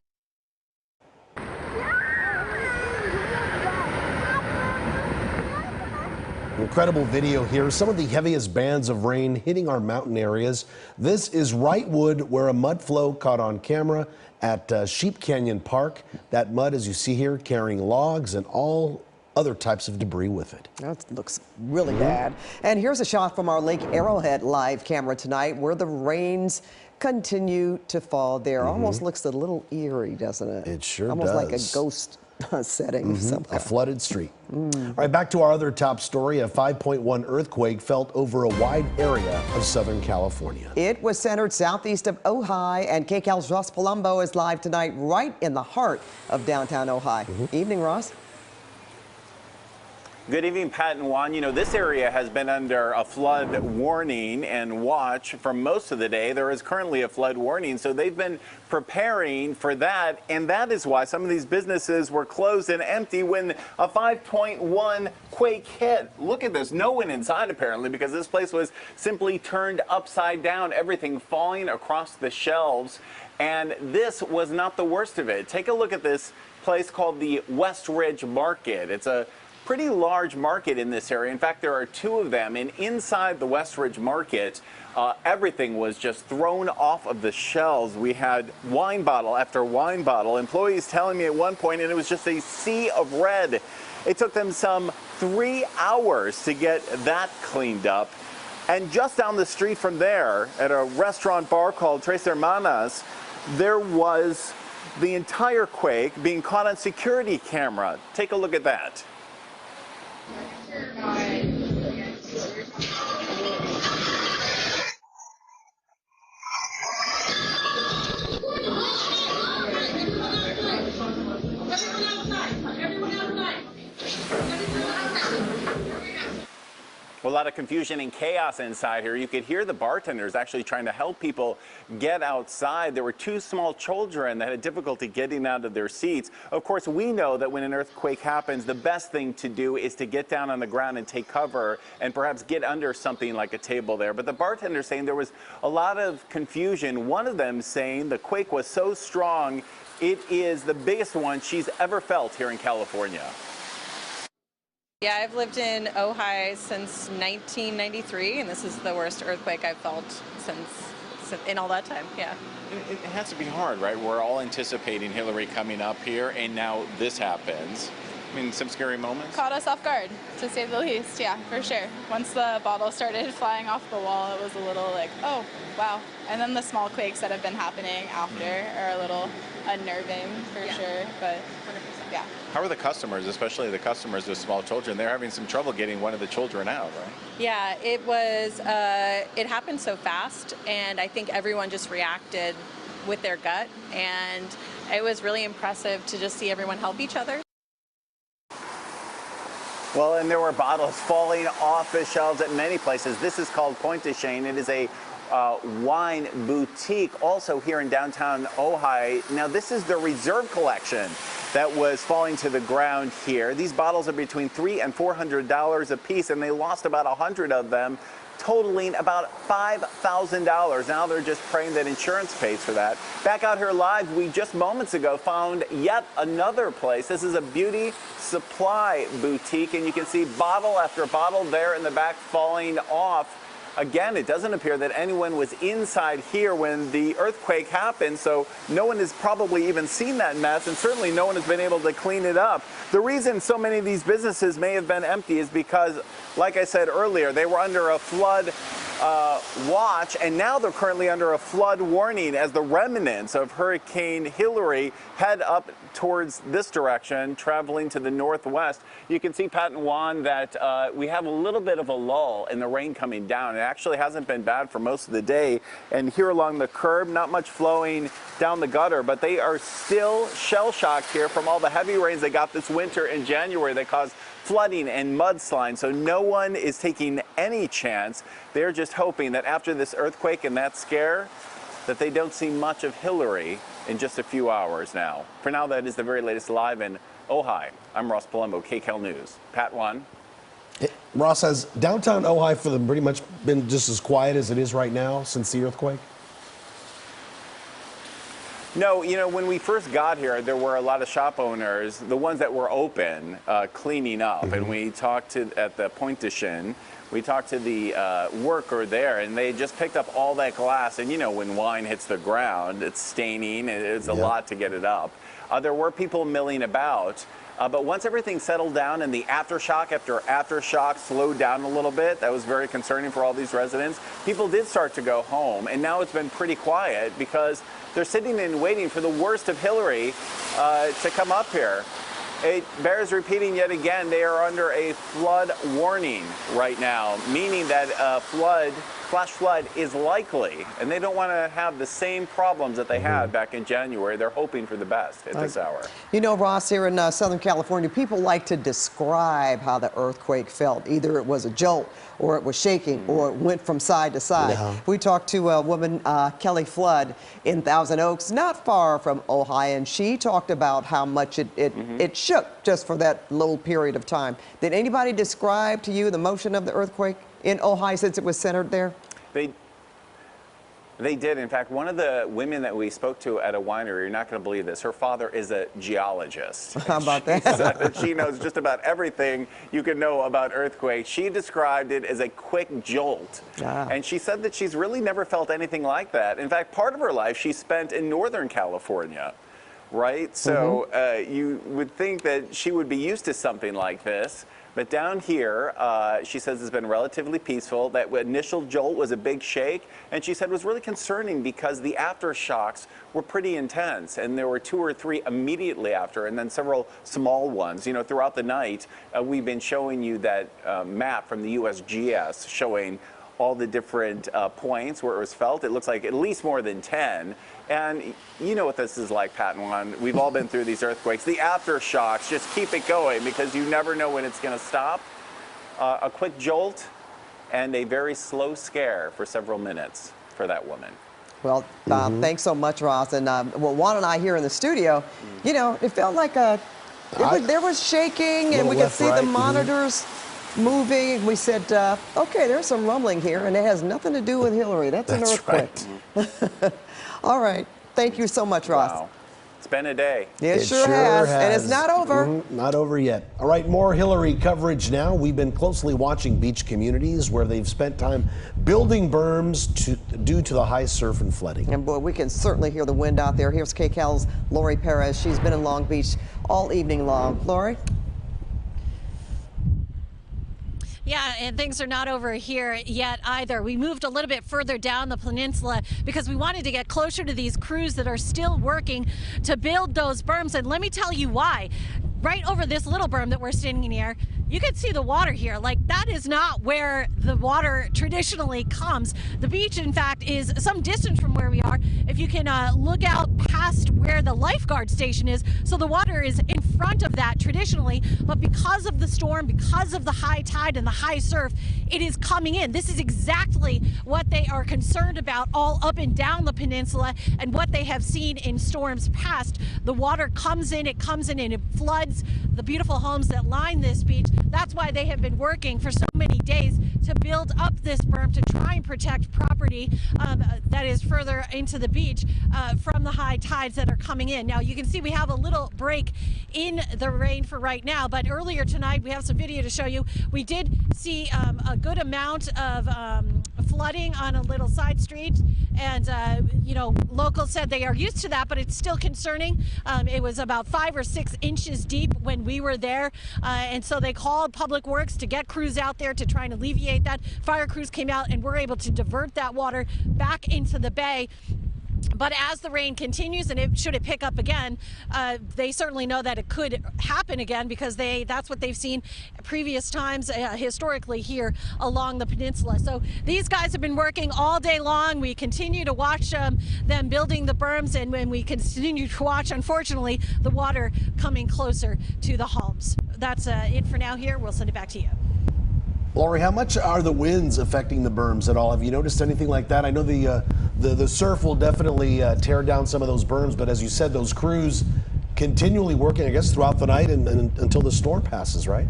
Incredible video here. Some of the heaviest bands of rain hitting our mountain areas. This is Wrightwood, where a mud flow caught on camera at Sheep Canyon Park. That mud, as you see here, carrying logs and all other types of debris with it. That looks really bad. And here's a shot from our Lake Arrowhead live camera tonight, where the rains continue to fall there. Almost looks a little eerie, doesn't it? It sure Almost does. Like a ghost setting. A flooded street. All right, back to our other top story. A 5.1 earthquake felt over a wide area of Southern California. It was centered southeast of Ojai, and KCAL's Ross Palumbo is live tonight right in the heart of downtown Ojai. Evening, Ross. Good evening, Pat and Juan. You know, this area has been under a flood warning and watch for most of the day. There is currently a flood warning, so they've been preparing for that, and that is why some of these businesses were closed and empty when a 5.1 quake hit. Look at this. No one inside, apparently, because this place was simply turned upside down, everything falling across the shelves, and this was not the worst of it. Take a look at this place called the West Ridge Market. It's a pretty large market in this area. In fact, there are 2 of them, and inside the West Ridge Market, everything was just thrown off of the shelves. We had wine bottle after wine bottle. Employees telling me at one point, and it was just a sea of red. It took them some 3 hours to get that cleaned up. And just down the street from there, at a restaurant bar called Tres Hermanas, there was the entire quake being caught on security camera. Take a look at that. A lot of confusion and chaos inside here. You could hear the bartenders actually trying to help people get outside. There were two small children that had difficulty getting out of their seats. Of course, we know that when an earthquake happens, the best thing to do is to get down on the ground and take cover and perhaps get under something like a table there. But the bartenders saying there was a lot of confusion. One of them saying the quake was so strong, it is the biggest one she's ever felt here in California. Yeah, I've lived in Ojai since 1993, and this is the worst earthquake I've felt since in all that time. Yeah. It has to be hard, right? We're all anticipating Hilary coming up here, and now this happens. I mean, some scary moments. Caught us off guard, to say the least. Yeah, for sure. Once the bottle started flying off the wall, it was a little like, oh, wow. And then the small quakes that have been happening after are a little unnerving, for sure. But yeah. How are the customers, especially the customers with small children? They're having some trouble getting one of the children out, right? Yeah, it happened so fast, and I think everyone just reacted with their gut, and it was really impressive to just see everyone help each other. Well, and there were bottles falling off the shelves at many places. This is called Point de Chene. It is a wine boutique also here in downtown Ojai. Now, this is the reserve collection that was falling to the ground here. These bottles are between $300 and $400 a piece, and they lost about 100 of them, totaling about $5,000. Now they're just praying that insurance pays for that. Back out here live, we just moments ago found yet another place. This is a beauty supply boutique, and you can see bottle after bottle there in the back falling off. Again, it doesn't appear that anyone was inside here when the earthquake happened, so no one has probably even seen that mess, and certainly no one has been able to clean it up. The reason so many of these businesses may have been empty is because, like I said earlier, they were under a flood watch, and now they're currently under a flood warning as the remnants of Hurricane Hilary head up towards this direction, traveling to the northwest. You can see, Pat and Juan, that we have a little bit of a lull in the rain coming down. It actually hasn't been bad for most of the day. And here along the curb, not much flowing down the gutter, but they are still shell-shocked here from all the heavy rains they got this winter in January that caused flooding and mudslides. So no one is taking any chance. They're just hoping that after this earthquake and that scare, that they don't see much of Hilary in just a few hours now. For now, that is the very latest live in Ojai. I'm Ross Palumbo, KCAL News. Pat, Juan. Ross, has downtown Ojai for them pretty much been just as quiet as it is right now since the earthquake? No, you know, when we first got here, there were a lot of shop owners, the ones that were open, cleaning up. And we talked at the Point de Chene. We talked to the worker there, and they just picked up all that glass. And, you know, when wine hits the ground, it's staining. It's a lot to get it up. There were people milling about. But once everything settled down and the aftershock after aftershock slowed down a little bit, that was very concerning for all these residents, people did start to go home. And now it's been pretty quiet because they're sitting and waiting for the worst of Hilary to come up here. It bears repeating yet again, they are under a flood warning right now, meaning that a flash flood is likely, and they don't want to have the same problems that they had back in January. They're hoping for the best at this hour. You know, Ross, here in Southern California, people like to describe how the earthquake felt. Either it was a jolt, or it was shaking, or it went from side to side. We talked to a woman, Kelly Flood, in Thousand Oaks, not far from Ojai, and she talked about how much it shook just for that little period of time. Did anybody describe to you the motion of the earthquake in Ojai since it was centered there? They did. In fact, one of the women that we spoke to at a winery, you're not going to believe this, her father is a geologist. How about that? She knows just about everything you can know about earthquakes. She described it as a quick jolt. And she said that she's really never felt anything like that. In fact, part of her life she spent in Northern California, right? So you would think that she would be used to something like this. But down here, she says it's been relatively peaceful. That initial jolt was a big shake, and she said was really concerning because the aftershocks were pretty intense, and there were 2 or 3 immediately after, and then several small ones. You know, throughout the night, we've been showing you that map from the USGS showing all the different points where it was felt. It looks like at least more than 10. And you know what this is like, Pat and Juan. We've all been through these earthquakes. The aftershocks just keep it going because you never know when it's going to stop. A quick jolt and a very slow scare for several minutes for that woman. Well, thanks so much, Ross. And well, Juan and I here in the studio, you know, it felt like there was shaking, and we could see the monitors moving. We said, okay, there's some rumbling here, and it has nothing to do with Hilary. That's an earthquake. Right. All right. Thank you so much, Ross. Wow. It's been a day. It sure has. And it's not over. Not over yet. All right, more Hilary coverage now. We've been closely watching beach communities where they've spent time building berms due to the high surf and flooding. And boy, we can certainly hear the wind out there. Here's KCAL's Lori Perez. She's been in Long Beach all evening long. Lori? Yeah, and things are not over here yet either. We moved a little bit further down the peninsula because we wanted to get closer to these crews that are still working to build those berms. And let me tell you why. Right over this little berm that we're standing near, you can see the water here. Like, that is not where the water traditionally comes. The beach, in fact, is some distance from where we are. If you can look out past where the lifeguard station is, so the water is in front of that traditionally, but because of the storm, because of the high tide and the high surf, it is coming in. This is exactly what they are concerned about all up and down the peninsula and what they have seen in storms past. The water comes in and it floods the beautiful homes that line this beach. That's why they have been working for so many days to build up this berm to try and protect property that is further into the beach from the high tides that are coming in. Now, you can see we have a little break in the rain for right now, but earlier tonight, we have some video to show you. We did see a good amount of flooding on a little side street, and you know, locals said they are used to that, but it's still concerning. It was about 5 or 6 inches deep when we were there, and so they called Public Works to get crews out there to try and alleviate that. Fire crews came out and were able to divert that water back into the bay. But as the rain continues, and should it pick up again, they certainly know that it could happen again because that's what they've seen previous times historically here along the peninsula. So these guys have been working all day long. We continue to watch them building the berms, and when we continue to watch, unfortunately, the water coming closer to the homes. That's it for now here. We'll send it back to you. Lori, how much are the winds affecting the berms at all? Have you noticed anything like that? I know the surf will definitely tear down some of those berms, but as you said, those crews continually working, I guess, throughout the night and until the storm passes, right?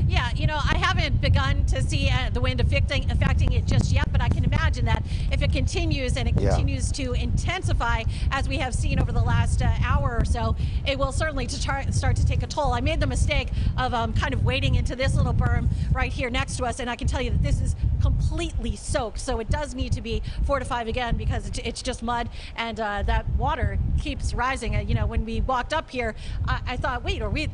Yeah, you know, I haven't begun to see the wind affecting it just yet, but I can imagine that if it continues and it continues to intensify, as we have seen over the last hour or so, it will certainly start to take a toll. I made the mistake of kind of wading into this little berm right here next to us, and I can tell you that this is completely soaked, so it does need to be fortified again because it's just mud, and that water keeps rising. You know, when we walked up here, I thought, wait, are we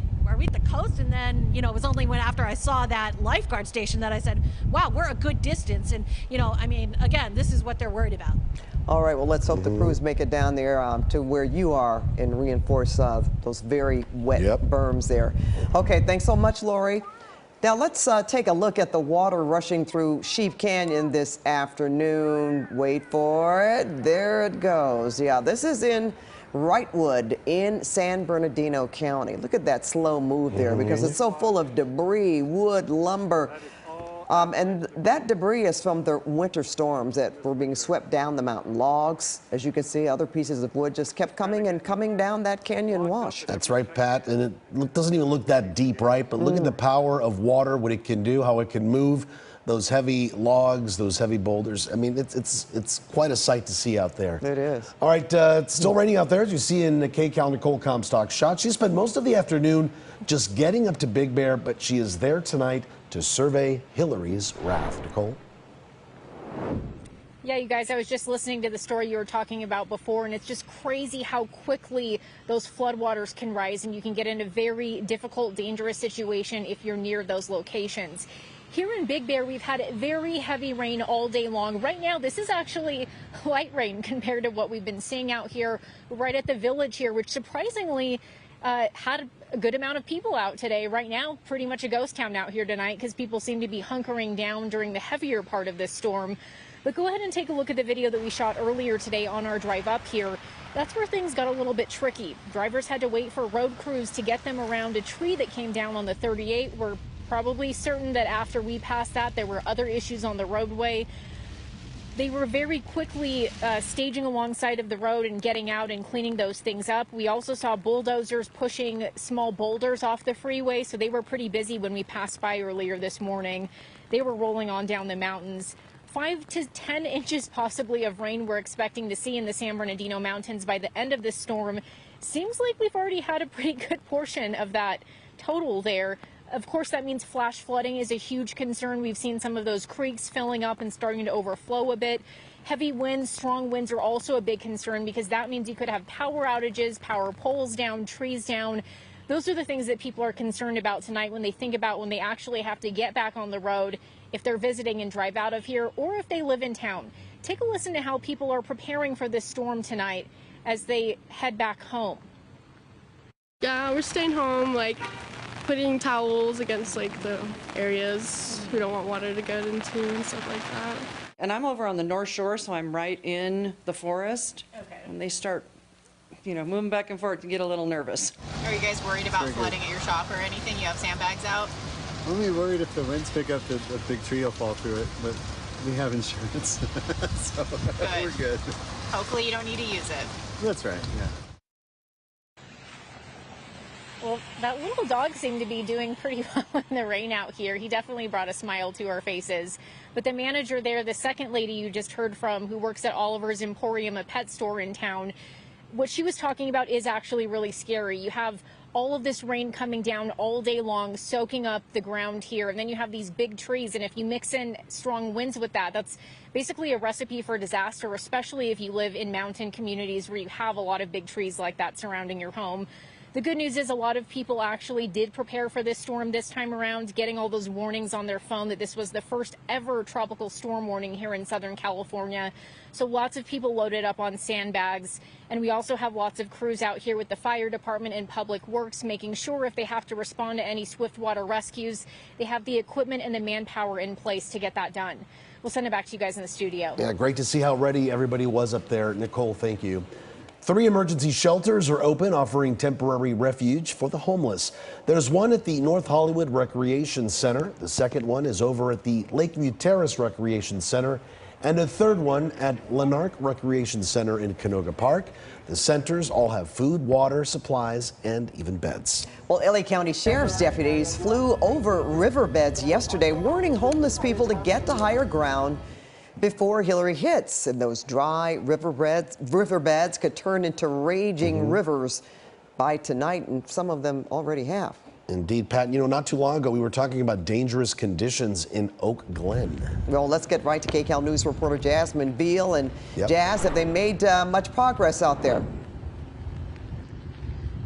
at the coast? And then, you know, it was only when after I saw that lifeguard station that I said, wow, we're a good distance. And, you know, I mean, again, this is what they're worried about. All right, well, let's hope the crews make it down there to where you are and reinforce those very wet berms there. Okay, thanks so much, Lori. Now let's take a look at the water rushing through Sheep Canyon this afternoon. Wait for it. There it goes. Yeah, this is in Wrightwood in San Bernardino County. Look at that slow move there because it's so full of debris, wood, lumber. And that debris is from the winter storms that were being swept down the mountain. Logs, as you can see, other pieces of wood just kept coming and coming down that canyon wash. That's right, Pat. And it doesn't even look that deep, right? But look at the power of water, what it can do, how it can move those heavy logs, those heavy boulders. I mean, it's quite a sight to see out there. It is. All right, it's still raining out there, as you see in KCAL Nicole Comstock's shot. She spent most of the afternoon just getting up to Big Bear, but she is there tonight to survey Hilary's raft. Nicole? Yeah, you guys, I was just listening to the story you were talking about before, and it's just crazy how quickly those floodwaters can rise, and you can get in a very difficult, dangerous situation if you're near those locations. Here in Big Bear, we've had very heavy rain all day long. Right now, this is actually light rain compared to what we've been seeing out here right at the village here, which surprisingly had a good amount of people out today. Right now, pretty much a ghost town out here tonight because people seem to be hunkering down during the heavier part of this storm. But go ahead and take a look at the video that we shot earlier today on our drive up here. That's where things got a little bit tricky. Drivers had to wait for road crews to get them around a tree that came down on the 38. We're probably certain that after we passed that, there were other issues on the roadway. They were very quickly staging alongside of the road and getting out and cleaning those things up. We also saw bulldozers pushing small boulders off the freeway, so they were pretty busy when we passed by earlier this morning. They were rolling on down the mountains. 5 to 10 inches possibly of rain we're expecting to see in the San Bernardino Mountains by the end of this storm. Seems like we've already had a pretty good portion of that total there. Of course, that means flash flooding is a huge concern. We've seen some of those creeks filling up and starting to overflow a bit. Heavy winds, strong winds are also a big concern because that means you could have power outages, power poles down, trees down. Those are the things that people are concerned about tonight when they think about when they actually have to get back on the road, if they're visiting and drive out of here, or if they live in town. Take a listen to how people are preparing for this storm tonight as they head back home. Yeah, we're staying home, like putting towels against like the areas we don't want water to get into and stuff like that. And I'm over on the North Shore, so I'm right in the forest. Okay. And they start, moving back and forth to get a little nervous. Are you guys worried about flooding at your shop or anything? You have sandbags out? I'm only worried if the winds pick up that a big tree will fall through it, but we have insurance, so we're good. Hopefully you don't need to use it. That's right, yeah. Well, that little dog seemed to be doing pretty well in the rain out here. He definitely brought a smile to our faces. But the manager there, the second lady you just heard from, who works at Oliver's Emporium, a pet store in town, what she was talking about is actually really scary. You have all of this rain coming down all day long, soaking up the ground here. And then you have these big trees. And if you mix in strong winds with that, that's basically a recipe for disaster, especially if you live in mountain communities where you have a lot of big trees like that surrounding your home. The good news is a lot of people actually did prepare for this storm this time around, getting all those warnings on their phone that this was the first ever tropical storm warning here in Southern California. So lots of people loaded up on sandbags. And we also have lots of crews out here with the fire department and public works, making sure if they have to respond to any swiftwater rescues, they have the equipment and the manpower in place to get that done. We'll send it back to you guys in the studio. Yeah, great to see how ready everybody was up there. Nicole, thank you. 3 emergency shelters are open, offering temporary refuge for the homeless. There's one at the North Hollywood Recreation Center. The second one is over at the Lakeview Terrace Recreation Center, and a third one at Lanark Recreation Center in Canoga Park. The centers all have food, water, supplies, and even beds. Well, LA County Sheriff's deputies flew over riverbeds yesterday, warning homeless people to get to higher ground before Hilary hits, and those dry riverbeds could turn into raging rivers by tonight, and some of them already have. Indeed, Pat. Not too long ago, we were talking about dangerous conditions in Oak Glen. Well, let's get right to KCAL News reporter Jasmine Beal. And Jazz, have they made much progress out there?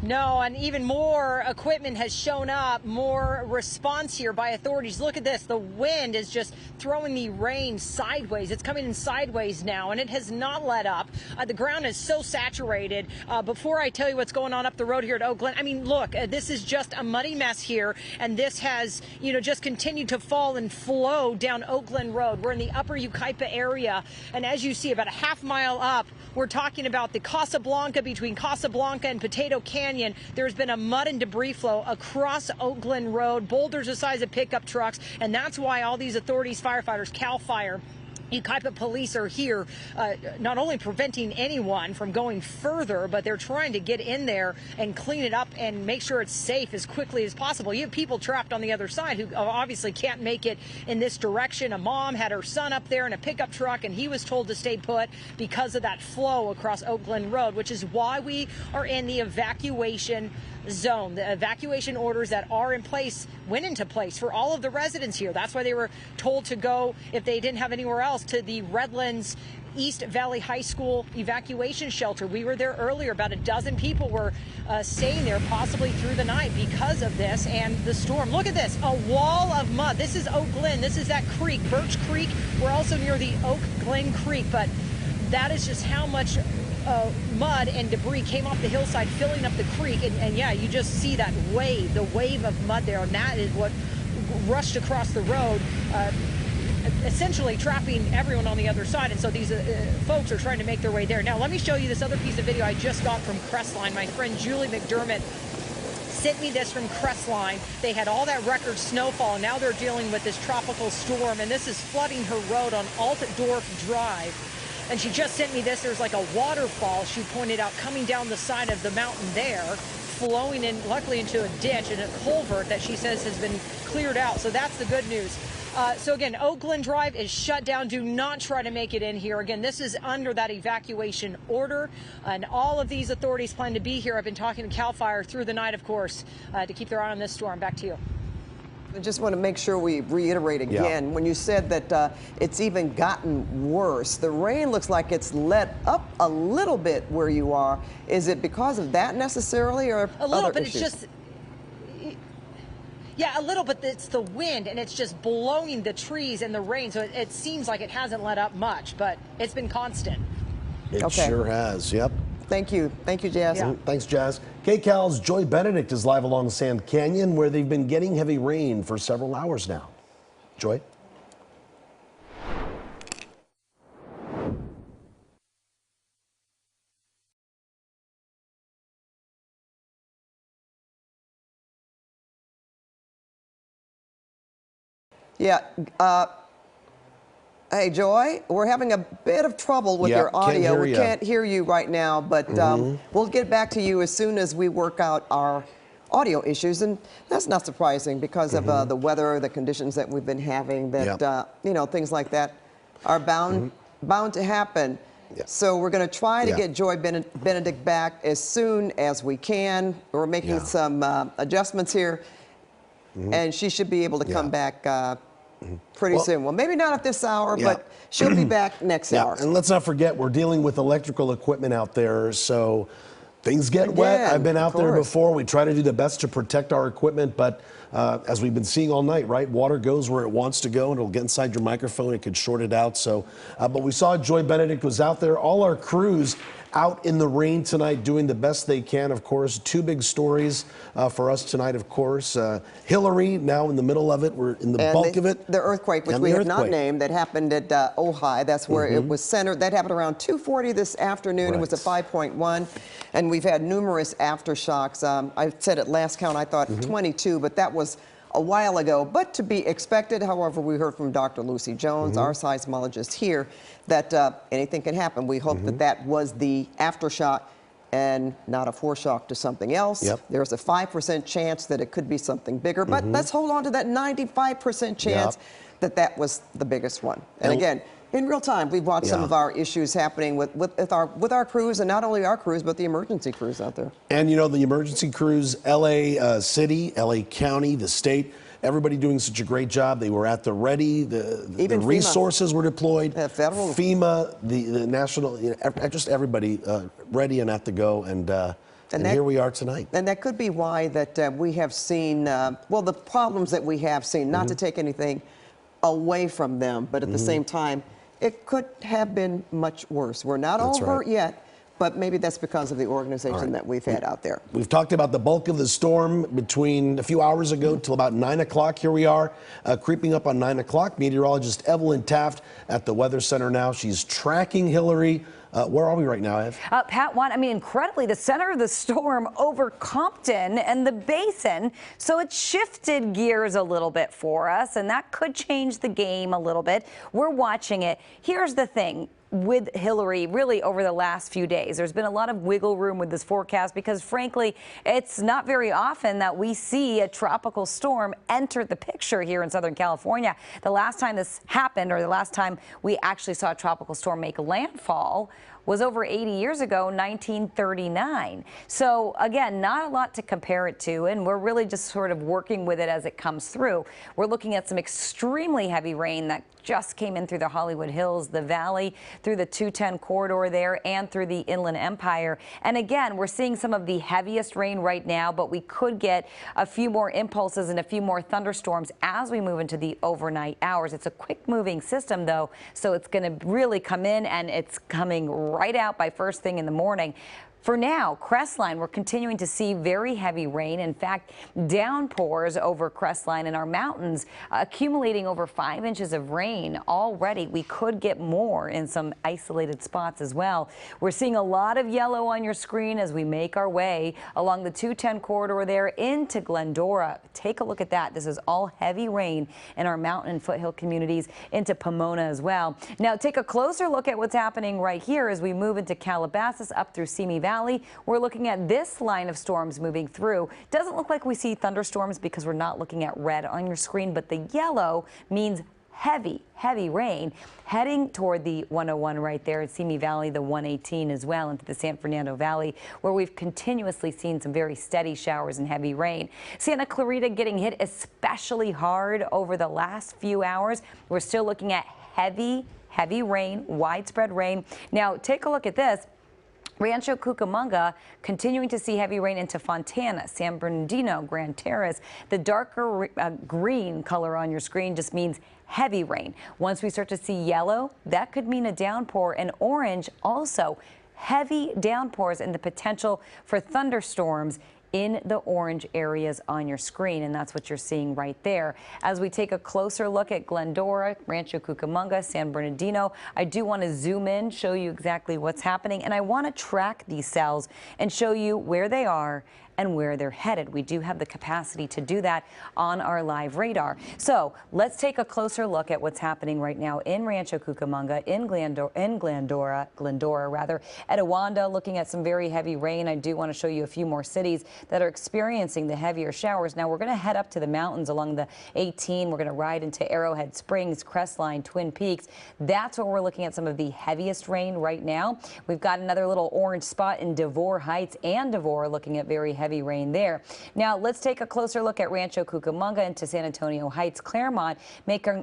No, and even more equipment has shown up, more response here by authorities. Look at this. The wind is just throwing the rain sideways. It's coming in sideways now, and it has not let up. The ground is so saturated. Before I tell you what's going on up the road here at Oak Glen, I mean, look, this is just a muddy mess here, and this has, just continued to fall and flow down Oak Glen Road. We're in the upper Yucaipa area, and as you see, about a half mile up, we're talking about the Casablanca, between Casablanca and Potato Canyon. There's been a mud and debris flow across Oak Glen Road, boulders the size of pickup trucks, and that's why all these authorities, firefighters, CAL FIRE, Yucaipa police are here not only preventing anyone from going further, but they're trying to get in there and clean it up and make sure it's safe as quickly as possible. You have people trapped on the other side who obviously can't make it in this direction. A mom had her son up there in a pickup truck, and he was told to stay put because of that flow across Oak Glen Road, which is why we are in the evacuation zone. The evacuation orders that are in place went into place for all of the residents here. That's why they were told to go, if they didn't have anywhere else, to the Redlands East Valley High School evacuation shelter. We were there earlier. About a dozen people were staying there, possibly through the night, because of this and the storm. Look at this, a wall of mud. This is Oak Glen. This is that creek, Birch Creek. We're also near the Oak Glen Creek, but that is just how much mud and debris came off the hillside, filling up the creek. And yeah, you just see that wave, the wave of mud there, and that is what rushed across the road, essentially trapping everyone on the other side. And so these folks are trying to make their way there. Now, let me show you this other piece of video I just got from Crestline. My friend Julie McDermott sent me this from Crestline. They had all that record snowfall, and now they're dealing with this tropical storm, and this is flooding her road on Altdorf Drive. And she just sent me this. There's like a waterfall, she pointed out, coming down the side of the mountain there, flowing in, luckily, into a ditch and a culvert that she says has been cleared out. So that's the good news. So again, Oak Glen Drive is shut down. Do not try to make it in here. Again, this is under that evacuation order, and all of these authorities plan to be here. I've been talking to CAL FIRE through the night, of course, to keep their eye on this storm. Back to you. I just want to make sure we reiterate again, when you said that it's even gotten worse, the rain looks like it's let up a little bit where you are. Is it because of that necessarily, or a little, other but issues? It's just, yeah, a little, but it's the wind, and it's just blowing the trees and the rain, so it seems like it hasn't let up much, but it's been constant. It sure has, yep. Thank you. Thank you, Jazz. Yeah. Thanks, Jazz. KCAL's Joy Benedict is live along Sand Canyon, where they've been getting heavy rain for several hours now. Joy? Yeah. Hey, Joy, we're having a bit of trouble with your audio. We can't hear you right now, but we'll get back to you as soon as we work out our audio issues. And that's not surprising because of the weather, the conditions that we've been having, that, you know, things like that are bound to happen. So we're going to try to get Joy Benedict back as soon as we can. We're making some adjustments here, and she should be able to come back pretty soon. Well, maybe not at this hour, but she'll be back next hour. And let's not forget, we're dealing with electrical equipment out there, so things get wet. I've been out there before. We try to do the best to protect our equipment, but as we've been seeing all night, right, water goes where it wants to go, and it'll get inside your microphone. It could short it out. So, but we saw Joy Benedict was out there. All our crews out in the rain tonight doing the best they can, of course. Two big stories for us tonight, of course. Hilary, now in the middle of it. We're in the bulk of it. The earthquake, which we have not named, that happened at Ojai. That's where it was centered. That happened around 2:40 this afternoon. It was a 5.1. And we've had numerous aftershocks. I said at last count, I thought 22, but that was a while ago, but to be expected. However, we heard from Dr. Lucy Jones, our seismologist here, that anything can happen. We hope that that was the aftershock and not a foreshock to something else. There's a 5% chance that it could be something bigger, but let's hold on to that 95% chance that that was the biggest one. And again, in real time, we've watched some of our issues happening with our crews, and not only our crews, but the emergency crews out there. And you know, the emergency crews, LA City, LA County, the state, everybody doing such a great job. They were at the ready. The resources were deployed. Federal. FEMA, the national, you know, just everybody ready and at the go. And here we are tonight. And that could be why that we have seen, well, the problems that we have seen, not to take anything away from them, but at the same time, it could have been much worse. We're not all hurt yet, but maybe that's because of the organization that we've had out there. We've talked about the bulk of the storm between a few hours ago till about 9 o'clock. Here we are, creeping up on 9 o'clock. Meteorologist Evelyn Taft at the Weather Center now. She's tracking Hilary. Where are we right now, Ev? Pat, I mean, incredibly, the center of the storm over Compton and the basin, so it shifted gears a little bit for us, and that could change the game a little bit. We're watching it. Here's the thing with Hilary, really over the last few days. There's been a lot of wiggle room with this forecast because, frankly, it's not very often that we see a tropical storm enter the picture here in Southern California. The last time this happened, or the last time we actually saw a tropical storm make landfall, was over 80 years ago, 1939. So again, not a lot to compare it to, and we're really just sort of working with it as it comes through. We're looking at some extremely heavy rain that just came in through the Hollywood Hills, the Valley, through the 210 corridor there, and through the Inland Empire. And again, we're seeing some of the heaviest rain right now, but we could get a few more impulses and a few more thunderstorms as we move into the overnight hours. It's a quick moving system though, so it's going to really come in, and it's coming right out by first thing in the morning. For now, Crestline, we're continuing to see very heavy rain. In fact, downpours over Crestline and our mountains accumulating over 5 inches of rain already. We could get more in some isolated spots as well. We're seeing a lot of yellow on your screen as we make our way along the 210 corridor there into Glendora. Take a look at that. This is all heavy rain in our mountain and foothill communities, into Pomona as well. Now take a closer look at what's happening right here as we move into Calabasas up through Simi Valley. We're looking at this line of storms moving through. Doesn't look like we see thunderstorms because we're not looking at red on your screen, but the yellow means heavy rain heading toward the 101 right there at Simi Valley, the 118 as well, into the San Fernando Valley, where we've continuously seen some very steady showers and heavy rain. Santa Clarita getting hit especially hard over the last few hours. We're still looking at heavy rain, widespread rain. Now take a look at this. Rancho Cucamonga continuing to see heavy rain into Fontana, San Bernardino, Grand Terrace. The darker green color on your screen just means heavy rain. Once we start to see yellow, that could mean a downpour, and orange also heavy downpours and the potential for thunderstorms in the orange areas on your screen, and that's what you're seeing right there. As we take a closer look at Glendora, Rancho Cucamonga, San Bernardino, I do want to zoom in, show you exactly what's happening, and I want to track these cells and show you where they are and where they're headed. We do have the capacity to do that on our live radar. So let's take a closer look at what's happening right now in Rancho Cucamonga, in Glendora, Etiwanda, looking at some very heavy rain. I do want to show you a few more cities that are experiencing the heavier showers. Now we're going to head up to the mountains along the 18. We're going to ride into Arrowhead Springs, Crestline, Twin Peaks. That's where we're looking at some of the heaviest rain right now. We've got another little orange spot in Devore Heights and Devore, looking at very heavy rain there. Now let's take a closer look at Rancho Cucamonga into San Antonio Heights, Claremont,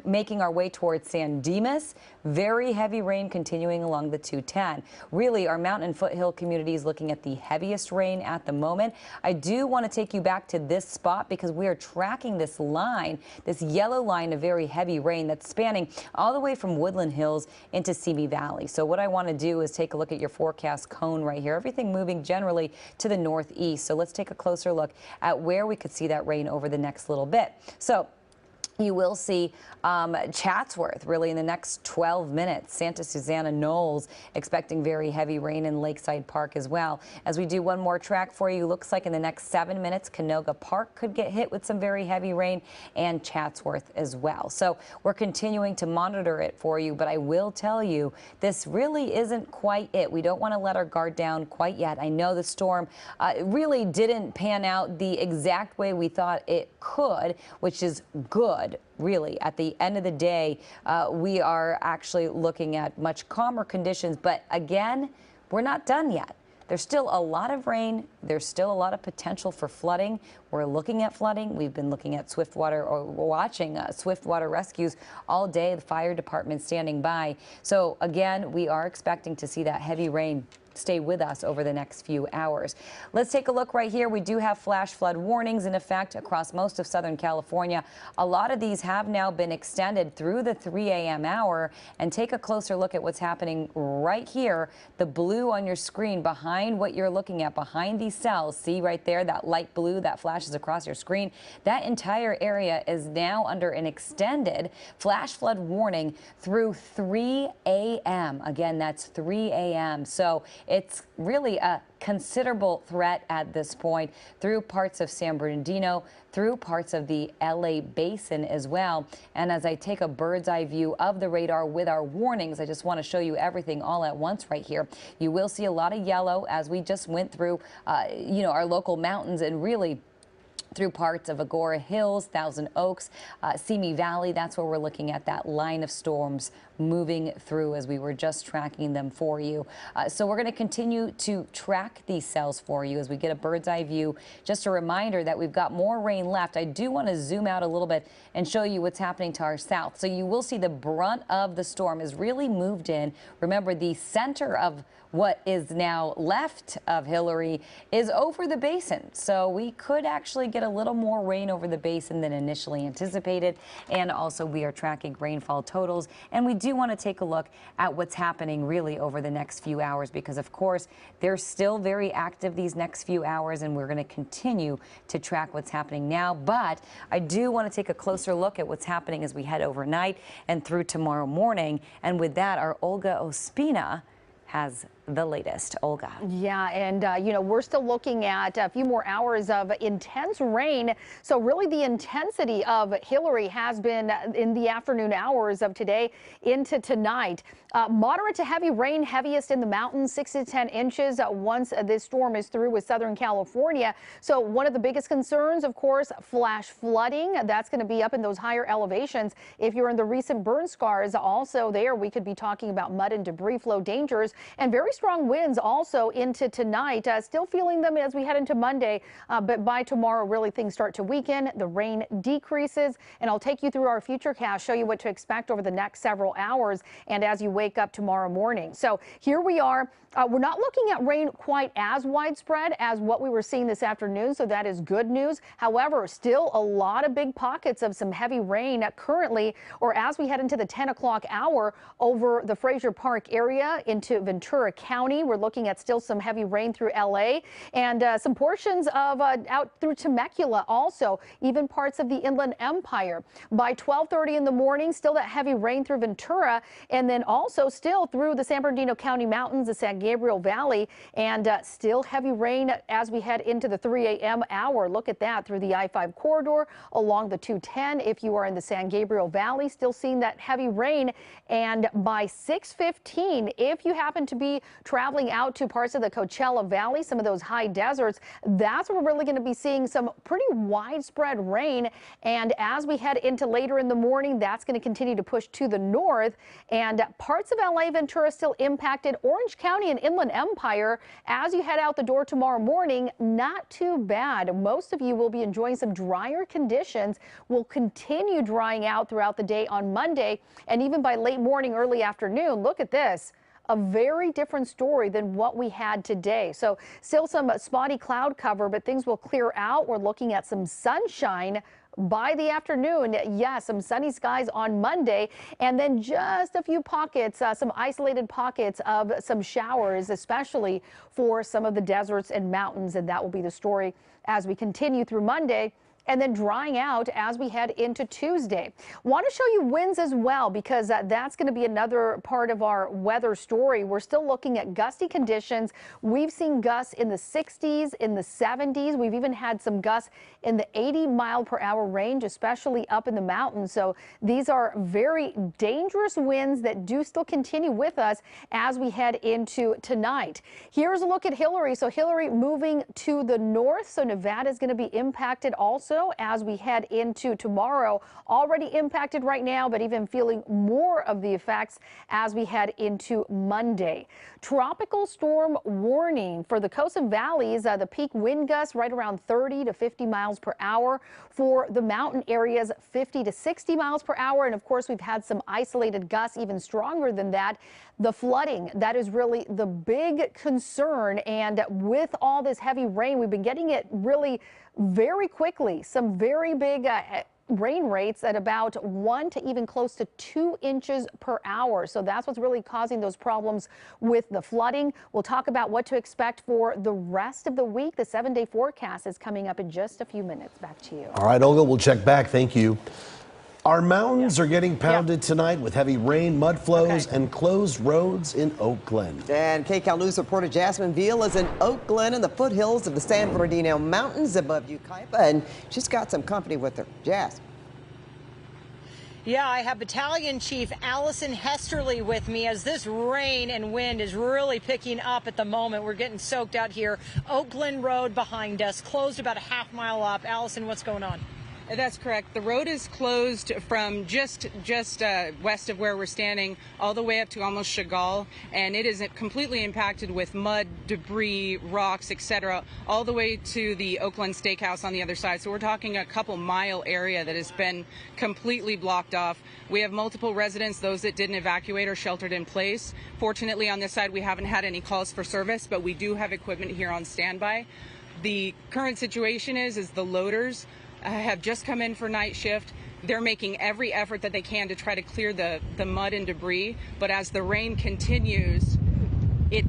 making our way towards San Dimas. Very heavy rain continuing along the 210. Really, our mountain and foothill communities looking at the heaviest rain at the moment. I do want to take you back to this spot because we are tracking this line, this yellow line of very heavy rain that's spanning all the way from Woodland Hills into Simi Valley. So what I want to do is take a look at your forecast cone right here. Everything moving generally to the northeast. So let's take a closer look at where we could see that rain over the next little bit. So you will see Chatsworth really in the next 12 minutes. Santa Susana Knolls expecting very heavy rain in Lakeside Park as well. As we do one more track for you, looks like in the next 7 minutes, Canoga Park could get hit with some very heavy rain, and Chatsworth as well. So we're continuing to monitor it for you, but I will tell you this really isn't quite it. We don't want to let our guard down quite yet. I know the storm really didn't pan out the exact way we thought it could, which is good. Really, at the end of the day, we are actually looking at much calmer conditions. But again, we're not done yet. There's still a lot of rain. There's still a lot of potential for flooding. We're looking at flooding. We've been looking at swiftwater, or watching swiftwater rescues all day. The fire department standing by. So again, we are expecting to see that heavy rain stay with us over the next few hours. Let's take a look right here. We do have flash flood warnings in effect across most of Southern California. A lot of these have now been extended through the 3 a.m. hour. And take a closer look at what's happening right here. The blue on your screen behind what you're looking at, behind these cells. See right there, that light blue that flashes across your screen. That entire area is now under an extended flash flood warning through 3 a.m. Again, that's 3 a.m. So it's really a considerable threat at this point through parts of San Bernardino, through parts of the LA basin as well. And as I take a bird's eye view of the radar with our warnings, I just want to show you everything all at once right here. You will see a lot of yellow as we just went through, our local mountains, and really through parts of Agora Hills, Thousand Oaks, Simi Valley. That's where we're looking at that line of storms moving through as we were just tracking them for you. So we're going to continue to track these cells for you as we get a bird's eye view. Just a reminder that we've got more rain left. I do want to zoom out a little bit and show you what's happening to our south. So you will see the brunt of the storm is really moved in. Remember, the center of what is now left of Hilary is over the basin. So we could actually get a little more rain over the basin than initially anticipated. And also we are tracking rainfall totals. And we do want to take a look at what's happening really over the next few hours, because of course they're still very active these next few hours, and we're going to continue to track what's happening now. But I do want to take a closer look at what's happening as we head overnight and through tomorrow morning. And with that, our Olga Ospina has the latest. Olga. Yeah, and you know, we're still looking at a few more hours of intense rain. So really the intensity of Hilary has been in the afternoon hours of today into tonight. Moderate to heavy rain, heaviest in the mountains, 6 to 10 inches once this storm is through with Southern California. So one of the biggest concerns, of course, flash flooding. That's going to be up in those higher elevations. If you're in the recent burn scars, also there we could be talking about mud and debris flow dangers, and very strong winds also into tonight. Still feeling them as we head into Monday, but by tomorrow really things start to weaken. The rain decreases, and I'll take you through our futurecast, show you what to expect over the next several hours and as you wake up tomorrow morning. So here we are. We're not looking at rain quite as widespread as what we were seeing this afternoon, so that is good news. However, still a lot of big pockets of some heavy rain currently, or as we head into the 10 o'clock hour over the Fraser Park area into Ventura County. We're looking at still some heavy rain through LA and some portions of out through Temecula also, even parts of the Inland Empire. By 12:30 in the morning, still that heavy rain through Ventura, and then also still through the San Bernardino County Mountains, the San Gabriel Valley, and still heavy rain as we head into the 3 a.m. hour. Look at that through the I-5 corridor along the 210. If you are in the San Gabriel Valley, still seeing that heavy rain. And by 6:15, if you happen to be traveling out to parts of the Coachella Valley, some of those high deserts, that's where we're really going to be seeing some pretty widespread rain. And as we head into later in the morning, that's going to continue to push to the north, and parts of LA, Ventura still impacted. Orange County and Inland Empire, as you head out the door tomorrow morning, not too bad. Most of you will be enjoying some drier conditions. Will continue drying out throughout the day on Monday, and even by late morning, early afternoon. Look at this. A very different story than what we had today. So still some spotty cloud cover, but things will clear out. We're looking at some sunshine by the afternoon. Yes, some sunny skies on Monday, and then just a few pockets, some isolated pockets of some showers, especially for some of the deserts and mountains. And that will be the story as we continue through Monday, and then drying out as we head into Tuesday. Want to show you winds as well, because that's going to be another part of our weather story. We're still looking at gusty conditions. We've seen gusts in the 60s, in the 70s. We've even had some gusts in the 80-mile-per-hour range, especially up in the mountains. So these are very dangerous winds that do still continue with us as we head into tonight. Here's a look at Hilary. So Hilary moving to the north. So Nevada is going to be impacted also as we head into tomorrow. Already impacted right now, but even feeling more of the effects as we head into Monday. Tropical storm warning for the coast and valleys. The peak wind gusts right around 30 to 50 miles per hour. For the mountain areas, 50 to 60 miles per hour. And of course, we've had some isolated gusts even stronger than that. The flooding, that is really the big concern. And with all this heavy rain, we've been getting it really very quickly. Some very big rain rates at about 1 to even close to 2 inches per hour. So that's what's really causing those problems with the flooding. We'll talk about what to expect for the rest of the week. The 7-day forecast is coming up in just a few minutes. Back to you. All right, Olga, we'll check back. Thank you. Our mountains are getting pounded tonight with heavy rain, mud flows, and closed roads in Oakland. And KCAL News reporter Jasmine Veal is in Oakland in the foothills of the San Bernardino Mountains above Yucaipa, and she's got some company with her. Jas. Yeah, I have Battalion Chief Allison Hesterly with me as this rain and wind is really picking up at the moment. We're getting soaked out here. Oakland Road behind us, closed about a half-mile up. Allison, what's going on? That's correct. The road is closed from just west of where we're standing all the way up to almost Chagall, and it is completely impacted with mud, debris, rocks, etc., all the way to the Oakland Steakhouse on the other side. So we're talking a couple-mile area that has been completely blocked off. We have multiple residents. Those that didn't evacuate are sheltered in place. Fortunately, on this side, we haven't had any calls for service, but we do have equipment here on standby. The current situation is the loaders have just come in for night shift. They're making every effort that they can to try to clear the mud and debris, but as the rain continues,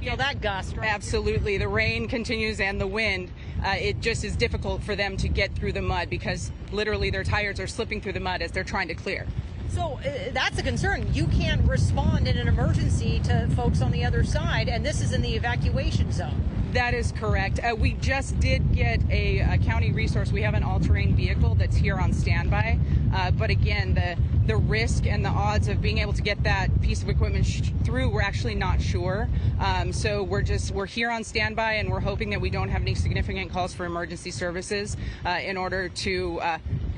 feel that gust, right? Absolutely. The rain continues and the wind. It just is difficult for them to get through the mud because literally their tires are slipping through the mud as they're trying to clear. So that's a concern. You can't respond in an emergency to folks on the other side, and this is in the evacuation zone. That is correct. We just did get a county resource. We have an all-terrain vehicle that's here on standby. But again, the risk and the odds of being able to get that piece of equipment through, we're actually not sure. So we're here on standby, and we're hoping that we don't have any significant calls for emergency services in order to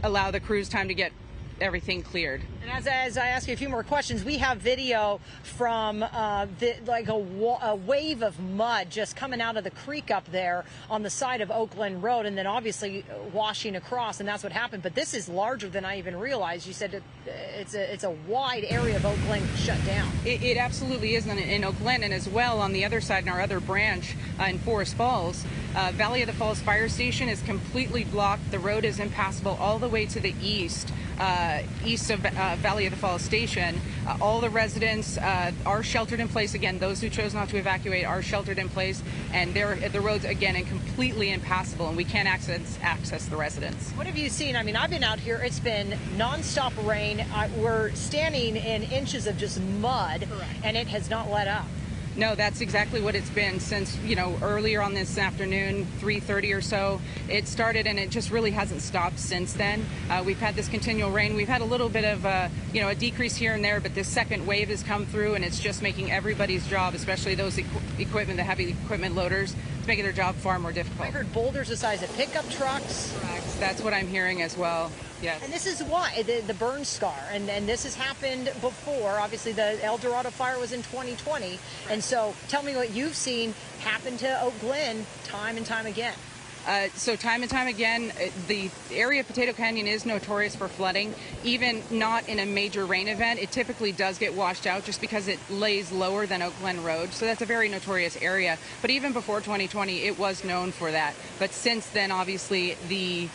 allow the crews time to get everything cleared. And as I ask you a few more questions, we have video from like a wave of mud just coming out of the creek up there on the side of Oakland Road, and then obviously washing across, and that's what happened. But this is larger than I even realized. You said it's a wide area of Oakland shut down. It absolutely is in Oakland, and as well on the other side in our other branch in Forest Falls. Valley of the Falls Fire Station is completely blocked. The road is impassable all the way to the east. East of Valley of the Falls Station. All the residents are sheltered in place. Again, those who chose not to evacuate are sheltered in place, and the roads again are completely impassable, and we can't access the residents. What have you seen? I mean, I've been out here. It's been nonstop rain. We're standing in inches of just mud, and it has not let up. No, that's exactly what it's been since, earlier on this afternoon, 3:30 or so. It started, and it just really hasn't stopped since then. We've had this continual rain. We've had a little bit of, a decrease here and there, but this second wave has come through, and it's just making everybody's job, especially those the heavy equipment loaders, it's making their job far more difficult. I heard boulders the size of pickup trucks. Correct. That's what I'm hearing as well. Yes. And this is why the burn scar, and this has happened before. Obviously, the El Dorado fire was in 2020, and so tell me what you've seen happen to Oak Glen time and time again. So time and time again, the area of Potato Canyon is notorious for flooding. Even not in a major rain event, it typically does get washed out just because it lays lower than Oak Glen Road. So that's a very notorious area. But even before 2020, it was known for that. But since then, obviously, the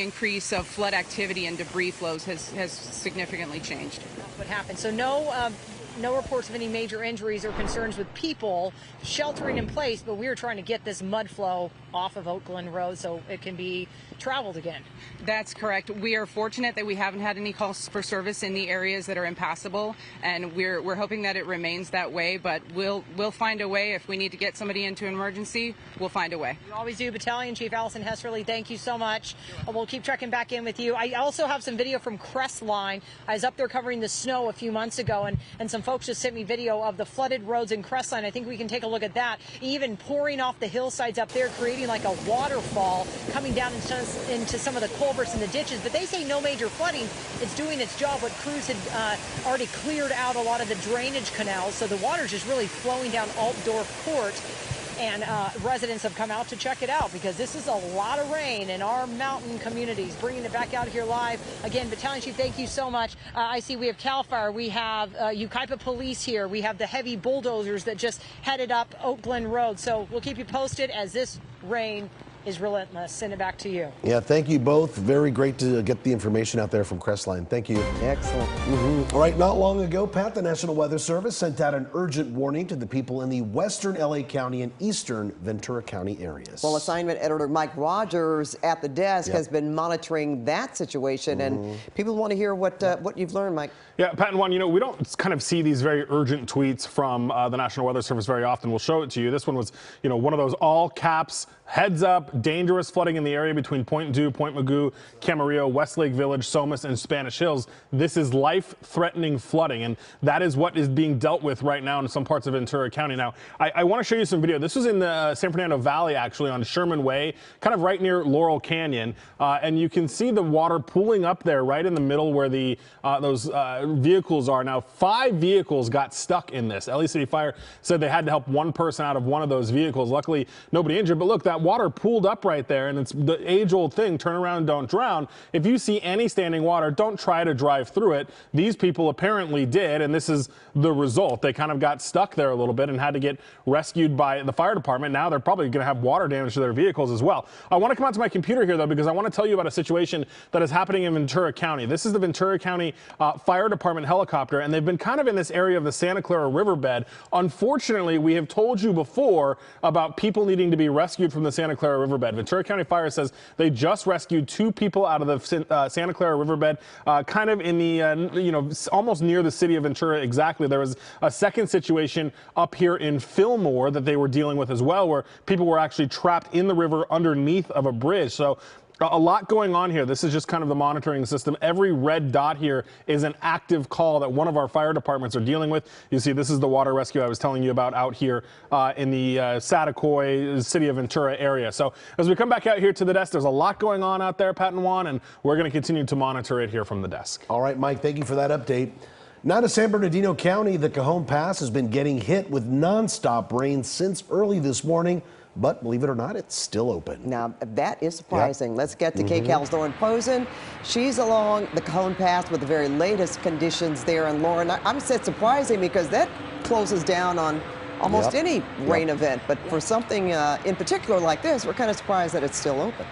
increase of flood activity and debris flows has significantly changed. That's what happened. So no reports of any major injuries or concerns with people sheltering in place, but we are trying to get this mud flow off of Oakland Road so it can be traveled again. That's correct. We are fortunate that we haven't had any calls for service in the areas that are impassable, and we're hoping that it remains that way, but we'll find a way. If we need to get somebody into an emergency, we'll find a way. You always do. Battalion Chief Allison Hesterly, thank you so much. We'll keep checking back in with you. I also have some video from Crestline. I was up there covering the snow a few months ago, and some folks just sent me video of the flooded roads in Crestline. I think we can take a look at that. Even pouring off the hillsides up there, creating like a waterfall coming down into some of the culverts and the ditches. But they say no major flooding. It's doing its job. What crews had already cleared out a lot of the drainage canals, so the water's just really flowing down Altdorf Court. And residents have come out to check it out because this is a lot of rain in our mountain communities. Bringing it back out here live. Again, Battalion Chief, thank you so much. I see we have CAL FIRE. We have Yucaipa Police here. We have the heavy bulldozers that just headed up Oak Glen Road. So we'll keep you posted as this rain is relentless. Send it back to you. Yeah, thank you both. Very great to get the information out there from Crestline. Thank you. Excellent. All right, not long ago, Pat, the National Weather Service sent out an urgent warning to the people in the western LA County and eastern Ventura County areas. Well, assignment editor Mike Rogers at the desk has been monitoring that situation, and people want to hear what you've learned, Mike. Yeah, Pat and Juan, we don't kind of see these very urgent tweets from the National Weather Service very often. We'll show it to you. This one was, one of those all caps, heads up, up. Dangerous flooding in the area between Point Dew, Point Mugu, Camarillo, Westlake Village, Somas, and Spanish Hills. This is life-threatening flooding, and that is what is being dealt with right now in some parts of Ventura County. Now, I want to show you some video. This was in the San Fernando Valley, actually, on Sherman Way, kind of right near Laurel Canyon, and you can see the water pooling up there right in the middle where the those vehicles are. Now, 5 vehicles got stuck in this. LA City Fire said they had to help one person out of one of those vehicles. Luckily, nobody injured, but look, that water pooled up right there, and it's the age-old thing, turn around, don't drown. If you see any standing water, don't try to drive through it. These people apparently did, and this is the result. They kind of got stuck there a little bit and had to get rescued by the fire department. Now they're probably going to have water damage to their vehicles as well. I want to come out to my computer here, though, because I want to tell you about a situation that is happening in Ventura County. This is the Ventura County Fire Department helicopter, and they've been kind of in this area of the Santa Clara riverbed. Unfortunately, we have told you before about people needing to be rescued from the Santa Clara riverbed. Ventura County Fire says they just rescued 2 people out of the Santa Clara riverbed, kind of in the, almost near the city of Ventura exactly. There was a second situation up here in Fillmore that they were dealing with as well, where people were actually trapped in the river underneath of a bridge. So a lot going on here. This is just kind of the monitoring system. Every red dot here is an active call that one of our fire departments are dealing with. You see, this is the water rescue I was telling you about out here in the Satacoy, city of Ventura area. So as we come back out here to the desk, there's a lot going on out there, Pat and Juan, and we're going to continue to monitor it here from the desk. All right, Mike, thank you for that update. Now to San Bernardino County, the Cajon Pass has been getting hit with nonstop rain since early this morning. But believe it or not, it's still open. Now, that is surprising. Yep. Let's get to KCAL's Lauren Posen. She's along the Cajon Pass with the very latest conditions there. And Lauren, I'm said surprising because that closes down on almost any rain event. But for something in particular like this, we're kind of surprised that it's still open.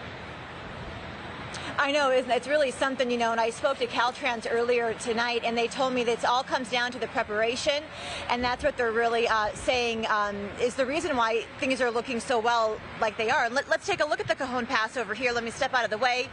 I know, it's really something, and I spoke to Caltrans earlier tonight, and they told me that it all comes down to the preparation, and that's what they're really saying is the reason why things are looking so well like they are. Let's take a look at the Cajon Pass over here. Let me step out of the way.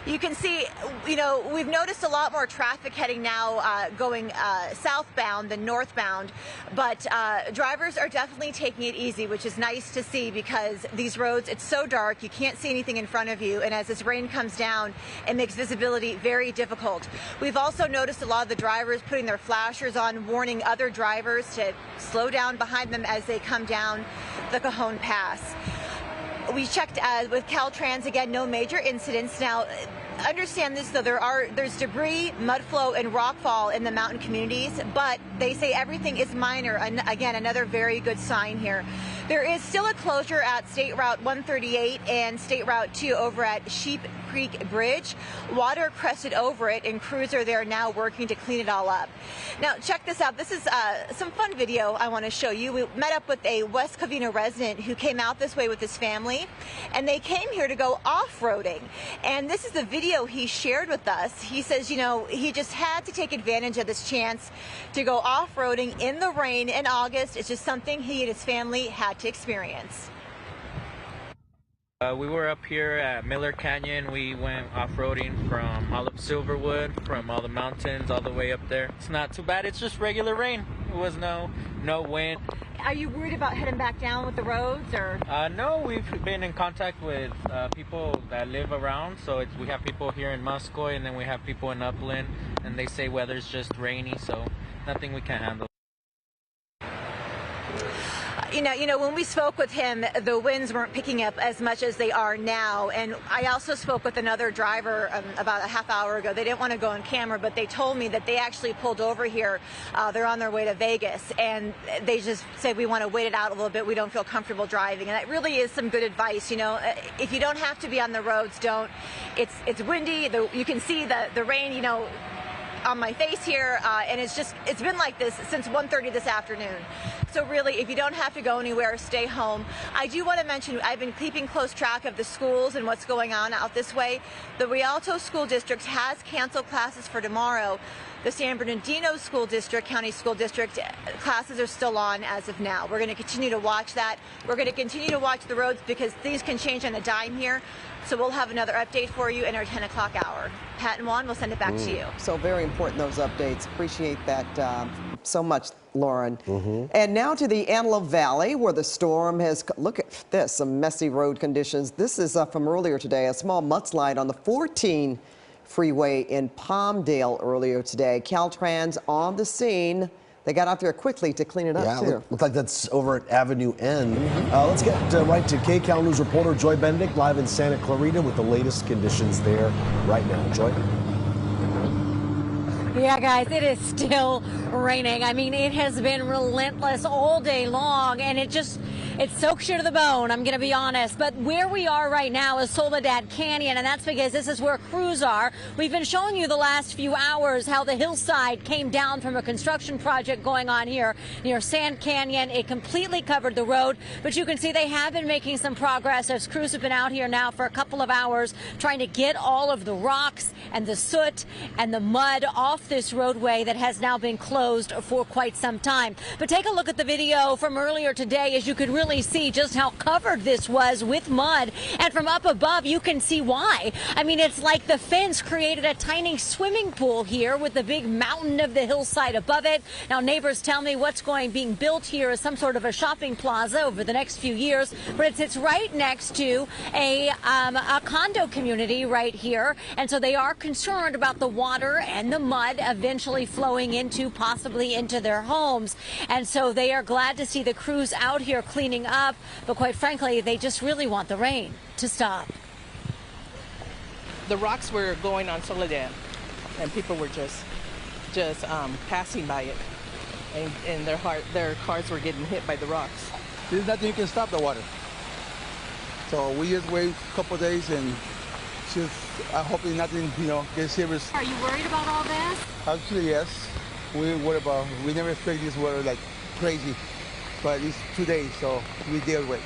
You can see, we've noticed a lot more traffic heading now going southbound than northbound, but drivers are definitely taking it easy, which is nice to see because these roads, it's so dark, you can't see anything in front of you, and as this rain comes down, it makes visibility very difficult. We've also noticed a lot of the drivers putting their flashers on, warning other drivers to slow down behind them as they come down the Cajon Pass. We checked with Caltrans, again, no major incidents. Now, understand this, though, there's debris, mud flow, and rockfall in the mountain communities, but they say everything is minor. And again, another very good sign here. There is still a closure at State Route 138 and State Route 2 over at Sheep Creek Bridge. Water crested over it, and crews are there now working to clean it all up. Now, check this out. This is some fun video I want to show you. We met up with a West Covina resident who came out this way with his family, and they came here to go off-roading. And this is the video he shared with us. He says, he just had to take advantage of this chance to go off-roading in the rain in August. It's just something he and his family had to experience. We were up here at Miller Canyon. We went off-roading from all up Silverwood, from all the mountains all the way up there. It's not too bad. It's just regular rain. It was no wind. Are you worried about heading back down with the roads, or? No, we've been in contact with people that live around. So we have people here in Muscoy, and then we have people in Upland, and they say weather's just rainy, so nothing we can't handle. When we spoke with him, the winds weren't picking up as much as they are now. And I also spoke with another driver about a half hour ago. They didn't want to go on camera, but they told me that they actually pulled over here. They're on their way to Vegas, and they just said, we want to wait it out a little bit. We don't feel comfortable driving. And that really is some good advice. If you don't have to be on the roads, don't. It's windy. You can see the rain, on my face here, and it's been like this since 1:30 this afternoon. So really, if you don't have to go anywhere, stay home. I do want to mention, I've been keeping close track of the schools and what's going on out this way. The Rialto School District has canceled classes for tomorrow. The San Bernardino School District, County School District, classes are still on as of now. We're going to continue to watch that. We're going to continue to watch the roads because things can change on a dime here. So we'll have another update for you in our 10 o'clock hour. Pat and Juan, we'll send it back to you. So very important, those updates. Appreciate that so much, Lauren. And now to the Antelope Valley, where the storm has, look at this, some messy road conditions. This is from earlier today, a small mudslide on the 14 freeway in Palmdale earlier today. Caltrans on the scene. They got out there quickly to clean it up, too. Looks like that's over at Avenue N. Let's get right to KCAL News reporter Joy Benedict live in Santa Clarita with the latest conditions there right now. Joy? Yeah, guys, it is still raining. I mean, it has been relentless all day long, and it soaks you to the bone, I'm going to be honest. But where we are right now is Soledad Canyon, and that's because this is where crews are. We've been showing you the last few hours how the hillside came down from a construction project going on here near Sand Canyon. It completely covered the road, but you can see they have been making some progress as crews have been out here now for a couple of hours trying to get all of the rocks and the soot and the mud off this roadway that has now been closed for quite some time. But take a look at the video from earlier today as you could really see just how covered this was with mud, and from up above you can see why. I mean, it's like the fence created a tiny swimming pool here with the big mountain of the hillside above it. Now neighbors tell me what's being built here is some sort of a shopping plaza over the next few years, but it sits right next to a condo community right here, and so they are concerned about the water and the mud eventually flowing possibly into their homes. And so they are glad to see the crews out here cleaning up, but quite frankly, they just really want the rain to stop. The rocks were going on Soledad, and people were just passing by it, and their cars were getting hit by the rocks. There's nothing you can stop the water. So we just wait a couple of days and I hope nothing, gets serious. Are you worried about all this? Actually, yes. We never expect this weather like crazy, but it's 2 days, so we deal with it.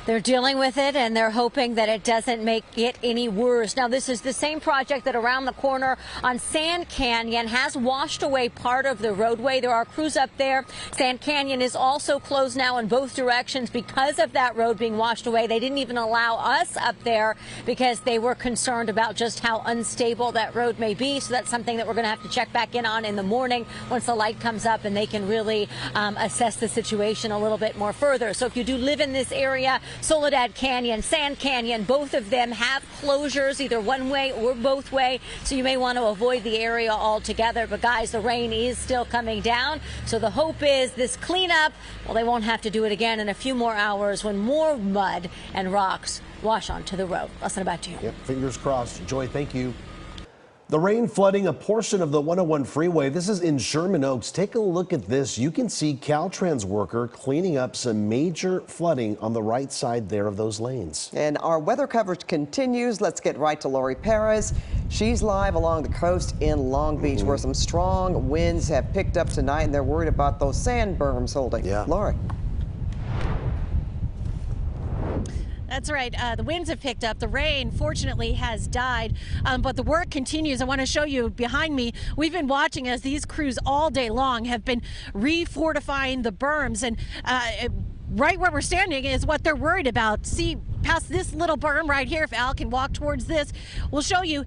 They're dealing with it, and they're hoping that it doesn't make it any worse. Now, this is the same project that around the corner on Sand Canyon has washed away part of the roadway. There are crews up there. Sand Canyon is also closed now in both directions because of that road being washed away. They didn't even allow us up there because they were concerned about just how unstable that road may be. So that's something that we're going to have to check back in on in the morning once the light comes up and they can really assess the situation a little bit more further. So if you do live in this area, Soledad Canyon, Sand Canyon, both of them have closures either one way or both way, so you may want to avoid the area altogether. But guys, the rain is still coming down, so the hope is this cleanup, well, they won't have to do it again in a few more hours when more mud and rocks wash onto the road. Listen, back to you. Yep, fingers crossed. Joy, thank you. The rain flooding a portion of the 101 freeway. This is in Sherman Oaks. Take a look at this. You can see Caltrans worker cleaning up some major flooding on the right side there of those lanes. And our weather coverage continues. Let's get right to Lori Perez. She's live along the coast in Long Beach, where some strong winds have picked up tonight, and they're worried about those sand berms holding. Yeah. Lori. That's right. The winds have picked up. The rain, fortunately, has died, but the work continues. I want to show you behind me. We've been watching as these crews all day long have been refortifying the berms, and right where we're standing is what they're worried about. See, past this little berm right here, if Al can walk towards this, we'll show you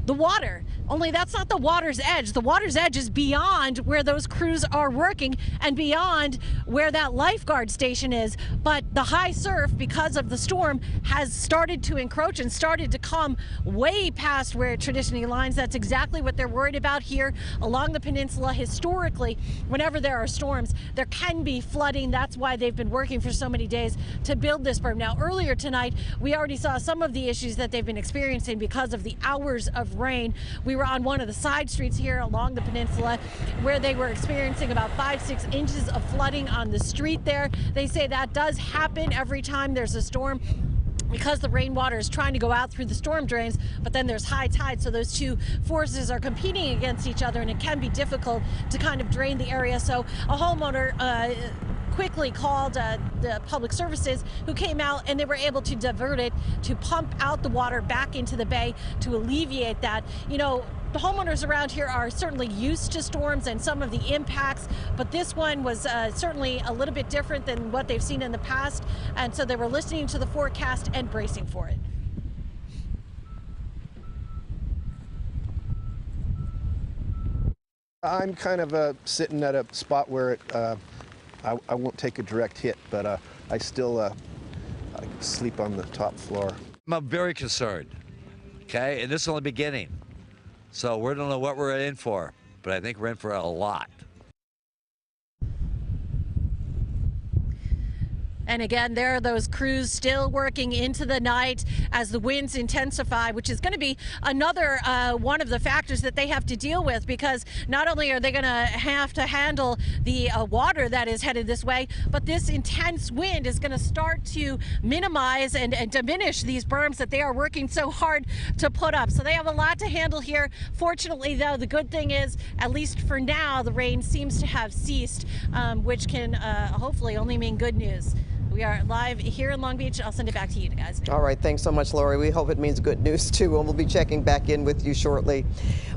the water. Only that's not the water's edge. The water's edge is beyond where those crews are working and beyond where that lifeguard station is. But the high surf, because of the storm, has started to encroach and started to come way past where it traditionally lines. That's exactly what they're worried about here along the peninsula. Historically, whenever there are storms, there can be flooding. That's why they've been working for so many days to build this berm. Now, earlier tonight, we already saw some of the issues that they've been experiencing because of the hours of rain. We were on one of the side streets here along the peninsula where they were experiencing about 5-6 inches of flooding on the street there. They say that does happen every time there's a storm, because the rainwater is trying to go out through the storm drains, but then there's high tide, so those two forces are competing against each other, and it can be difficult to kind of drain the area. So a homeowner quickly called the public services, who came out, and they were able to divert it to pump out the water back into the bay to alleviate that. You know, the homeowners around here are certainly used to storms and some of the impacts, but this one was certainly a little bit different than what they've seen in the past, and so they were listening to the forecast and bracing for it. I'm kind of sitting at a spot where I won't take a direct hit, but I still I sleep on the top floor. I'm very concerned, okay? And this is only beginning. So we don't know what we're in for, but I think we're in for a lot. And again, there are those crews still working into the night as the winds intensify, which is going to be another one of the factors that they have to deal with, because not only are they going to have to handle the water that is headed this way, but this intense wind is going to start to minimize and diminish these berms that they are working so hard to put up. So they have a lot to handle here. Fortunately, though, the good thing is, at least for now, the rain seems to have ceased, which can hopefully only mean good news. We are live here in Long Beach. I'll send it back to you guys. All right. Thanks so much, Lori. We hope it means good news, too, and we'll be checking back in with you shortly.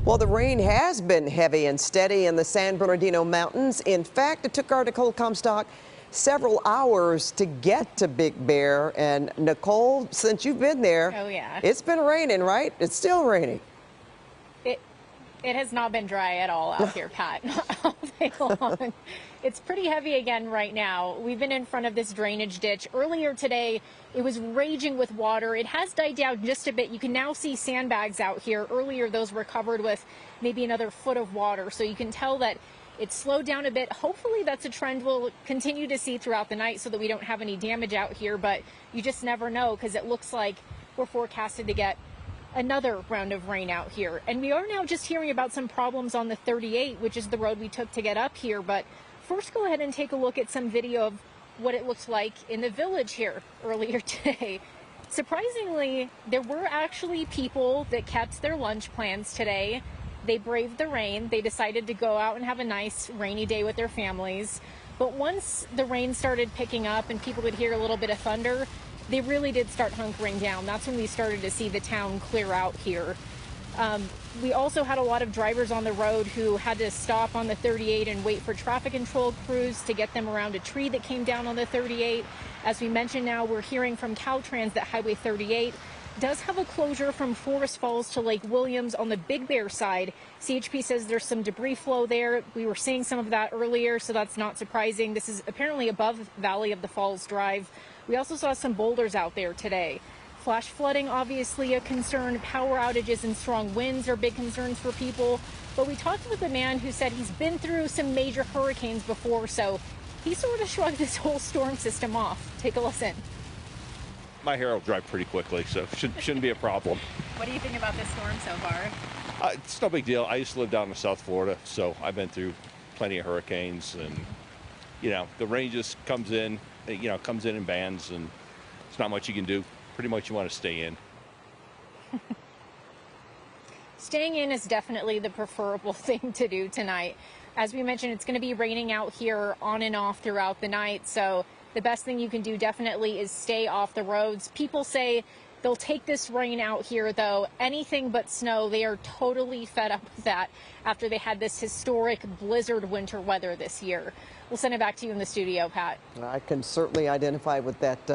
Well, the rain has been heavy and steady in the San Bernardino Mountains. In fact, it took our Nicole Comstock several hours to get to Big Bear. And Nicole, since you've been there, oh, yeah, it's been raining, right? It's still raining. It has not been dry at all out here, Pat, all day long. It's pretty heavy again right now. We've been in front of this drainage ditch. Earlier today, it was raging with water. It has died down just a bit. You can now see sandbags out here. Earlier, those were covered with maybe another foot of water. So you can tell that it's slowed down a bit. Hopefully that's a trend we'll continue to see throughout the night so that we don't have any damage out here. But you just never know, because it looks like we're forecasted to get another round of rain out here. And we are now just hearing about some problems on the 38, which is the road we took to get up here. But first, go ahead and take a look at some video of what it looks like in the village here earlier today. Surprisingly, there were actually people that kept their lunch plans today. They braved the rain. They decided to go out and have a nice rainy day with their families. But once the rain started picking up and people could hear a little bit of thunder, they really did start hunkering down. That's when we started to see the town clear out here. We also had a lot of drivers on the road who had to stop on the 38 and wait for traffic control crews to get them around a tree that came down on the 38. As we mentioned, now we're hearing from Caltrans that Highway 38 does have a closure from Forest Falls to Lake Williams on the Big Bear side. CHP says there's some debris flow there. We were seeing some of that earlier, so that's not surprising. This is apparently above Valley of the Falls Drive. We also saw some boulders out there today. Flash flooding, obviously a concern. Power outages and strong winds are big concerns for people. But we talked with a man who said he's been through some major hurricanes before, so he sort of shrugged this whole storm system off. Take a listen. My hair will dry pretty quickly, so shouldn't be a problem. What do you think about this storm so far? It's no big deal. I used to live down in South Florida, so I've been through plenty of hurricanes, and the rain just comes in, comes in bands, and it's not much you can do. Pretty much you want to stay in. Staying in is definitely the preferable thing to do tonight. As we mentioned, it's going to be raining out here on and off throughout the night, so the best thing you can do definitely is stay off the roads. People say they'll take this rain out here, though. Anything but snow. They are totally fed up with that after they had this historic blizzard winter weather this year. We'll send it back to you in the studio, Pat. I can certainly identify with that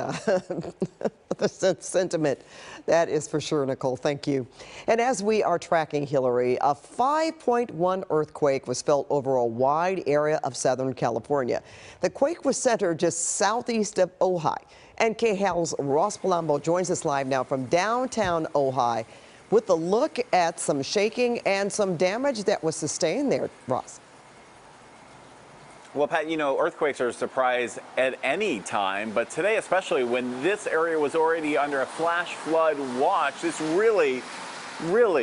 the sentiment. That is for sure, Nicole. Thank you. And as we are tracking Hilary, a 5.1 earthquake was felt over a wide area of Southern California. The quake was centered just southeast of Ojai. And KHAL's Ross Palumbo joins us live now from downtown Ojai with a look at some shaking and some damage that was sustained there. Ross. Well, Pat, earthquakes are a surprise at any time, but today, especially when this area was already under a flash flood watch, this really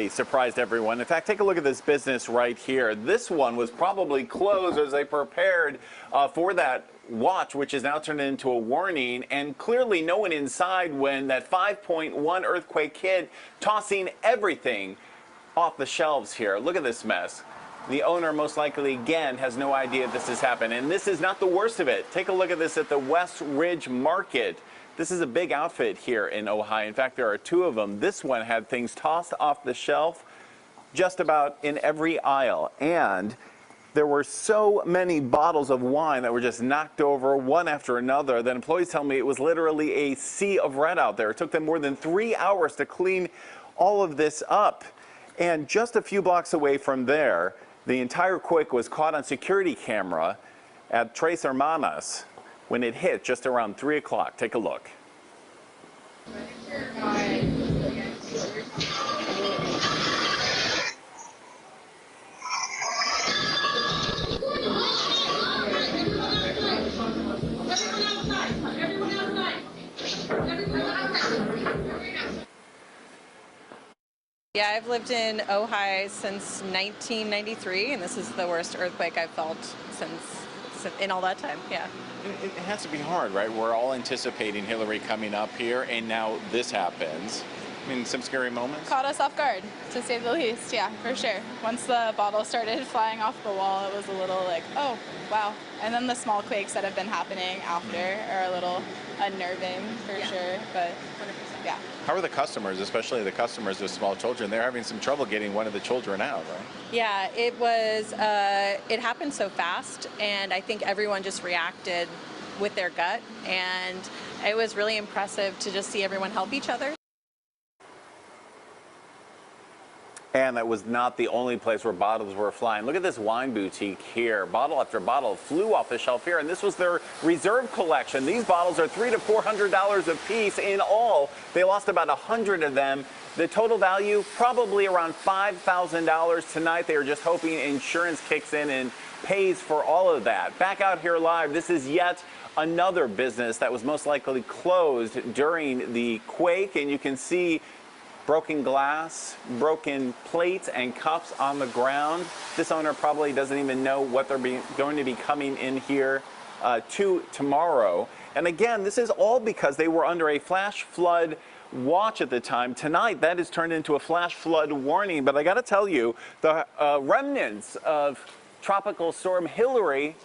surprised everyone. In fact, take a look at this business right here. This one was probably closed as they prepared for that watch, which is now turned into a warning, and clearly no one inside when that 5.1 earthquake hit, tossing everything off the shelves here. Look at this mess. The owner most likely, again, has no idea this has happened. And this is not the worst of it. Take a look at this at the West Ridge Market. This is a big outfit here in Ojai. In fact, there are two of them. This one had things tossed off the shelf just about in every aisle. And there were so many bottles of wine that were just knocked over one after another that employees tell me it was literally a sea of red out there. It took them more than 3 hours to clean all of this up. And just a few blocks away from there, The entire quake was caught on security camera at Tres Hermanas when it hit just around 3 o'clock. Take a look. Yeah, I've lived in Ojai since 1993, and this is the worst earthquake I've felt since in all that time. Yeah. It has to be hard, right? We're all anticipating Hilary coming up here, and now this happens. I mean, some scary moments. Caught us off guard, to say the least. Yeah, for sure. Once the bottle started flying off the wall, it was a little like, oh, wow. And then the small quakes that have been happening after are a little unnerving, for sure. But 100%. Yeah. How are the customers, especially the customers with small children? They're having some trouble getting one of the children out, right? Yeah, it was, it happened so fast, and I think everyone just reacted with their gut, and it was really impressive to just see everyone help each other. And that was not the only place where bottles were flying. Look at this wine boutique here. Bottle after bottle flew off the shelf here, and this was their reserve collection. These bottles are $300 to $400 a piece in all. They lost about 100 of them. The total value, probably around $5,000 tonight. They are just hoping insurance kicks in and pays for all of that. Back out here live, this is yet another business that was most likely closed during the quake, and you can see broken glass, broken plates and cups on the ground. This owner probably doesn't even know what they're going to be coming in here to tomorrow. And again, this is all because they were under a flash flood watch at the time. Tonight, that has turned into a flash flood warning. But I got to tell you, the remnants of Tropical Storm Hilary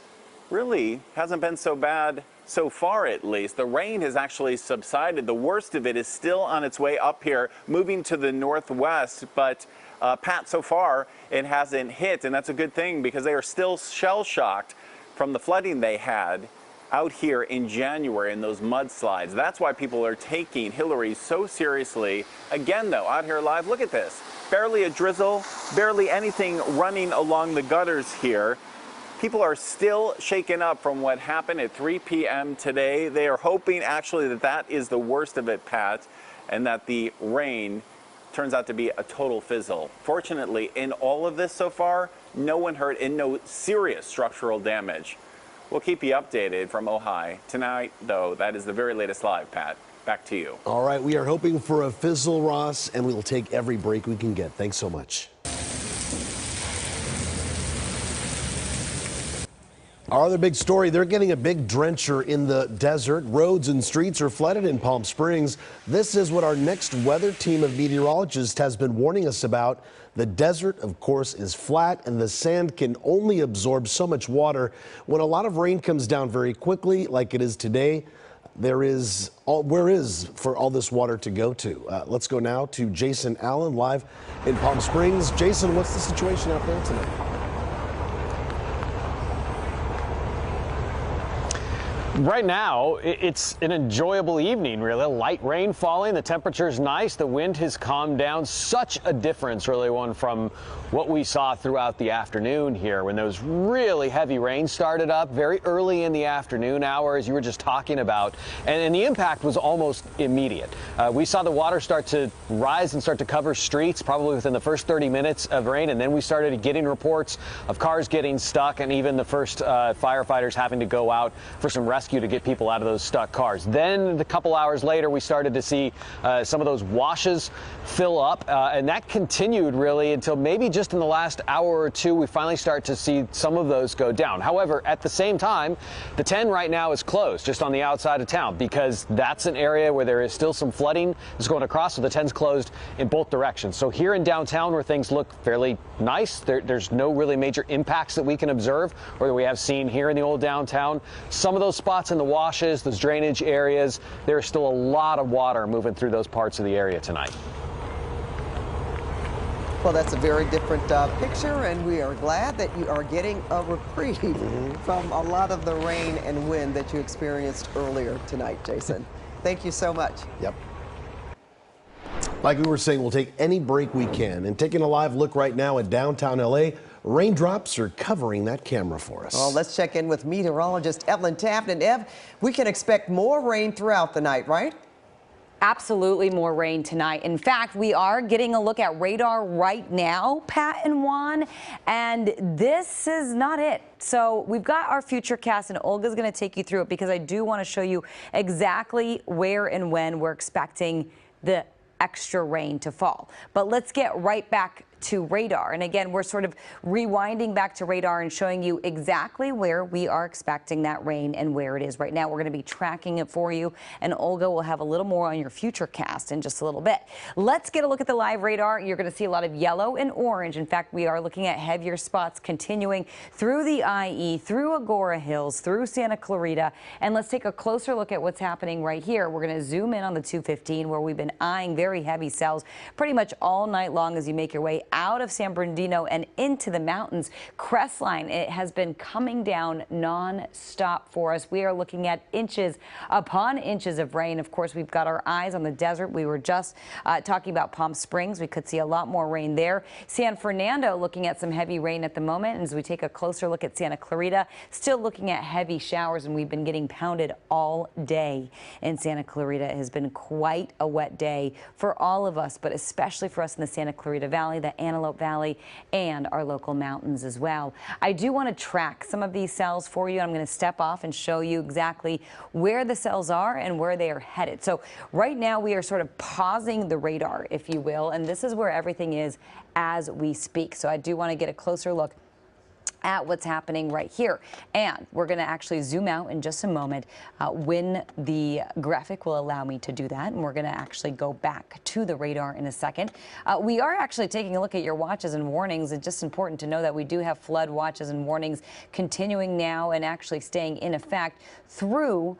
really hasn't been so bad so far, at least. The rain has actually subsided. The worst of it is still on its way up here, moving to the northwest. But Pat, so far, it hasn't hit, and that's a good thing because they are still shell-shocked from the flooding they had out here in January in those mudslides. That's why people are taking Hilary so seriously. Again, though, out here live, look at this. Barely a drizzle, barely anything running along the gutters here. People are still shaken up from what happened at 3 p.m. today. They are hoping actually that that is the worst of it, Pat, and that the rain turns out to be a total fizzle. Fortunately, in all of this so far, no one hurt and no serious structural damage. We'll keep you updated from Ojai. Tonight, though, that is the very latest live, Pat. Back to you. All right, we are hoping for a fizzle, Ross, and we will take every break we can get. Thanks so much. Our other big story, they're getting a big drencher in the desert. Roads and streets are flooded in Palm Springs. This is what our next weather team of meteorologists has been warning us about. The desert, of course, is flat, and the sand can only absorb so much water. When a lot of rain comes down very quickly, like it is today, where is for all this water to go to? Let's go now to Jason Allen live in Palm Springs. Jason, what's the situation out there tonight? Right now, it's an enjoyable evening, really. Light rain falling, the temperature's nice, the wind has calmed down. Such a difference, really, one from what we saw throughout the afternoon here when those really heavy rains started up very early in the afternoon hours, you were just talking about, and the impact was almost immediate. We saw the water start to rise and start to cover streets probably within the first 30 minutes of rain, and then we started getting reports of cars getting stuck and even the first firefighters having to go out for some rescue to get people out of those stuck cars. Then a couple hours later, we started to see some of those washes fill up, and that continued really until maybe just in the last hour or two, we finally start to see some of those go down. However, at the same time, the 10 right now is closed just on the outside of town because that's an area where there is still some flooding that's going across, so the 10's closed in both directions. So here in downtown where things look fairly nice, there's no really major impacts that we can observe or that we have seen here in the old downtown. Some of those spots in the washes, those drainage areas, there's still a lot of water moving through those parts of the area tonight. Well, that's a very different picture, and we are glad that you are getting a reprieve from a lot of the rain and wind that you experienced earlier tonight, Jason. Thank you so much. Yep. Like we were saying, we'll take any break we can. And taking a live look right now at downtown LA, Raindrops are covering that camera for us. Well, let's check in with meteorologist Evelyn Taft. And Ev, we can expect more rain throughout the night, right? Absolutely more rain tonight. In fact, we are getting a look at radar right now, Pat and Juan, and this is not it. So we've got our futurecast, and Olga's going to take you through it because I do want to show you exactly where and when we're expecting the extra rain to fall. But let's get right back to radar. And again, we're sort of rewinding back to radar and showing you exactly where we are expecting that rain and where it is right now. We're going to be tracking it for you, and Olga will have a little more on your futurecast in just a little bit. Let's get a look at the live radar. You're going to see a lot of yellow and orange. In fact, we are looking at heavier spots continuing through the IE, through Agora Hills, through Santa Clarita. And let's take a closer look at what's happening right here. We're going to zoom in on the 215, where we've been eyeing very heavy cells pretty much all night long as you make your way out of San Bernardino and into the mountains. Crestline, it has been coming down non-stop for us. We are looking at inches upon inches of rain. Of course, we've got our eyes on the desert. We were just talking about Palm Springs. We could see a lot more rain there. San Fernando looking at some heavy rain at the moment. And as we take a closer look at Santa Clarita, still looking at heavy showers, and we've been getting pounded all day in Santa Clarita. It has been quite a wet day for all of us, but especially for us in the Santa Clarita Valley, the Antelope Valley, and our local mountains as well. I do want to track some of these cells for you. I'm going to step off and show you exactly where the cells are and where they are headed. So right now we are sort of pausing the radar, if you will, and this is where everything is as we speak. So I do want to get a closer look at what's happening right here. And we're going to actually zoom out in just a moment when the graphic will allow me to do that. And we're going to actually go back to the radar in a second. We are actually taking a look at your watches and warnings. It's just important to know that we do have flood watches and warnings continuing now and actually staying in effect through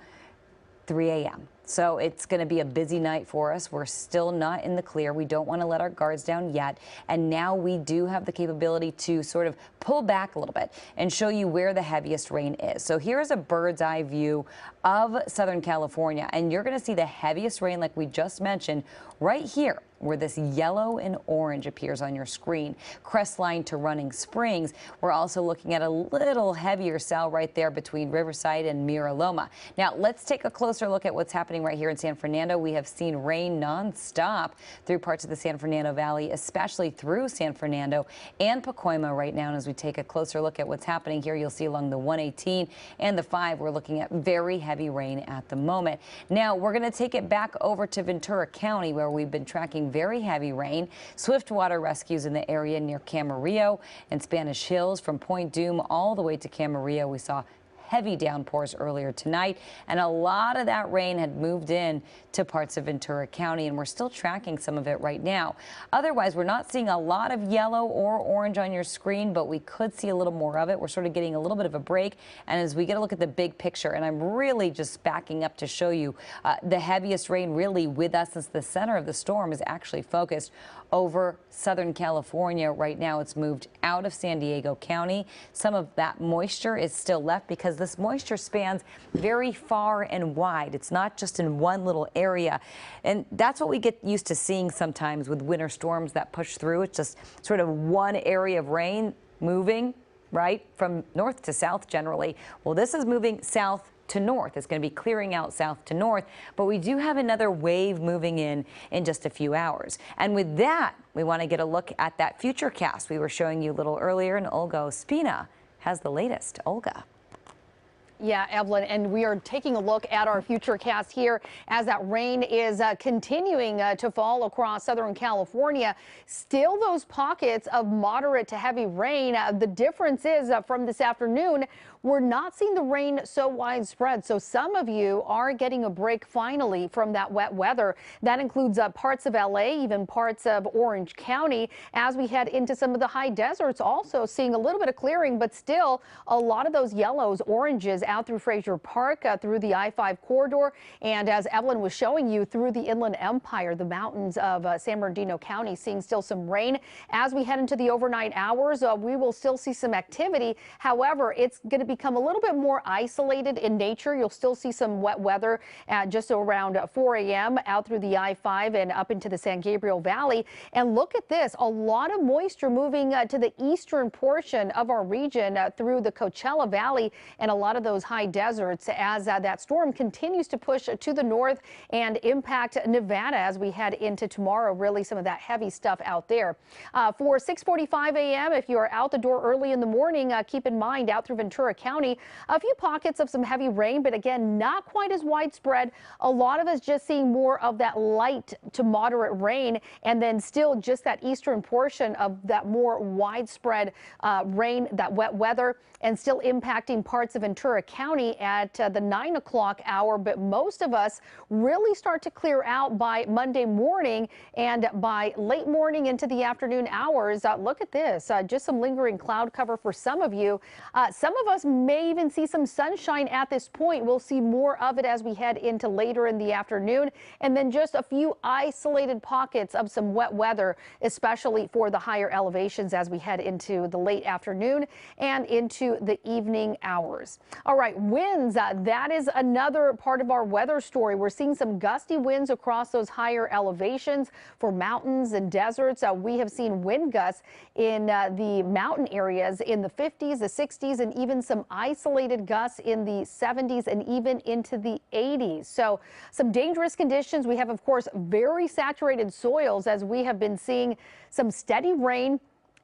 3 a.m. So it's going to be a busy night for us. We're still not in the clear. We don't want to let our guards down yet. And now we do have the capability to sort of pull back a little bit and show you where the heaviest rain is. So here's a bird's eye view of Southern California. And you're going to see the heaviest rain, like we just mentioned, right here, where this yellow and orange appears on your screen. Crestline to Running Springs. We're also looking at a little heavier cell right there between Riverside and Mira Loma. Now let's take a closer look at what's happening right here in San Fernando. We have seen rain nonstop through parts of the San Fernando Valley, especially through San Fernando and Pacoima right now. And as we take a closer look at what's happening here, you'll see along the 118 and the 5, we're looking at very heavy rain at the moment. Now we're going to take it back over to Ventura County, where we've been tracking very heavy rain. Swift water rescues in the area near Camarillo and Spanish Hills. From Point Dume all the way to Camarillo, we saw heavy downpours earlier tonight, and a lot of that rain had moved in to parts of Ventura County, and we're still tracking some of it right now. Otherwise, we're not seeing a lot of yellow or orange on your screen, but we could see a little more of it. We're sort of getting a little bit of a break, and as we get a look at the big picture, and I'm really just backing up to show you the heaviest rain really with us, since the center of the storm is actually focused over Southern California. Right now it's moved out of San Diego County. Some of that moisture is still left because this moisture spans very far and wide. It's not just in one little area. And that's what we get used to seeing sometimes with winter storms that push through. It's just sort of one area of rain moving, right, from north to south generally. Well, this is moving south to north. It's going to be clearing out south to north, but we do have another wave moving in just a few hours. And with that, we want to get a look at that futurecast we were showing you a little earlier, and Olga Ospina has the latest. Olga. Yeah, Evelyn, and we are taking a look at our futurecast here as that rain is continuing to fall across Southern California. Still those pockets of moderate to heavy rain. The difference is from this afternoon, we're not seeing the rain so widespread. So some of you are getting a break finally from that wet weather. That includes parts of LA, even parts of Orange County. As we head into some of the high deserts, also seeing a little bit of clearing, but still a lot of those yellows, oranges out through Fraser Park, through the I-5 corridor, and as Evelyn was showing you, through the Inland Empire, the mountains of San Bernardino County, seeing still some rain. As we head into the overnight hours, we will still see some activity. However, it's going to become a little bit more isolated in nature. You'll still see some wet weather at just around 4 a.m. out through the I-5 and up into the San Gabriel Valley. And look at this, a lot of moisture moving to the eastern portion of our region through the Coachella Valley and a lot of those high deserts as that storm continues to push to the north and impact Nevada as we head into tomorrow. Really some of that heavy stuff out there. For 6:45 a.m., if you are out the door early in the morning, keep in mind out through Ventura County, a few pockets of some heavy rain, but again, not quite as widespread. A lot of us just seeing more of that light to moderate rain, and then still just that eastern portion of that more widespread rain, that wet weather, and still impacting parts of Ventura County at the 9 o'clock hour. But most of us really start to clear out by Monday morning, and by late morning into the afternoon hours. Look at this, just some lingering cloud cover for some of you. Some of us may even see some sunshine at this point. We'll see more of it as we head into later in the afternoon, and then just a few isolated pockets of some wet weather, especially for the higher elevations as we head into the late afternoon and into the evening hours. All right, winds, that is another part of our weather story. We're seeing some gusty winds across those higher elevations for mountains and deserts. We have seen wind gusts in the mountain areas in the 50s, the 60s, and even some isolated gusts in the 70s and even into the 80s. So some dangerous conditions. We have, of course, very saturated soils as we have been seeing some steady rain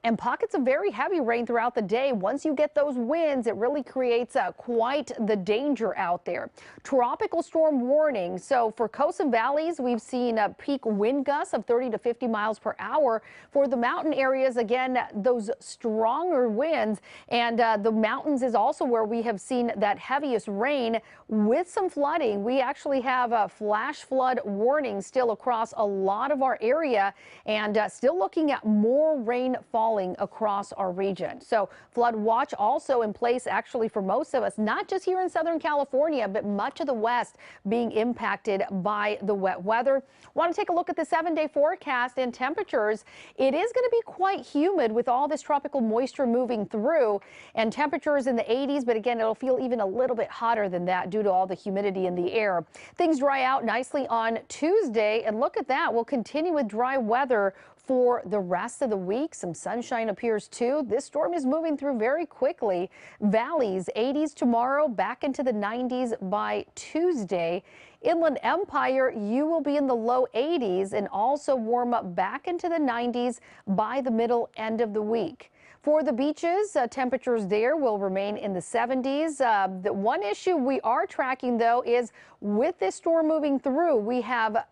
and pockets of very heavy rain throughout the day. Once you get those winds, it really creates quite the danger out there. Tropical storm warning. So for coasts and valleys, we've seen peak wind gusts of 30 to 50 miles per hour. For the mountain areas, again, those stronger winds, and the mountains is also where we have seen that heaviest rain with some flooding. We actually have a flash flood warning still across a lot of our area, and still looking at more rain falling across our region. So flood watch also in place actually for most of us, not just here in Southern California, but much of the West being impacted by the wet weather. Want to take a look at the 7-day forecast and temperatures. It is going to be quite humid with all this tropical moisture moving through, and temperatures in the 80s, but again, it'll feel even a little bit hotter than that due to all the humidity in the air. Things dry out nicely on Tuesday, and look at that. We'll continue with dry weather for the rest of the week. Some sunshine appears too. This storm is moving through very quickly. Valleys 80s tomorrow, back into the 90s by Tuesday. Inland Empire, you will be in the low 80s and also warm up back into the 90s by the middle end of the week. For the beaches, temperatures there will remain in the 70s. The one issue we are tracking, though, is with this storm moving through, we have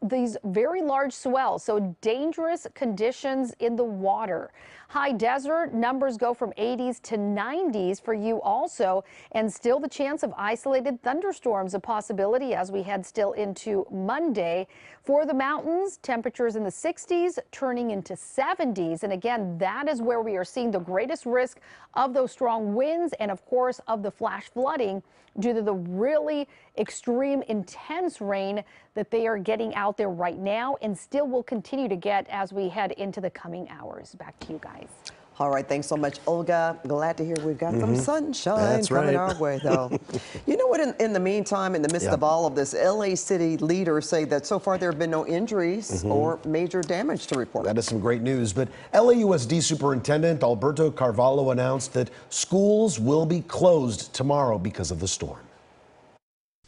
these very large swells, so dangerous conditions in the water. High desert numbers go from 80s to 90s for you also, and still the chance of isolated thunderstorms a possibility as we head still into Monday. For the mountains, temperatures in the 60s turning into 70s, and again, that is where we are seeing the greatest risk of those strong winds and of course of the flash flooding due to the really extreme intense rain that they are getting out there right now and still will continue to get as we head into the coming hours. Back to you guys. All right, thanks so much, Olga. Glad to hear we've got some sunshine That's coming right. our way, though. You know what, in the meantime, in the midst of all of this, LA City leaders say that so far there have been no injuries or major damage to report. That is some great news. But LAUSD Superintendent Alberto Carvalho announced that schools will be closed tomorrow because of the storm.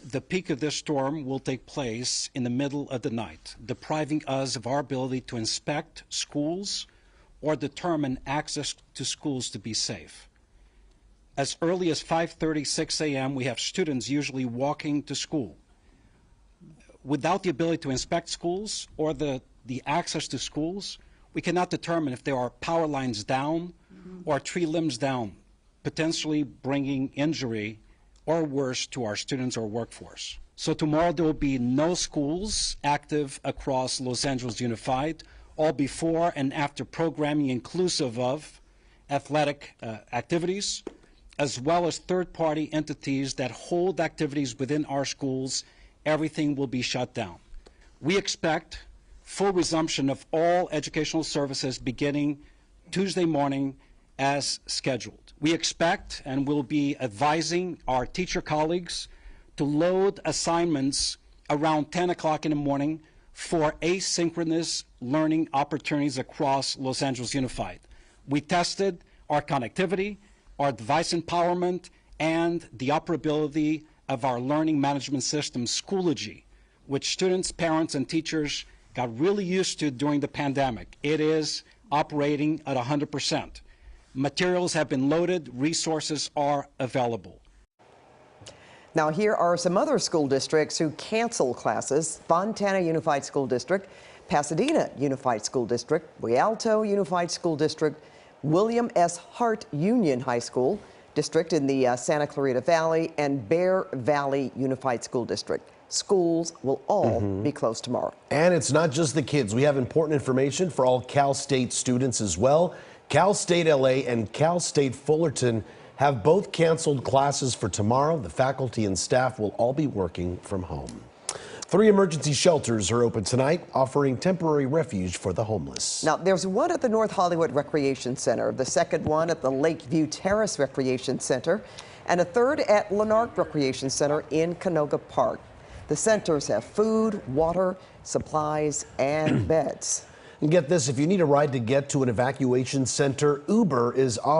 The peak of this storm will take place in the middle of the night, depriving us of our ability to inspect schools or determine access to schools to be safe. As early as 5:36 a.m., we have students usually walking to school. Without the ability to inspect schools or the access to schools, we cannot determine if there are power lines down or tree limbs down, potentially bringing injury or worse to our students or workforce. So tomorrow there will be no schools active across Los Angeles Unified, all before and after programming inclusive of athletic activities, as well as third-party entities that hold activities within our schools, everything will be shut down. We expect full resumption of all educational services beginning Tuesday morning as scheduled. We expect and will be advising our teacher colleagues to load assignments around 10 o'clock in the morning for asynchronous learning opportunities across Los Angeles Unified. We tested our connectivity, our device empowerment, and the operability of our learning management system, Schoology, which students, parents, and teachers got really used to during the pandemic. It is operating at 100%. Materials have been loaded, resources are available. Now, here are some other school districts who cancel classes: Fontana Unified School District, Pasadena Unified School District, Rialto Unified School District, William S. Hart Union High School District in the Santa Clarita Valley, and Bear Valley Unified School District. Schools will all be closed tomorrow. And it's not just the kids. We have important information for all Cal State students as well. Cal State LA and Cal State Fullerton have both canceled classes for tomorrow. The faculty and staff will all be working from home. 3 emergency shelters are open tonight, offering temporary refuge for the homeless. Now, there's one at the North Hollywood Recreation Center, the second one at the Lakeview Terrace Recreation Center, and a third at Lanark Recreation Center in Canoga Park. The centers have food, water, supplies, and beds. And get this, if you need a ride to get to an evacuation center, Uber is offering